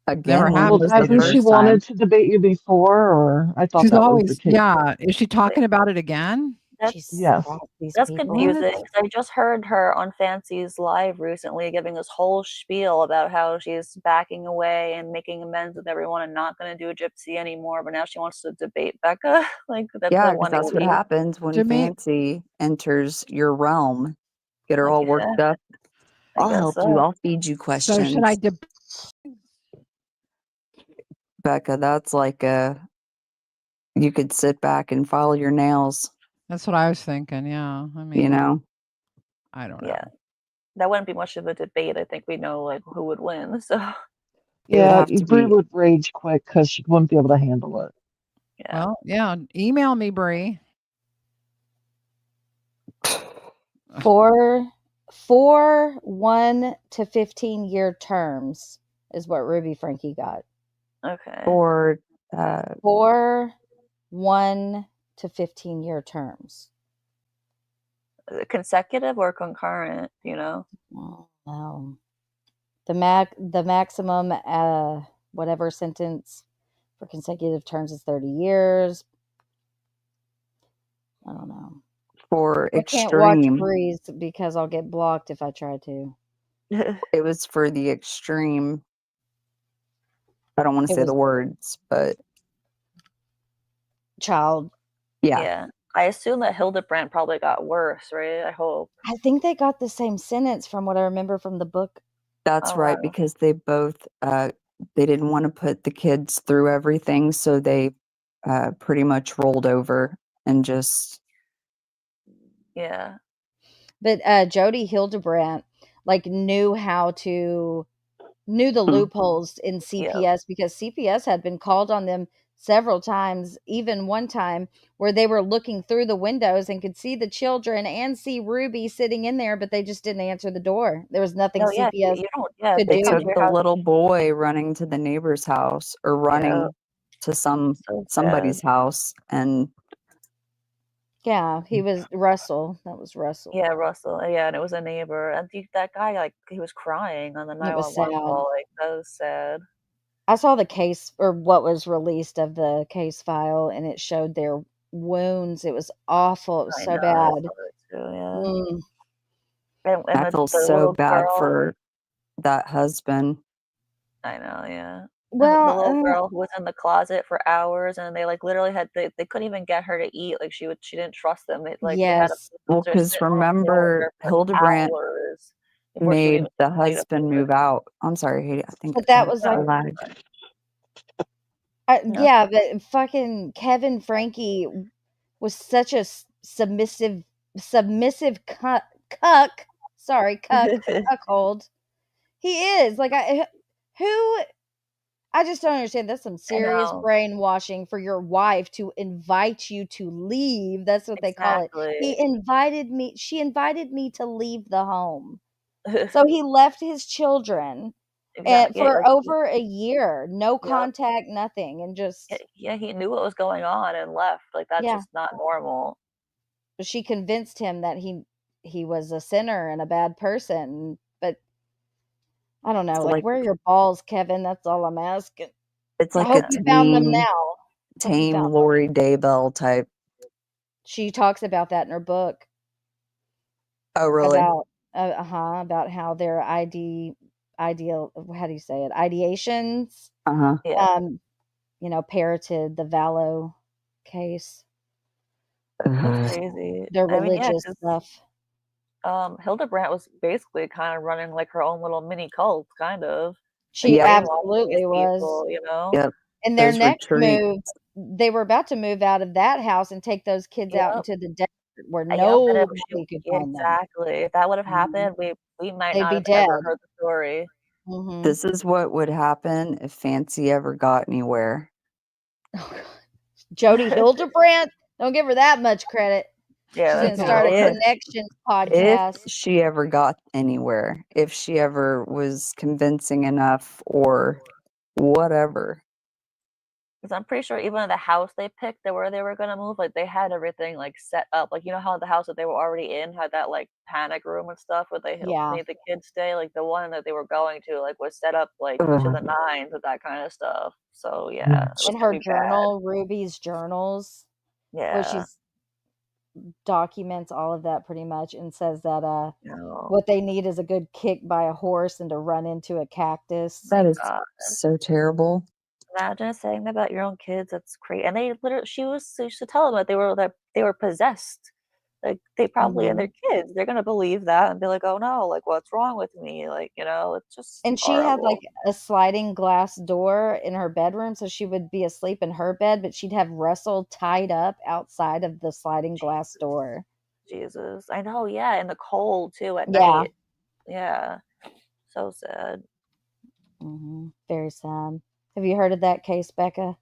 Never Again, when happened was the Hasn't she first wanted time? to debate you before, or I thought She's that was the always, case? yeah. Is she talking about it again? She's Yes. these That's people. confusing What? 'cause I just heard her on Fancy's live recently giving this whole spiel about how she's backing away and making amends with everyone and not gonna do Gypsy anymore, but now she wants to debate Becca. Like, that's Yeah, the because one that's what happens when To me, Fancy enters your realm. Get her Like, all yeah, worked up. I I'll guess help you. so. I'll feed you so should I questions. Becca, that's like you could sit back and file your nails, That's what I was thinking. Yeah. I you mean, know? I don't know. Yeah. That wouldn't be much of a debate. I think we know, like, who would win, so It would Yeah, have to Bree be would rage quick because she wouldn't be able to handle it. yeah. Well, yeah. Email me, Bree. 1 to 15-year terms is what Ruby Frankie got. Okay. for 1 to 15-year terms. Consecutive or concurrent, you know? Oh, no. The maximum whatever sentence for consecutive terms is 30 years. I don't know. for I can't watch extreme. Breeze because I'll get blocked if I try to. It was for the extreme. I don't want to It say the was words, but child. yeah, Yeah. I assume that Hildebrandt probably got worse, right? I hope. I think they got the same sentence from what I remember from the book. that's Oh, right, wow. because they both they didn't want to put the kids through everything, so they pretty much rolled over and just Yeah. But Jody Hildebrandt like knew the loopholes in Yep. CPS because CPS had been called on them several times, even one time where they were looking through the windows and could see the children and see Ruby sitting in there, but they just didn't answer the door. There was nothing No, yeah, CPS you don't yeah, if could they they come took to do. your the house little boy running to the neighbor's house or yeah, running to so sad. somebody's house, and Yeah, he was Russell. That was Russell. Yeah, Russell, yeah, and it was a neighbor, and that guy, like, he was crying on the It was 911 sad. call, like, that was sad. I saw the case or what was released of the case file, and it showed their wounds. It was awful. It was I so know, I bad. saw that too, yeah. Mm. And I feel the so little bad girl for that husband. I know, yeah. The Well, little girl who was in the closet for hours, and they, like, literally had they couldn't even get her to eat, like, she didn't trust them, they had to yes. Well, her sit because on the floor with remember, her for, like, Hildebrandt hours before she would made even the complete a husband food. move out. I'm sorry, Haiti. I think But that was I like lied. No. yeah, but fucking Kevin Frankie was such a submissive cuck. Sorry, cuckold. He is. Like I just don't understand. That's some I serious know. brainwashing for your wife to invite you to leave. That's what they call it. Exactly. She invited me to leave the home. So he left his children Exactly, for like, over a year, no yep. contact, nothing, and just Yeah, he knew what was going on and left, like, that's yeah. just not normal. She convinced him that he was a sinner and a bad person, but I don't know, It's like, like where are your balls, Kevin? That's all I'm asking. it's I like a hope you found them tame now. Hope you tame found them. Lori Daybell type. She talks about that in her book Oh, really? about how their ideal how do you say it? Ideations, Uh-huh. Yeah. parroted the Vallow case, That's crazy. their I mean, yeah, religious 'cause, stuff. Hildebrandt was basically kinda running, like, her own little mini cult, kind of, like, She Yep. brainwashing these absolutely was. people, you know? Yep. And their Those next retreat. move, they were about to move out of that house and take those kids out Yep. into the desert where Yep, and if nobody could find them. exactly. If that would have Mhm. happened, we might They'd not be have ever dead. heard the story. Mhm. This is what would happen if Fancy ever got anywhere. Oh, God. Jody Hildebrandt? Don't give her that much credit. Yeah, She's gonna that's start a true. Connections If podcast. she ever got anywhere, if she ever was convincing enough or whatever. Because I'm pretty sure even the house they picked that where they were gonna move, like they had everything like set up. Like you know how the house that they were already in had that like panic room and stuff where they Yeah. made the kids stay. Like the one that they were going to like was set up like to the nines with that kind of stuff. So yeah, it was In gonna her be bad. journal, Ruby's journals, where Yeah. she's documents all of that pretty much and says that No. what they need is a good kick by a horse and to run into a cactus. That is God. so terrible. Imagine saying that about your own kids. That's crazy. And they literally, she used to tell them that they were possessed. Like they probably and their kids, they're gonna believe that and be like, "Oh no, like what's wrong with me?" Like you know, it's just And she had horrible. like a sliding glass door in her bedroom, so she would be asleep in her bed, but she'd have Russell tied up outside of the sliding glass door. Jesus, I know. Yeah, in the cold too at Yeah. night. Yeah, so sad. Very sad. Have you heard of that case, Becca?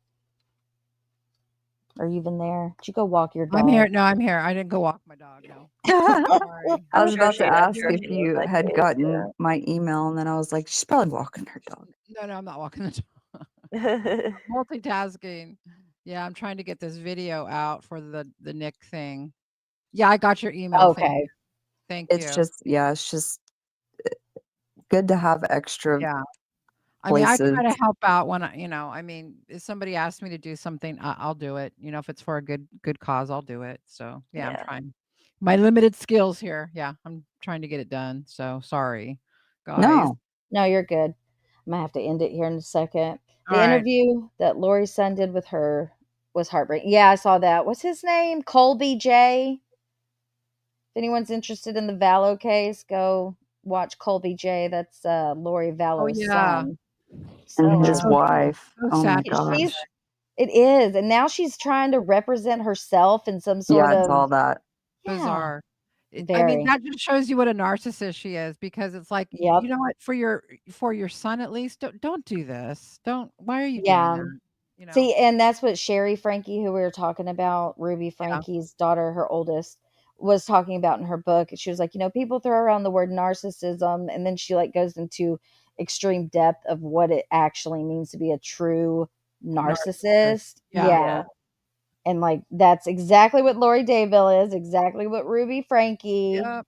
Are you even there? Did you go walk your dog? I'm here. No, I'm here. I didn't go walk my dog. No. Sorry. I was about to ask sure if she knows you that had case, gotten my email, and then I was like, she's probably walking her dog. No, I'm not walking the dog. Multitasking. Yeah, I'm trying to get this video out for the Nick thing. Yeah, I got your email. Okay. Thank It's you. it's just good to have extra Yeah. I mean, I try to places. help out when I mean, if somebody asks me to do something, I'll do it. You know, if it's for a good cause, I'll do it. So yeah, I'm Yeah. trying. My limited skills here. Yeah, I'm trying to get it done. So sorry, guys. No, you're good. I'm gonna have to end it here in a second. The All right. interview that Lori's son did with her was heartbreaking. Yeah, I saw that. What's his name? Colby J. If anyone's interested in the Vallow case, go watch Colby J. That's Lori Vallow's son. And his So, wife. So Oh my sad. gosh. it is, and now she's trying to represent herself in some sort Yeah, it's of all that. Bizarre. I mean, very. that just shows you what a narcissist she is because it's like, Yep. you know what, for your son at least, don't do this. Why are you Yeah. doing that? You know? See, and that's what Sherry Frankie, who we were talking about, Ruby Frankie's daughter, her oldest, was talking about in her book. She was like, people throw around the word narcissism, and then she like goes into extreme depth of what it actually means to be a true narcissist. Yeah. And like that's exactly what Lori Daybell is, exactly what Ruby Frankie. Yep.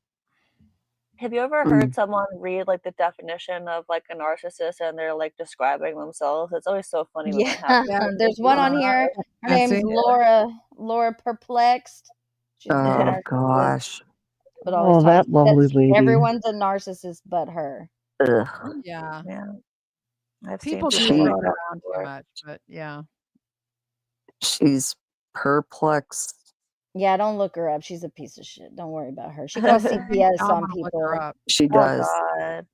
Have you ever heard someone read like the definition of like a narcissist and they're like describing themselves? It's always so funny when that happens. There's one on here. Her name's Laura Perplexed. She's a Oh narcissist, gosh. but always that talks lovely that lady. everyone's a narcissist but her. Ugh. Yeah. I've People seen do throw it people around too much, but yeah. She's perplexed. Yeah, don't look her up. She's a piece of shit. Don't worry about her. She calls CPS I'm on gonna look people. her up. She does. God.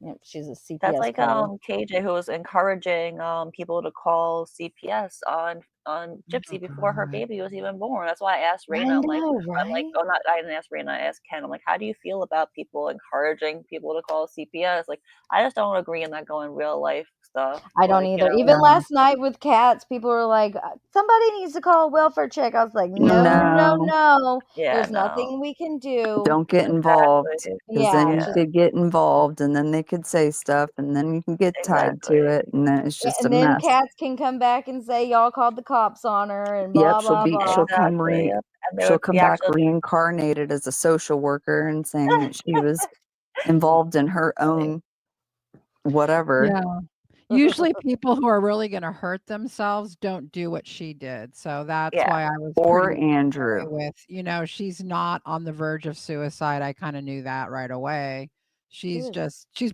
Yep, she's a CPS That's like caller. KJ who was encouraging people to call CPS on Gypsy before her baby was even born. That's why I asked Raina. I I'm like, know, right? oh, not I didn't ask Raina. I asked Ken. I'm like, how do you feel about people encouraging people to call CPS? Like, I just don't agree in that going real life stuff. I don't either. Even last night with cats, people were like, somebody needs to call a welfare check. I was like, no. Yeah, There's nothing we can do. Don't get involved. Because then you just- could get involved and then they could say stuff and then you can get tied to it and then it's just a and then mess. cats can come back and say y'all called the cops on her and blah Yep, blah blah. she'll come she'll come back reincarnated as a social worker and saying that she was involved in her own whatever. Yeah. Usually people who are really going to hurt themselves don't do what she did. So that's why I was Or pretty Andrew. with, she's not on the verge of suicide. I kind of knew that right away. She's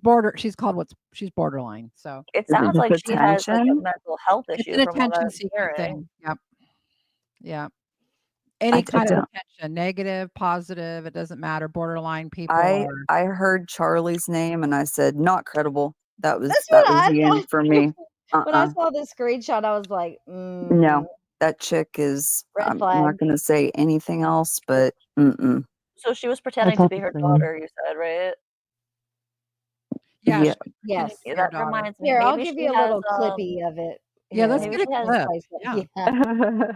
borderline. So it sounds like she has like a attention? mental health issue It's an from what attention I'm seeking hearing. thing. Yep. Yeah. Any kind of attention, negative, positive, it doesn't matter. Borderline people I heard Charlie's name and I said, not credible. That was That's what I the end thought for me. When I saw the screenshot, I was like, No, that chick is, Red I'm flag. not going to say anything else, but So she was pretending to be her daughter, you said, right? Yeah. Yes. That reminds me. Here, I'll maybe give she you a has, little clippy of it. Yeah, let's maybe get a she has, clip. Yeah.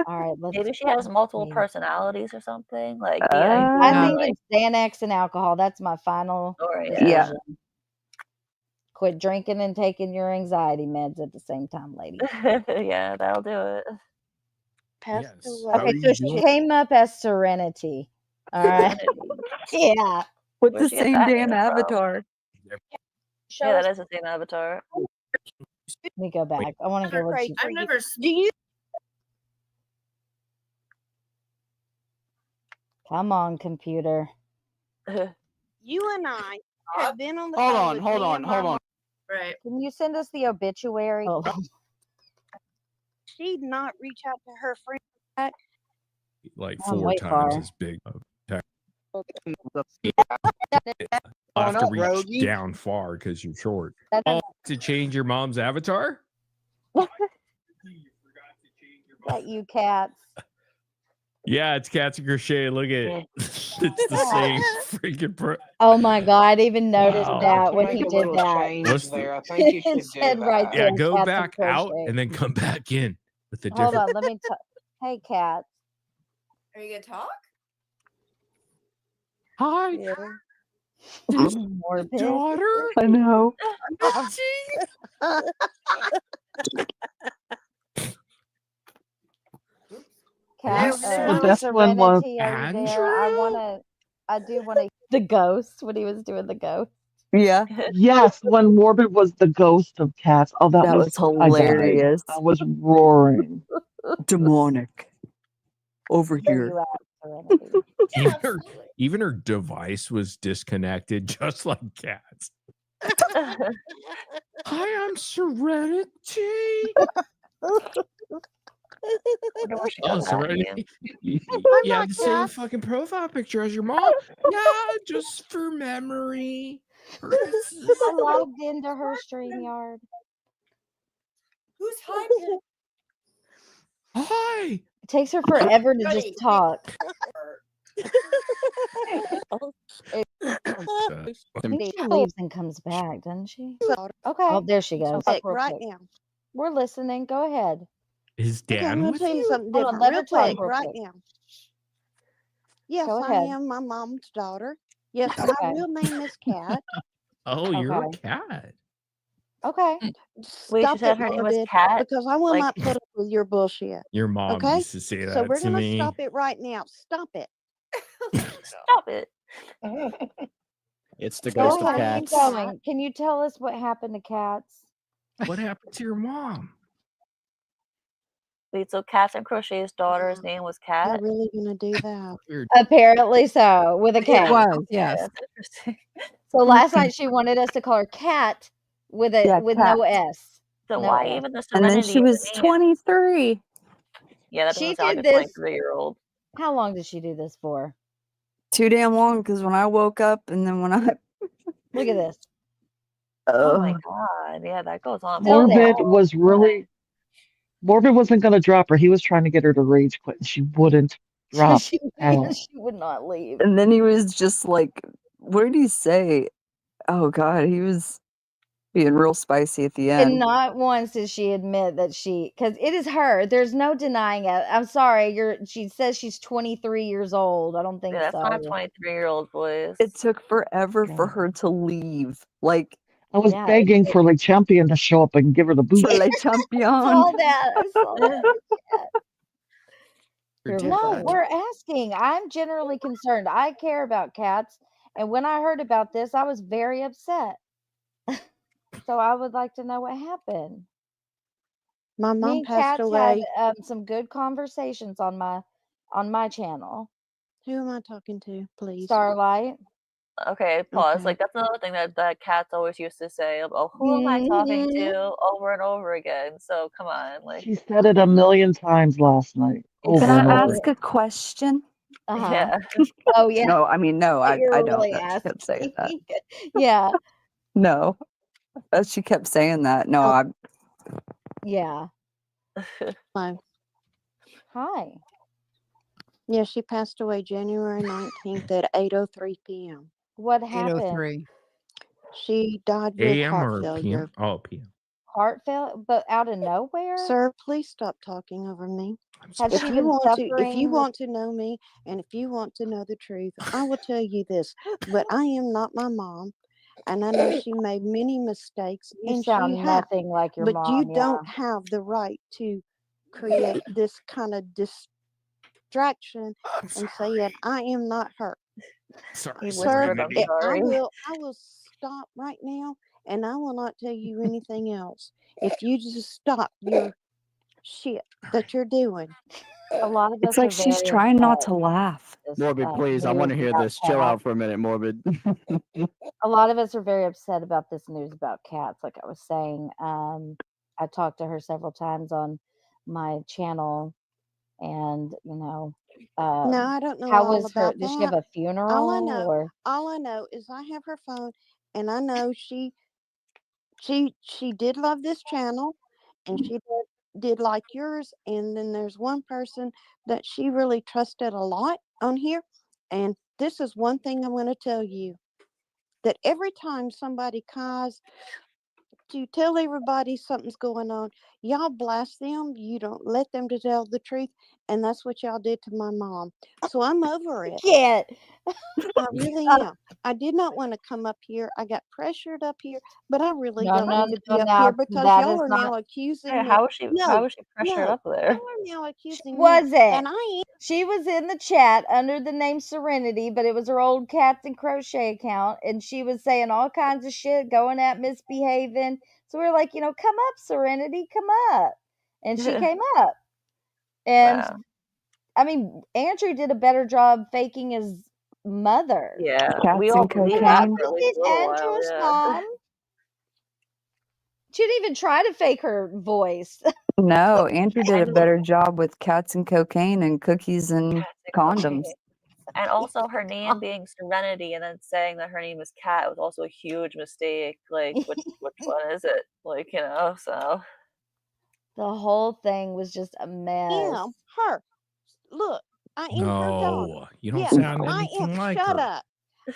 All right, let's maybe she has multiple personalities or something. Like I think it's Xanax and alcohol. That's my final story. decision. Quit drinking and taking your anxiety meds at the same time, lady. Yeah, that'll do it. Passed Yes. away. How are Okay, you so she doing? came up as Serenity. All right. Yeah. With Where'd the she get same that damn name from? avatar. Show Yeah, us that is the same avatar. Let me go back. I want to hear what Pray she. for I've you. never Do you Come on, computer. you and I have been on the Hold phone on, with hold me on, and hold my on. Right. Can you send us the obituary? Oh. she'd not reach out to her friend back. Like I'm 4 way times far. as big. I On have to up, reach Rogie. down far because you're short. That doesn't To change your mom's avatar? get you, cats. Yeah, it's Cats and Crochet. Look at it. It's the same freaking Oh my God! I didn't even notice Wow. that To when make he a did little that. change Most of there. I think you It should do said right that. Yeah, there, go cats and back out crochet. and then come back in with the Hold different. on, let me. Hey, cats. Are you gonna talk? Hi, Yeah. this Morbid. daughter. I know. Cat, The best one was Serenity, are you there? I do want to. The ghost when he was doing the ghost. Yeah, yes, when Morbid was the ghost of cats. Oh, that that was was I died. hilarious. I was roaring. Demonic. Over Where here. you at, Serenity? Yeah, absolutely. Even her device was disconnected, just like Cats. Hi, I'm Serenity. Wonder where she Oh, got that Serenity. name. You have the same fucking profile picture as your mom. Yeah, just for memory purposes. I logged into her StreamYard. Who's hiding? Hi. It takes her forever to Buddy. just talk. I think she leaves and comes back, doesn't she? Okay. Oh, there she goes. Quick, Real right quick. now. We're listening. Go ahead. Is Okay, I'm Dan going with to tell you you? something Hold on, different let real her talk quick real right quick. now. Yes, Go I ahead. am my mom's daughter. Yes, my Okay. real name is Cat. Oh, you're a Okay. cat. Okay. Wait, she Stop said it, her name was Morbid, Cat? because I will Like, not put up with your bullshit. Your mom Okay? used to say So that we're to going to me. stop it right now. Stop it. stop it. It's the Go ghost of ahead. Keep cats. going. Can you tell us what happened to Cats? What happened to your mom? Wait, so Cats and Crochet's daughter's name was You're Cat? really going to do that? Apparently so, with a It K. was, Okay, yes. that's interesting. So last night she wanted us to call her Cat with Yeah, no cat. S. So No why S. even the And then Serenity she in was the name? 23. Yeah, that She doesn't sound did like a this. 23-year-old. How long did she do this for? Too damn long because when I woke up and then when I. Look at this. Oh my god, yeah, that goes on. Still there. Morbid was really. Morbid wasn't going to drop her. He was trying to get her to rage quit, and she wouldn't drop she out. would not leave. And then he was just like, what did he say? Oh, God. He was being real spicy at the And end. not once did she admit that because it is her. There's no denying it. I'm sorry. She says she's 23 years old. I don't think Yeah, that's so. not a 23-year-old voice. It took forever for her to leave. Like, I was Yeah, begging for like Champion to show up and give her the boot. for Le I Champion. saw that. I saw that. Your No, dad. we're asking. I'm generally concerned. I care about cats. And when I heard about this, I was very upset. So I would like to know what happened. My Me mom and passed Cats away. had some good conversations on my channel. Who am I talking to, please? Starlight. Okay, pause. Okay. Like, that's another thing that Cats always used to say. Oh, who am I talking to? Over and over again. So, come on. Like, She said it a million times last night. Over Can I and over. ask a question? Uh-huh. yeah. Oh yeah. No, I mean, no, I You're don't. really That she kept saying that. asking. Yeah. No, she kept saying that. No, Oh. Yeah. Hello. Hi. Yeah, she passed away January 19th at 8:03 p.m. What happened? 803. She died with AM heart or failure. PM? Oh, PM. Heart failure, but out of nowhere? Sir, please stop talking over me. Had If she you been want to, if suffering you with- want to know me, and if you want to know the truth, I will tell you this. But I am not my mom, and I know she made many mistakes, You and sound she has. nothing like your But you mom, yeah. don't have the right to create this kind of distraction and saying, "I am not her." Sorry, Sir, Serenity. I will stop right now, and I will not tell you anything else. If you just stop your shit that you're doing. A lot of It's us like are she's very trying not upset to laugh. about this, Morbid, please. I news want to hear about this. Chill cats. out for a minute, Morbid. A lot of us are very upset about this news about cats. Like I was saying, I talked to her several times on my channel, and No, I don't know how all was her? about Did she have that. a funeral or? All I know is I have her phone, and I know she did love this channel, and she did like yours. And then there's one person that she really trusted a lot on here, and this is one thing I'm going to tell you, that every time somebody calls to tell everybody something's going on, y'all blast them. You don't let them to tell the truth, and that's what y'all did to my mom. So I'm over it. Can't. I really am. I did not want to come up here. I got pressured up here, but I really No, don't no, need to no, be up now here because that y'all is are not. now accusing Yeah, me. how was she pressured No, up there? y'all are now accusing me, Was and it? I am. She was in the chat under the name Serenity, but it was her old Cats and Crochet account, and she was saying all kinds of shit, going at misbehaving. So we were like, come up, Serenity, come up. And she came up. And Wow. I mean, Andrew did a better job faking his mother. Yeah, Cats we all and believed that cocaine. for at least Did a little while. Andrew's Yeah. mom? She didn't even try to fake her voice. No, Andrew did a better job with cats and cocaine and cookies and condoms. Okay. And also her name being Serenity and then saying that her name is Cat was also a huge mistake. Like, which one is it? Like, so. The whole thing was just a mess. Yeah, her. Look, I am her daughter. No, you don't Yeah, sound I anything am. like Shut her. up.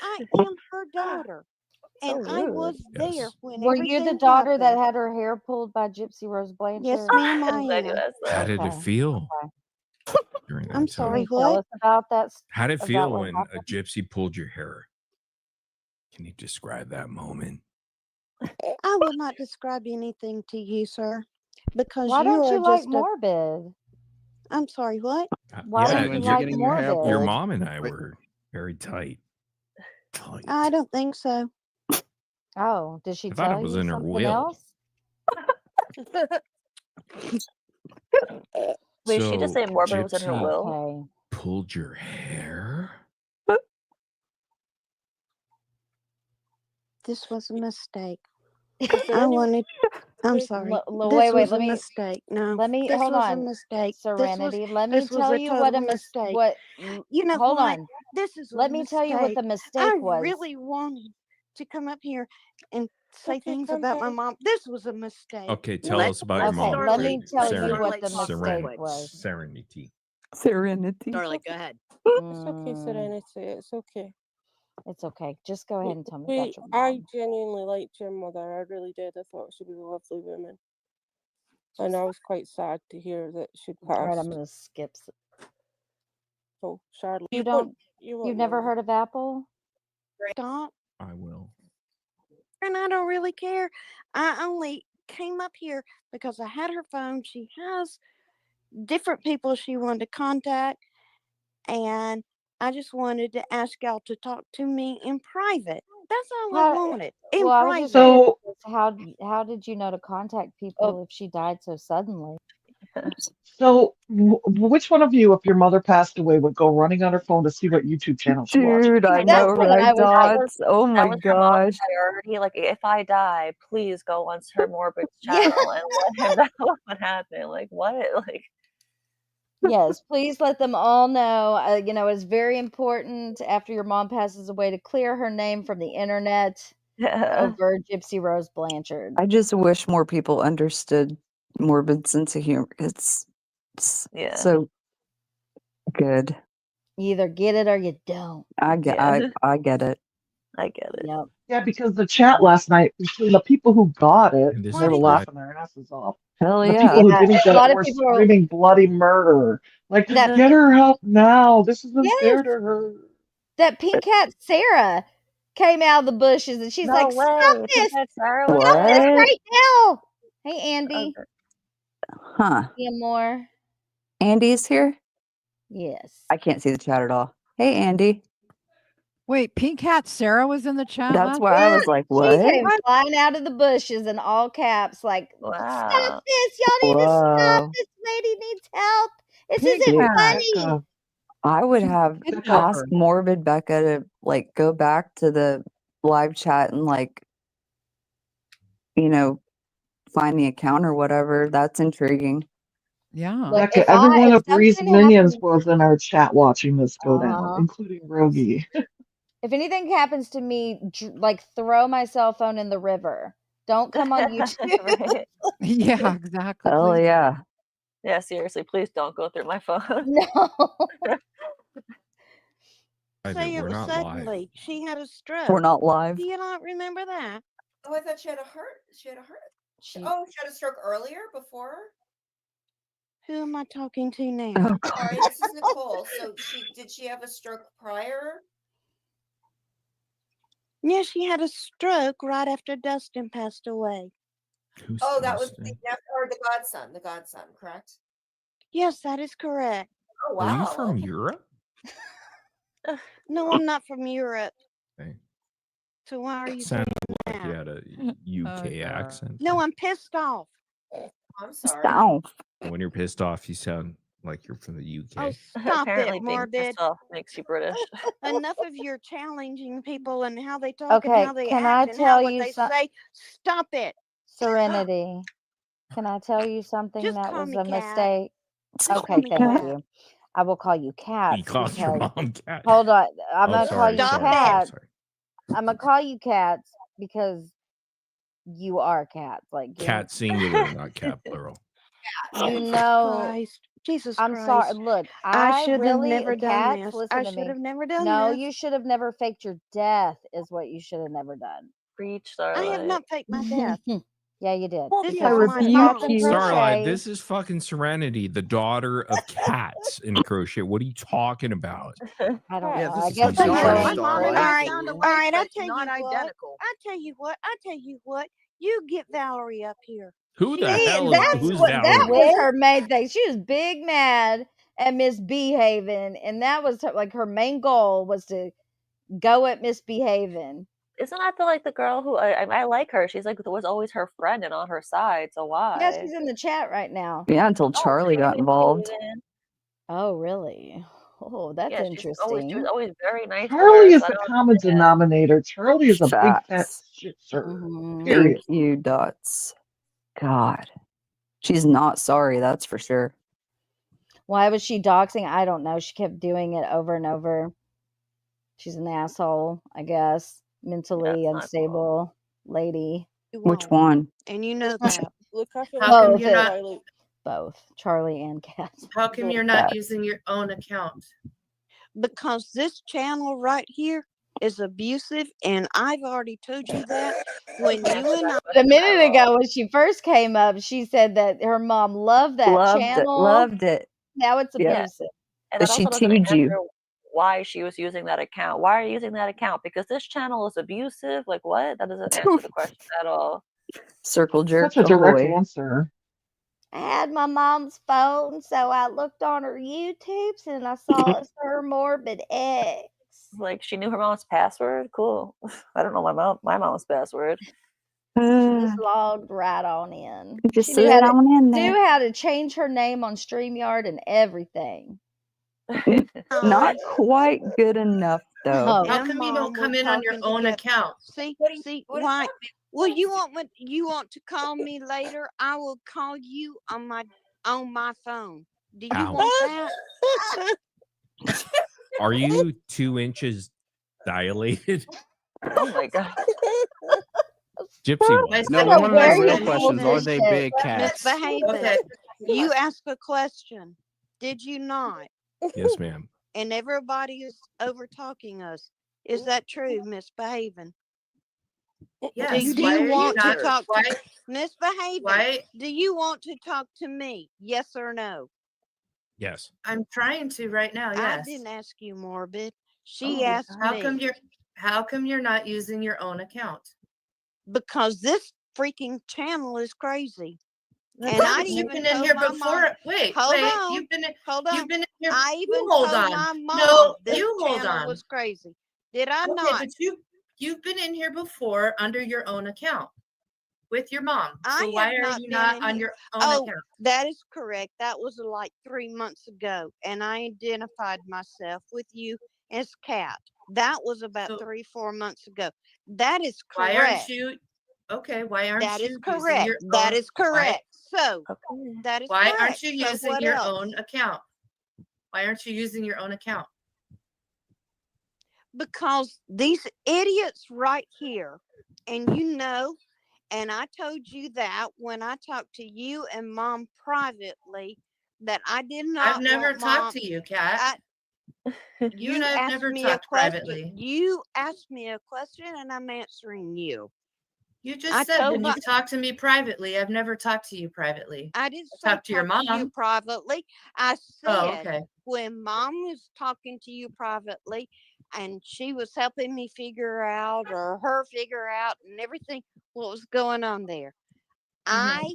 I am her daughter, and So I rude. was there Yes. when Were you the everything daughter that happened. had her hair pulled by Gypsy Rose Blanchard? Yes, ma'am, I I do am. as How that. did it Okay. feel Okay. during that I'm time? sorry, Can you tell what? us about that? How did it About feel what when a happened? gypsy pulled your hair? Can you describe that moment? I will not describe anything to you, sir, because Why you don't are you like just a. Morbid? I'm sorry, what? Why Yeah, don't you Enjoy like getting your hair Morbid? your pulled. mom and I were very tight. I don't think so. Oh, did she I thought it tell was you in her something will. else? Wait, she just So say Morbid was in her Gypsy will? Okay. pulled your hair? This was a mistake. Is there I any wanted. I'm Wait, sorry. Wait, This was let a me mistake. No, hold this was a on, mistake. Serenity. Let me This was tell a you what total mistake. You know hold what? on. This is a Let me tell you what mistake. the mistake I was. really wanted to come up here and say Okay, things calm about my down. mom. This was a mistake. Okay, tell us about your Okay, mom. let me tell you Seren- what the mistake was. Serenity. Starlight, Serenity. go ahead. It's okay, Serenity. It's okay. It's okay. Just go ahead and tell me We, about your I mom. genuinely liked your mother. I really did. I thought she was a lovely woman. And I was quite sad to hear that she'd passed. All right, I'm gonna skip. So, Charlotte, You've never heard of Apple? Stop. I will. And I don't really care. I only came up here because I had her phone. She has different people she wanted to contact, and I just wanted to ask y'all to talk to me in private. That's all I wanted. In Well, I was just private. curious, how did you know to contact people if she died so suddenly? So, which one of you, if your mother passed away, would go running on her phone to see what YouTube channel she watched? Dude, I That's know, what I right, was Dots? Oh That my was her mom's gosh. priority. Like, if I die, please go on Sir Morbid's Yeah. channel and let him know what happened. Like, what? Like, Yes, please let them all know. It's very important after your mom passes away to clear her name from the internet over Gypsy Rose Blanchard. I just wish more people understood Morbid sense of humor. It's Yeah. so good. You either get it or you don't. I get Yeah. I get it. I get it. Yep. Yeah, because the chat last night between the people who got it, And this they were is laughing their asses off. Hell And the yeah. people who didn't A get lot it of were people are screaming bloody murder. Like, that get her help now. This is yes, unfair to her. that pink cat Sarah. came out of the bushes, and she's No like, "Stop way. this! That Sarah Stop was this there? What? right now!" Hey, Andy. Okay. Huh. More. Andy's here? Yes. I can't see the chat at all. Hey, Andy. Wait, Pink Cat Sarah was in the chat That's last why I was like, She what? came flying out of the bushes in all caps, like, "Stop Wow. this! Y'all need to stop! Whoa. This lady needs help! This Pink isn't Dude, Cat. funny!" I would have Get asked her. Morbid Becca to like go back to the live chat and like, you know, find the account or whatever. That's intriguing. Yeah. Look, Becca, every one if of Bree's something minions happens, was in our chat watching this go down, uh-huh. including Rogie. If anything happens to me, like throw my cell phone in the river. Don't come on YouTube. Right. Yeah, exactly. Hell Please. yeah. Yeah, seriously, please don't go through my phone. No. Say it We're was not live. suddenly. She had a stroke. We're not live. Do you not remember that? Oh, I thought she had a heart. She had a heart. She had a stroke earlier before. Who am I talking to now? Oh, Sorry, this is Nicole. So did she have a stroke prior? Yeah, she had a stroke right after Dustin passed away. Who's That was Dustin? the godson, correct? Yes, that is correct. Oh Are you wow. from Europe? No, I'm not from Europe. Okay. So why are you Sounded saying like you that? had a UK accent. No, I'm pissed off. I'm sorry. When you're pissed off, you sound like you're from the Oh, UK. stop Apparently it, being Morbid. pissed off makes you British. Enough of your challenging people and how they talk and Okay, how they can I act and tell what you they some- say. Stop it. Serenity? Can I tell you something Just that call was me a Cat. mistake? Call Okay, me thank Cat. you. I will call you Cats You called your because mom Cat. hold on. I'm Oh, gonna call you Stop Cats. sorry. I'm gonna call you Cats because you are cats. Like Cat singular, not cat plural. you know. Christ. Jesus I'm Christ. sorry. Look, I should have really never done Cats. this. Listen I to should me. have never done No, this. you should have never faked your death. Is what you should have never done. Preach, I have Starlight. not faked my death. Yeah, you did. This Because is this my is rebuke Cats fault. and you. Starlight, Crochet. this is fucking Serenity, the daughter of Cats in Crochet. What are you talking about? I don't Yeah, know. this I is guess some I'm sorry going Starlight. crazy. All right, Sound all alike, right. I but tell not you what. identical. I tell you what. You get Valerie up here. Who the See, hell that's is who's what that Valerie? was her main thing. She was big mad at misbehaving, and that was her main goal was to go at misbehaving. Isn't that the girl who I like her? She's was always her friend and on her side. So why? Yeah, she's in the chat right now. Yeah, until Charlie got involved. Oh, really? Oh, that's Yeah, she was interesting. always very nice to Charlie her. is So I the don't common understand. denominator. Charlie is a big fat Facts. shit sir. Mhm. Period. Thank you, Dots. God. She's not sorry, that's for sure. Why was she doxing? I don't know. She kept doing it over and over. She's an asshole, I guess. Mentally unstable lady. Which one? And you know that. Look, I feel How like come Both. you're not? Riley. Both. Charlie and Cass. How come you're not using your own account? Because this channel right here is abusive, and I've already told you that when you and I. A minute ago, when she first came up, she said that her mom loved that channel. Loved it. Now it's Yep. abusive. And But that she also doesn't teed you. answer why she was using that account. Why are you using that account? Because this channel is abusive? Like what? That doesn't answer the question at all. Circle jerk Such a direct ahoy. answer. I had my mom's phone, so I looked on her YouTubes and I saw it's her Morbid X. Like she knew her mom's password? Cool. I don't know my mom's password. She just logged right on in. Just She slid on in there. knew how to change her name on StreamYard and everything. Not quite good enough though. How come you don't come in on your own account? See, why? Well, you want to call me later? I will call you on my phone. Do you want that? Are you 2 inches dilated? Oh my god. Gypsy was. No, we want to know real questions. Are they big cats? Misbehaving. Okay. You ask a question. Did you not? Yes, ma'am. And everybody is over talking us. Is that true? Misbehaving. Yes. Do Why you are want not- to talk why- to misbehaving? why- Do you want to talk to me? Yes or no? Yes. I'm trying to right now. I Yes. didn't ask you, Morbid. Oh She my asked God. me. How come you're? How come you're not using your own account? Because this freaking channel is crazy. And even you've been in told here my before. mom, Wait, hold wait. on, You've been in here. I even You hold told on. my mom No, this you hold channel on. was crazy. Did I Okay, not? but you've been in here before under your own account with your mom. I So why have are not you been not in on here. your own Oh, account? that is correct. That was like 3 months ago, and I identified myself with you as Cat. That was about 3-4 months ago. That is correct. Why aren't you? Okay, why aren't That you is using correct. your That own? is correct. So that is Why correct. aren't you So using what your else? own account? Why aren't you using your own account? Because these idiots right here, and and I told you that when I talked to you and Mom privately, that I did not. I've never want talked Mom. to you, Kat. You and I have asked never me a talked question. privately. You asked me a question, and I'm answering you. You just said when you've talked to me privately. I've never talked to you privately. I didn't I say talked to your talk to you mom. privately. I said Oh, okay. when Mom was talking to you privately, and she was helping me figure out and everything what was going on there. I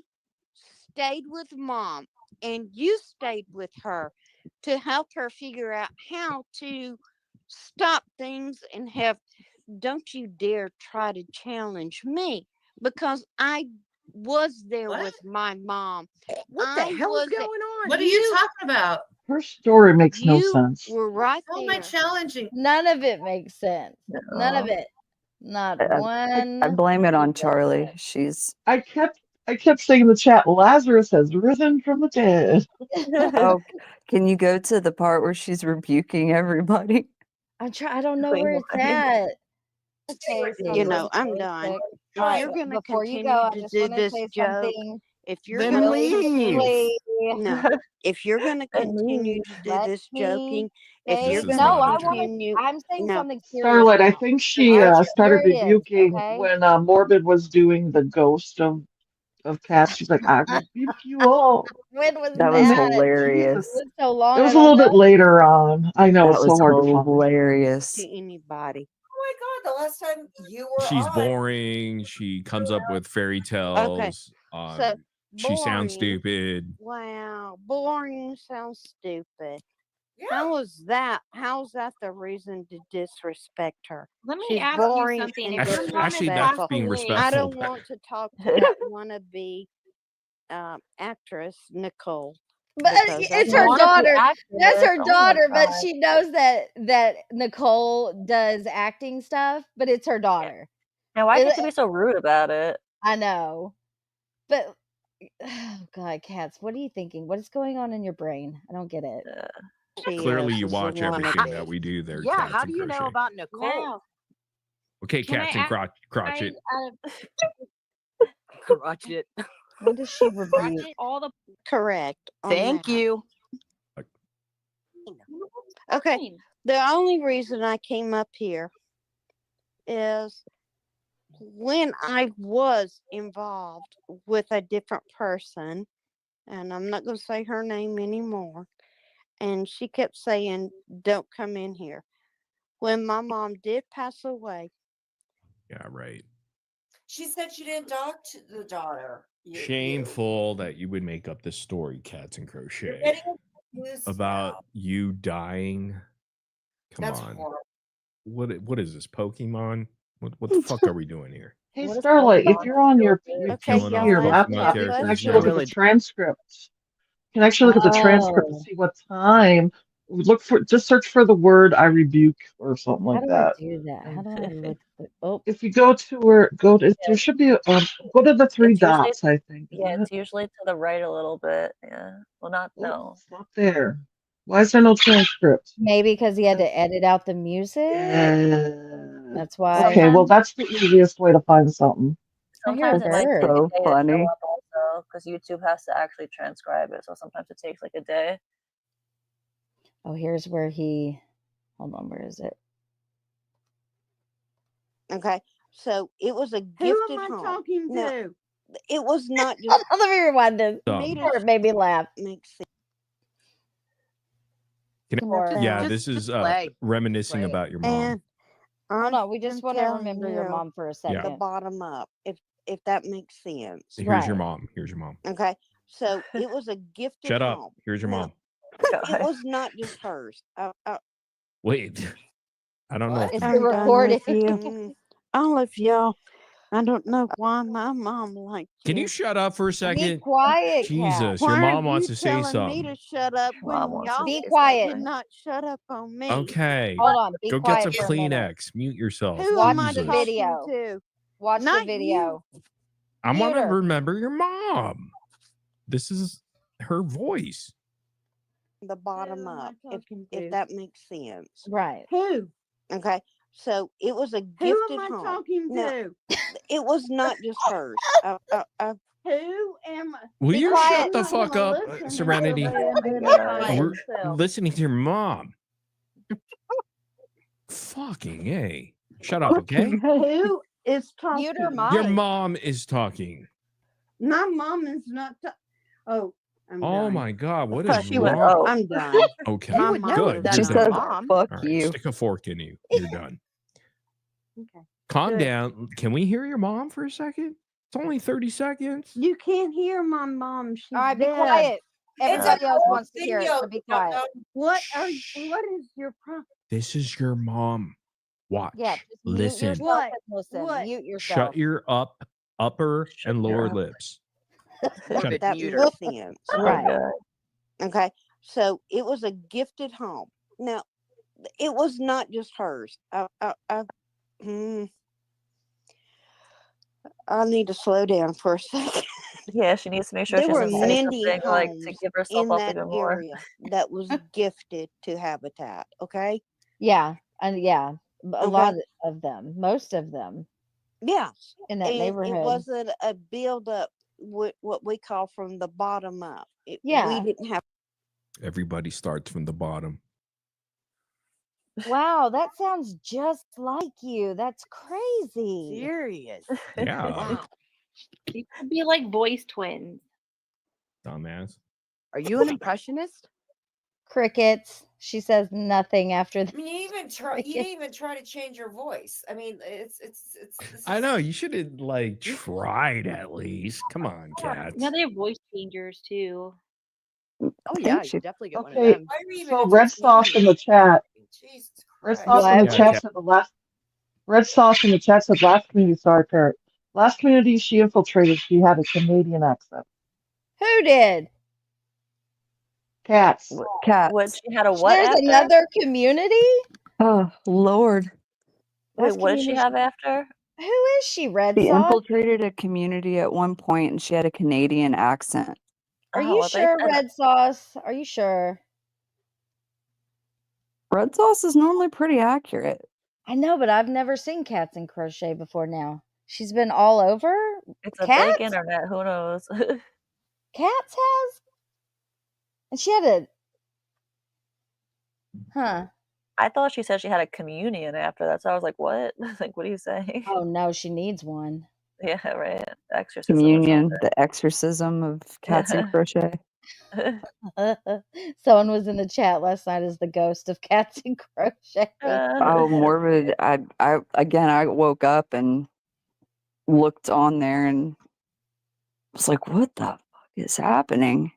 stayed with Mom, and you stayed with her to help her figure out how to stop things and have. Don't you dare try to challenge me, because I was there with my mom. What the hell is going on? What are you talking about? Her story makes no sense. Were right How there. am I challenging? None of it makes sense. None of it. Not one. I blame it on Charlie. She's I kept saying in the chat, Lazarus has risen from the dead. oh, can you go to the part where she's rebuking everybody? I don't know where it's at. Okay, so I'm done. If All right, you're going to before you continue go, I to just do want to this say joke, something. if you're Then going to leave. no, if you're going to continue to do Let this me joking, if say you're going no. to I want to. continue, I'm saying no. something serious. Starlight, I now. think she Here started it is. rebuking Okay. when Morbid was doing the ghost of cats. She's like, I rebuke you all. When was That was that? hilarious. It was so long. It was a I little don't bit later on. I know That it's was so hard to find. hilarious. To anybody. Oh my god, the last time you were She's on. boring. She comes up with fairy tales. So She sounds boring. stupid. Wow, boring sounds stupid. Yeah. How's that the reason to disrespect her? Let me She's ask boring you something. and If your mom is Actually, that's disrespectful. being possibly, I respectful. don't want to talk to that wannabe actress Nicole. But Because it's that's her what daughter. That's her Oh my daughter, but God. she knows that Nicole does acting stuff, but it's her daughter. Now, why can't you be so rude about it? I know. But oh god, Cats, what are you thinking? What is going on in your brain? I don't get it. Clearly, you watch everything that we do there. Yeah, Cats how and do you know Crochet. about Nicole? now, Okay, can Cats I and ask Crotchet. Crotchet. When does she rebuke? all the correct. on Thank that. you. Okay. The only reason I came up here is when I was involved with a different person, and I'm not going to say her name anymore, and she kept saying, don't come in here. When my mom did pass away. Yeah, right. She said she didn't talk to the daughter. Shameful that you would make up this story, Cats and You're Crochet, getting confused about now. you dying. Come That's on. horrible. What is this, Pokemon? What the fuck are we doing here? Hey, Starlight, if you're on your Killing off your Pokemon laptop, you can characters actually now? look at the transcript. You can actually look at the transcript to Oh. see what time. Just search for the word "I rebuke" or something How like do I that. do that? How do I look? Oh, If you go to where there should be go to the three It's usually, dots. I think. Is yeah, that it's usually to the right a little bit. Yeah. Well, not, it? no. It's not there. Why is there no transcript? maybe because he had to edit out the music. That's why. Okay, well that's the easiest way to find something. I hear a Sometimes it might take bird. a day to show up also, because YouTube has to actually transcribe it. So sometimes it takes like a day. Oh, here's where he. Hold on, where is it? Okay. So it was a Who gifted am I home. talking Now, to? it was not just. Let me rewind this. Meter It made me laugh. makes sense. Yeah, Just this is play. reminiscing about your mom. And Hold on, we just I'm want to telling remember your you, mom for a the second. bottom up, if that makes sense. Here's your mom. Here's your mom. Okay, so it was a gifted Shut up. home. Here's your Now, mom. it was not just hers. Wait. I don't know if It's you I'm done with recorded. you. All of y'all. I don't know why my mom liked Can you you. shut up for a Be second? quiet, Cat. Jesus, your Why are mom wants you to say telling me something. to shut up Mom when wants to y'all Be say quiet. did something. not shut up on me? Okay. Hold on. Be Go get quiet some for a minute. Kleenex. Mute yourself. Who Watch am I the Jesus. talking video. to? Watch the Not video. I Mute want to her. remember your mom. This is her voice. The bottom Who am I up, talking if to? that makes sense. Right. Who? Okay, so it was a Who gifted am I home. talking Now, to? it was not just hers. Who am I? Will Be you quiet. shut I'm the not fuck gonna up, listen Serenity? until they Oh my identify God. We're themselves. listening to your mom. Fucking A. Shut up, okay? Who is Mute her talking? Your mic. mom is talking. My mom is not. Oh, I'm Oh done. my God, what is She went, wrong? oh. I'm done. Okay, My You would mom know good. that's She You're your says, done. mom. fuck All right, you. stick a fork in you. You're done. Okay. Calm Good. down. Can we hear your mom for a second? It's only 30 seconds. You can't hear my mom. She's All right, be dead. quiet. It's a Everybody else whole wants to hear it, video. so be quiet. What is your problem? This is your mom. Watch. Yeah, just mute Listen. yourself What? and listen. What? Mute yourself. Shut your upper Shut and your lower up. lips. If it. that muter. makes sense. Oh Right. God. Okay, so it was a gifted home. Now, it was not just hers. I need to slow down for a second. Yeah, she needs to make sure There she were doesn't say many something like to homes give herself in up that even more. area that was gifted to Habitat. Okay. Yeah, and yeah, a Okay. lot of them, most of them Yes. in that And neighborhood. it wasn't a build up, what we call from the bottom up. We Yeah. didn't have. Everybody starts from the bottom. Wow, that sounds just like you. That's crazy. Serious. Yeah. Wow. You could be like voice twins. Dumbass. Are you an impressionist? Crickets. She says nothing after I the mean, you didn't even try to change your voice. I mean, it's I know. You should have like tried at least. Come on, cats. Now they have voice changers too. Oh yeah, you definitely get one of Okay, them. Why are we even so Red Sauce in the chat. Jesus Red Christ. Sauce in the Yeah, chat cat. said the last. Red Sauce in the chat said last community. Sorry, Parrot. Last community she infiltrated, she had a Canadian accent. Who did? Cats. What? Cats. She had a what There's after? another community? Oh, Lord. Wait, what did she have after? Who is she, Red She Sauce? infiltrated a community at one point and she had a Canadian accent. Are Oh, you well, they sure, said Red Sauce? Are you sure? Red Sauce is normally pretty accurate. I know, but I've never seen Cats in Crochet before now. She's been all over? it's a Cats? big internet. Who knows? Cats has? And she had a... Huh. I thought she said she had a communion after that, so I was like, "What? Like, what are you saying?" Oh, no, she needs one. Yeah, right. Exorcism or Communion, something. the exorcism of Cats in Crochet. Someone was in the chat last night as the ghost of Cats in Crochet. Oh, morbid. I woke up and looked on there and was like, what the fuck is happening?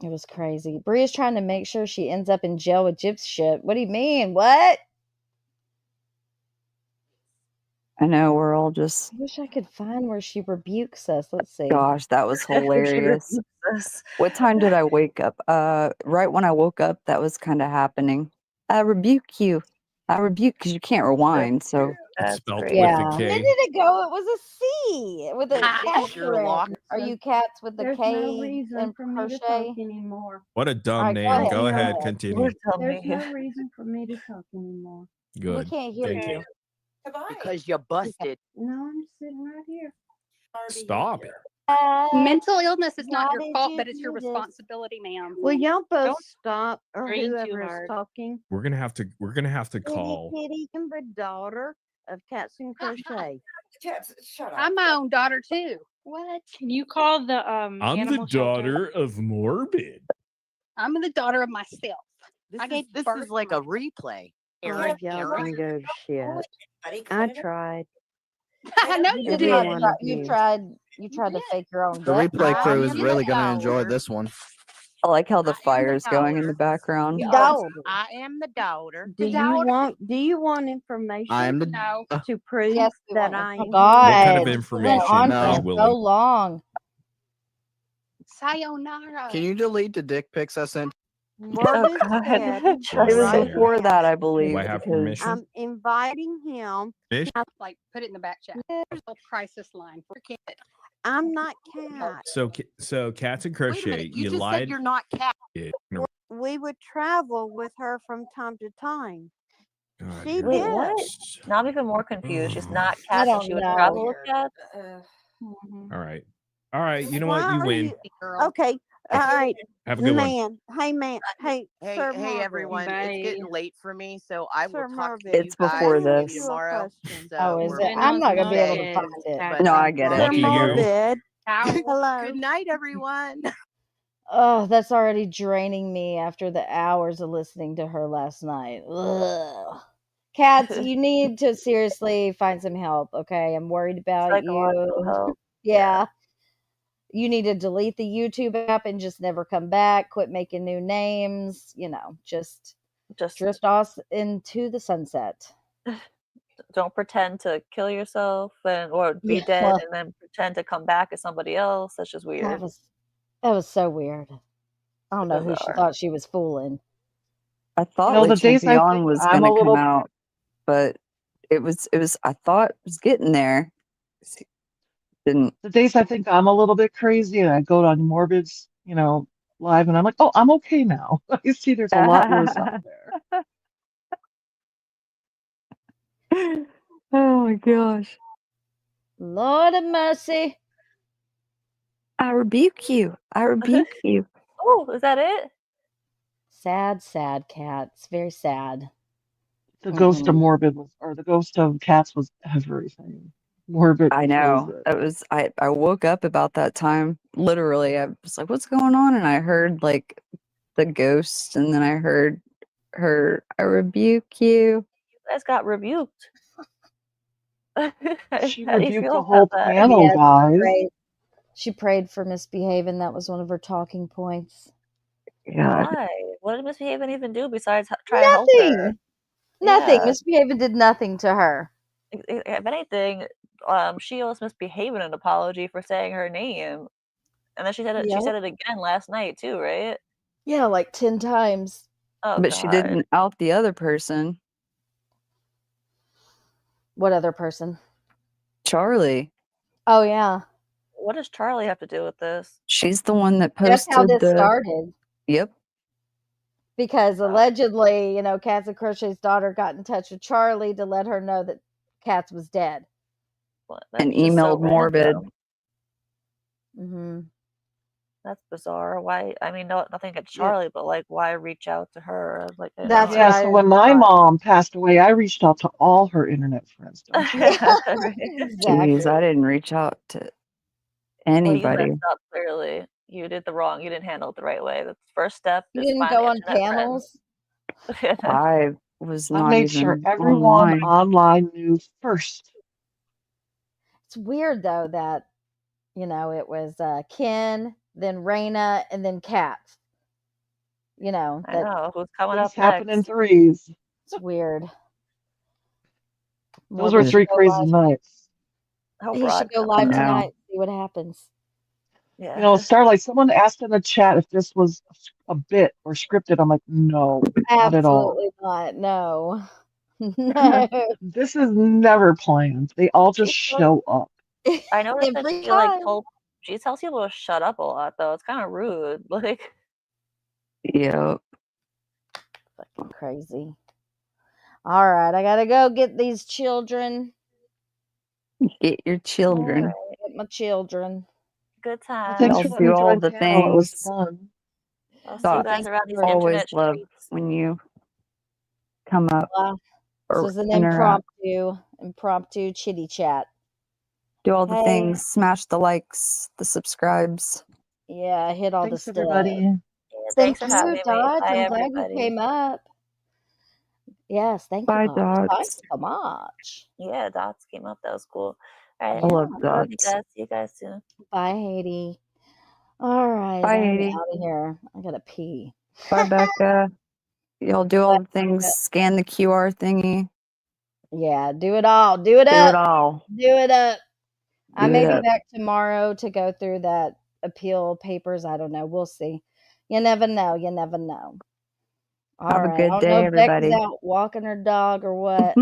It was crazy. Bria's trying to make sure she ends up in jail with Gyp's shit. What do you mean? What? I know, we're all just, I wish I could find where she rebukes us. Let's see. gosh, that was hilarious. What time did I wake up? Right when I woke up, that was kind of happening. I rebuke you. I rebuke, because you can't rewind, so. It's spelled with Yeah. a A K. minute ago, it was a C with a Catherine. Sherlock. Are you Cats with the There's K no reason and for me to crochet? talk anymore. What a All dumb right, name. go Go ahead. ahead. Continue. There's no reason for me to talk anymore. We Good. can't hear Thank you. you. Because you're busted. No, I'm sitting right here. Stop it. Mental illness is not Why your did fault, you but it's your do this? responsibility, ma'am. Will y'all both Don't stop, or strain too whoever is hard. talking? We're gonna have to call. Kitty, I'm the daughter of Cats and Crochet. Shut up. I'm my own daughter too. What? Can you call the I'm the animal shelter? daughter of Morbid. I'm the daughter of myself. This I is gave this birth is to like a myself. replay. Oh, y'all can go to shit. I tried. I know you Every did. one of You you. tried to fake your own The death. replay I crew is am really the going to enjoy daughter. this one. I like how the I am the fire's going in the daughter. background. Daughter. I am the daughter. Do you want information I am the. No. to prove Yes, we that want. I Oh am God, What kind of it's been information, on for No. Willie? so long. Sayonara. Can you delete the dick pics I sent? Morbid's God. head It was right before now. that, I Do believe, I have because permission? I'm inviting him. Fish? Like, put it in the back chat. There's a crisis line for kids. I'm not Cat. So Cats and Wait a Crochet, minute. You you just said lied. you're not cat. Yeah. We would travel with her from time to time. God, She you're Wait, did. what? gross. Now I'm even more confused. She's not I cats and don't she would know. travel with cats? All right. All right. You know what? Why You are win. you? Okay. All right. Have a good one. Man. Hey, Hey, Sir hey Margaret. everyone. It's getting Bye. late for me, so I will Sir talk to Margaret. you it's guys before Let me ask maybe this. you a tomorrow. question. Oh, So is we're it? I'm running not late gonna be able to today. find it. But No, I get it. Sir Lucky you. Morbid. Hello. Good night, everyone. Oh, that's already draining me after the hours of listening to her last night. Ugh. Cats, you need to seriously find some help, okay? I'm worried about Psychological you. help. Yeah. You need to delete the YouTube app and just never come back. Quit making new names. Just drift off into the sunset. Don't pretend to kill yourself or be Yeah. dead and then pretend to come back as somebody else. That's just weird. That was so weird. I don't know who she Bizarre. thought she was fooling. I thought The Le days I Champion think was I'm going a to come little, out, but it was. I thought it was getting there. Didn't. the days I think I'm a little bit crazy, and I go on Morbid's, live, and I'm like, oh, I'm okay now. I see there's a lot worse out there. Oh my gosh! Lord of mercy. I rebuke you. I rebuke you. Oh, is that it? Sad, sad Cats. Very sad. The ghost of Morbid was, or the ghost of Cats was everything. Morbid I kills know. it. It was. I woke up about that time. Literally, I was like, "What's going on?" And I heard like the ghost, and then I heard her. I rebuke you. You guys got rebuked. She How do you rebuked feel the about whole that? panel, Yes, guys. she prayed for misbehaving. That was one of her talking points. God. Why? What did Misbehaving even do besides try to help her? Nothing. Yeah. Misbehaving did nothing to her. If anything, she owes Misbehaving an apology for saying her name. And then she said it. She Yep. said it again last night too, right? Yeah, like 10 times. Oh But God. she didn't out the other person, What other person? Charlie. Oh, yeah. What does Charlie have to do with this? She's the one that That's how posted this the. started. Yep. Because allegedly, Cats and Crochet's daughter got in touch with Charlie to let her know that Cats was dead. Well, And that's just so emailed Morbid. random. Mm-hmm. That's bizarre. Why? I mean, nothing against Charlie, but like, why reach out to her? Like, That's Yeah, why. so when my mom passed away, I reached out to all her internet friends. Don't you? Jeez, I didn't reach out to Well, you anybody. messed up. Clearly, you did the wrong. You didn't handle it the right way. The first step You is didn't find go on internet panels? friends. I was I not made sure even everyone online. online knew first. It's weird, though, that, it was Ken, then Raina, and then Cats. I know who's coming Things up happen in next. threes. It's weird. Those were Morbid should 3 go crazy live. nights. How He broad should go can live it go? tonight, see what happens. Yeah. Starlight, someone asked in the chat if this was a bit or scripted. I'm like, no, not at all. Absolutely not. No. No. This is never planned. They all just show up. I noticed that Every she like time. she tells people to shut up a lot though. It's kind of rude. Like, Yep. Fucking crazy. All right, I gotta go get these children. Get your children. Get my children. good Well, time. thanks Y'all for letting do me all join the panel. It was things. fun. I'll see you Thought guys around these always internet love streets. when you come up This or was an interact. impromptu chitty chat. Do all the Hey. things. Smash the likes, the subscribes. Yeah, hit all Thanks, the stuff. everybody. Yeah, Thank thanks for you, having me. Dodge. Bye, I'm glad you everybody. came up. Yes, thank you, Bye, guys. Thank dots. you so much. Yeah, dots came up. That was cool. All right. I love Love you dots. guys. See you guys soon. Bye, Haiti. All right, Bye, I'm Haiti. out of here. I gotta pee. Bye, Becca. Y'all do all the things. Becca. Scan the QR thingy. Yeah, do it all. Do it Do up. it all. Do it up. I Do may it be up. back tomorrow to go through that appeal papers. I don't know. We'll see. You never know. You never know. All Have a right. I good don't know day, if Becca's everybody. out walking her dog or what.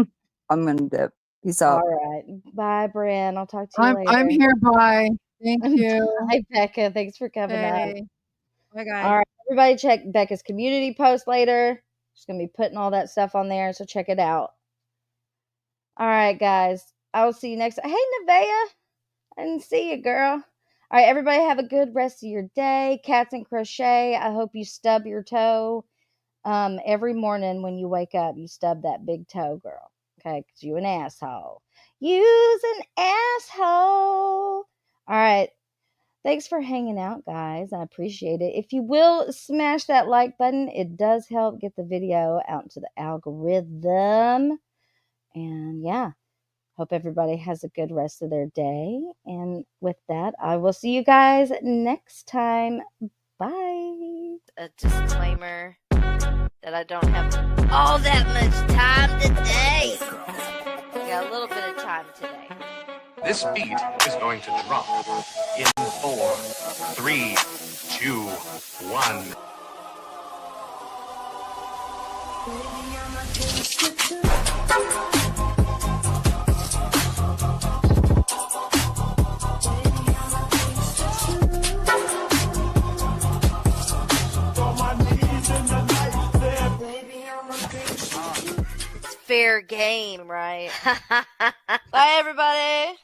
I'm gonna dip. Peace out. All right. Bye, Bran. I'll talk to you I'm later. here. Bye. Thank you. Bye, Becca. Thanks for coming up. Okay. Bye, guys. All right. Everybody check Becca's community post later. She's going to be putting all that stuff on there, so check it out. All right, guys. I will see you next. Hey, Nevaeh. I didn't see you, girl. All right, everybody have a good rest of your day. Cats and crochet. I hope you stub your toe. Every morning when you wake up, you stub that big toe, girl. Okay, because you an asshole. You's an asshole. All right. Thanks for hanging out, guys. I appreciate it. If you will smash that like button, it does help get the video out into the algorithm. And yeah, hope everybody has a good rest of their day. And with that, I will see you guys next time. Bye. A disclaimer that I don't have all that much time today. I got a little bit of time today. This beat is going to drop in 4, 3, 2, 1. It's fair game, right? Bye, everybody.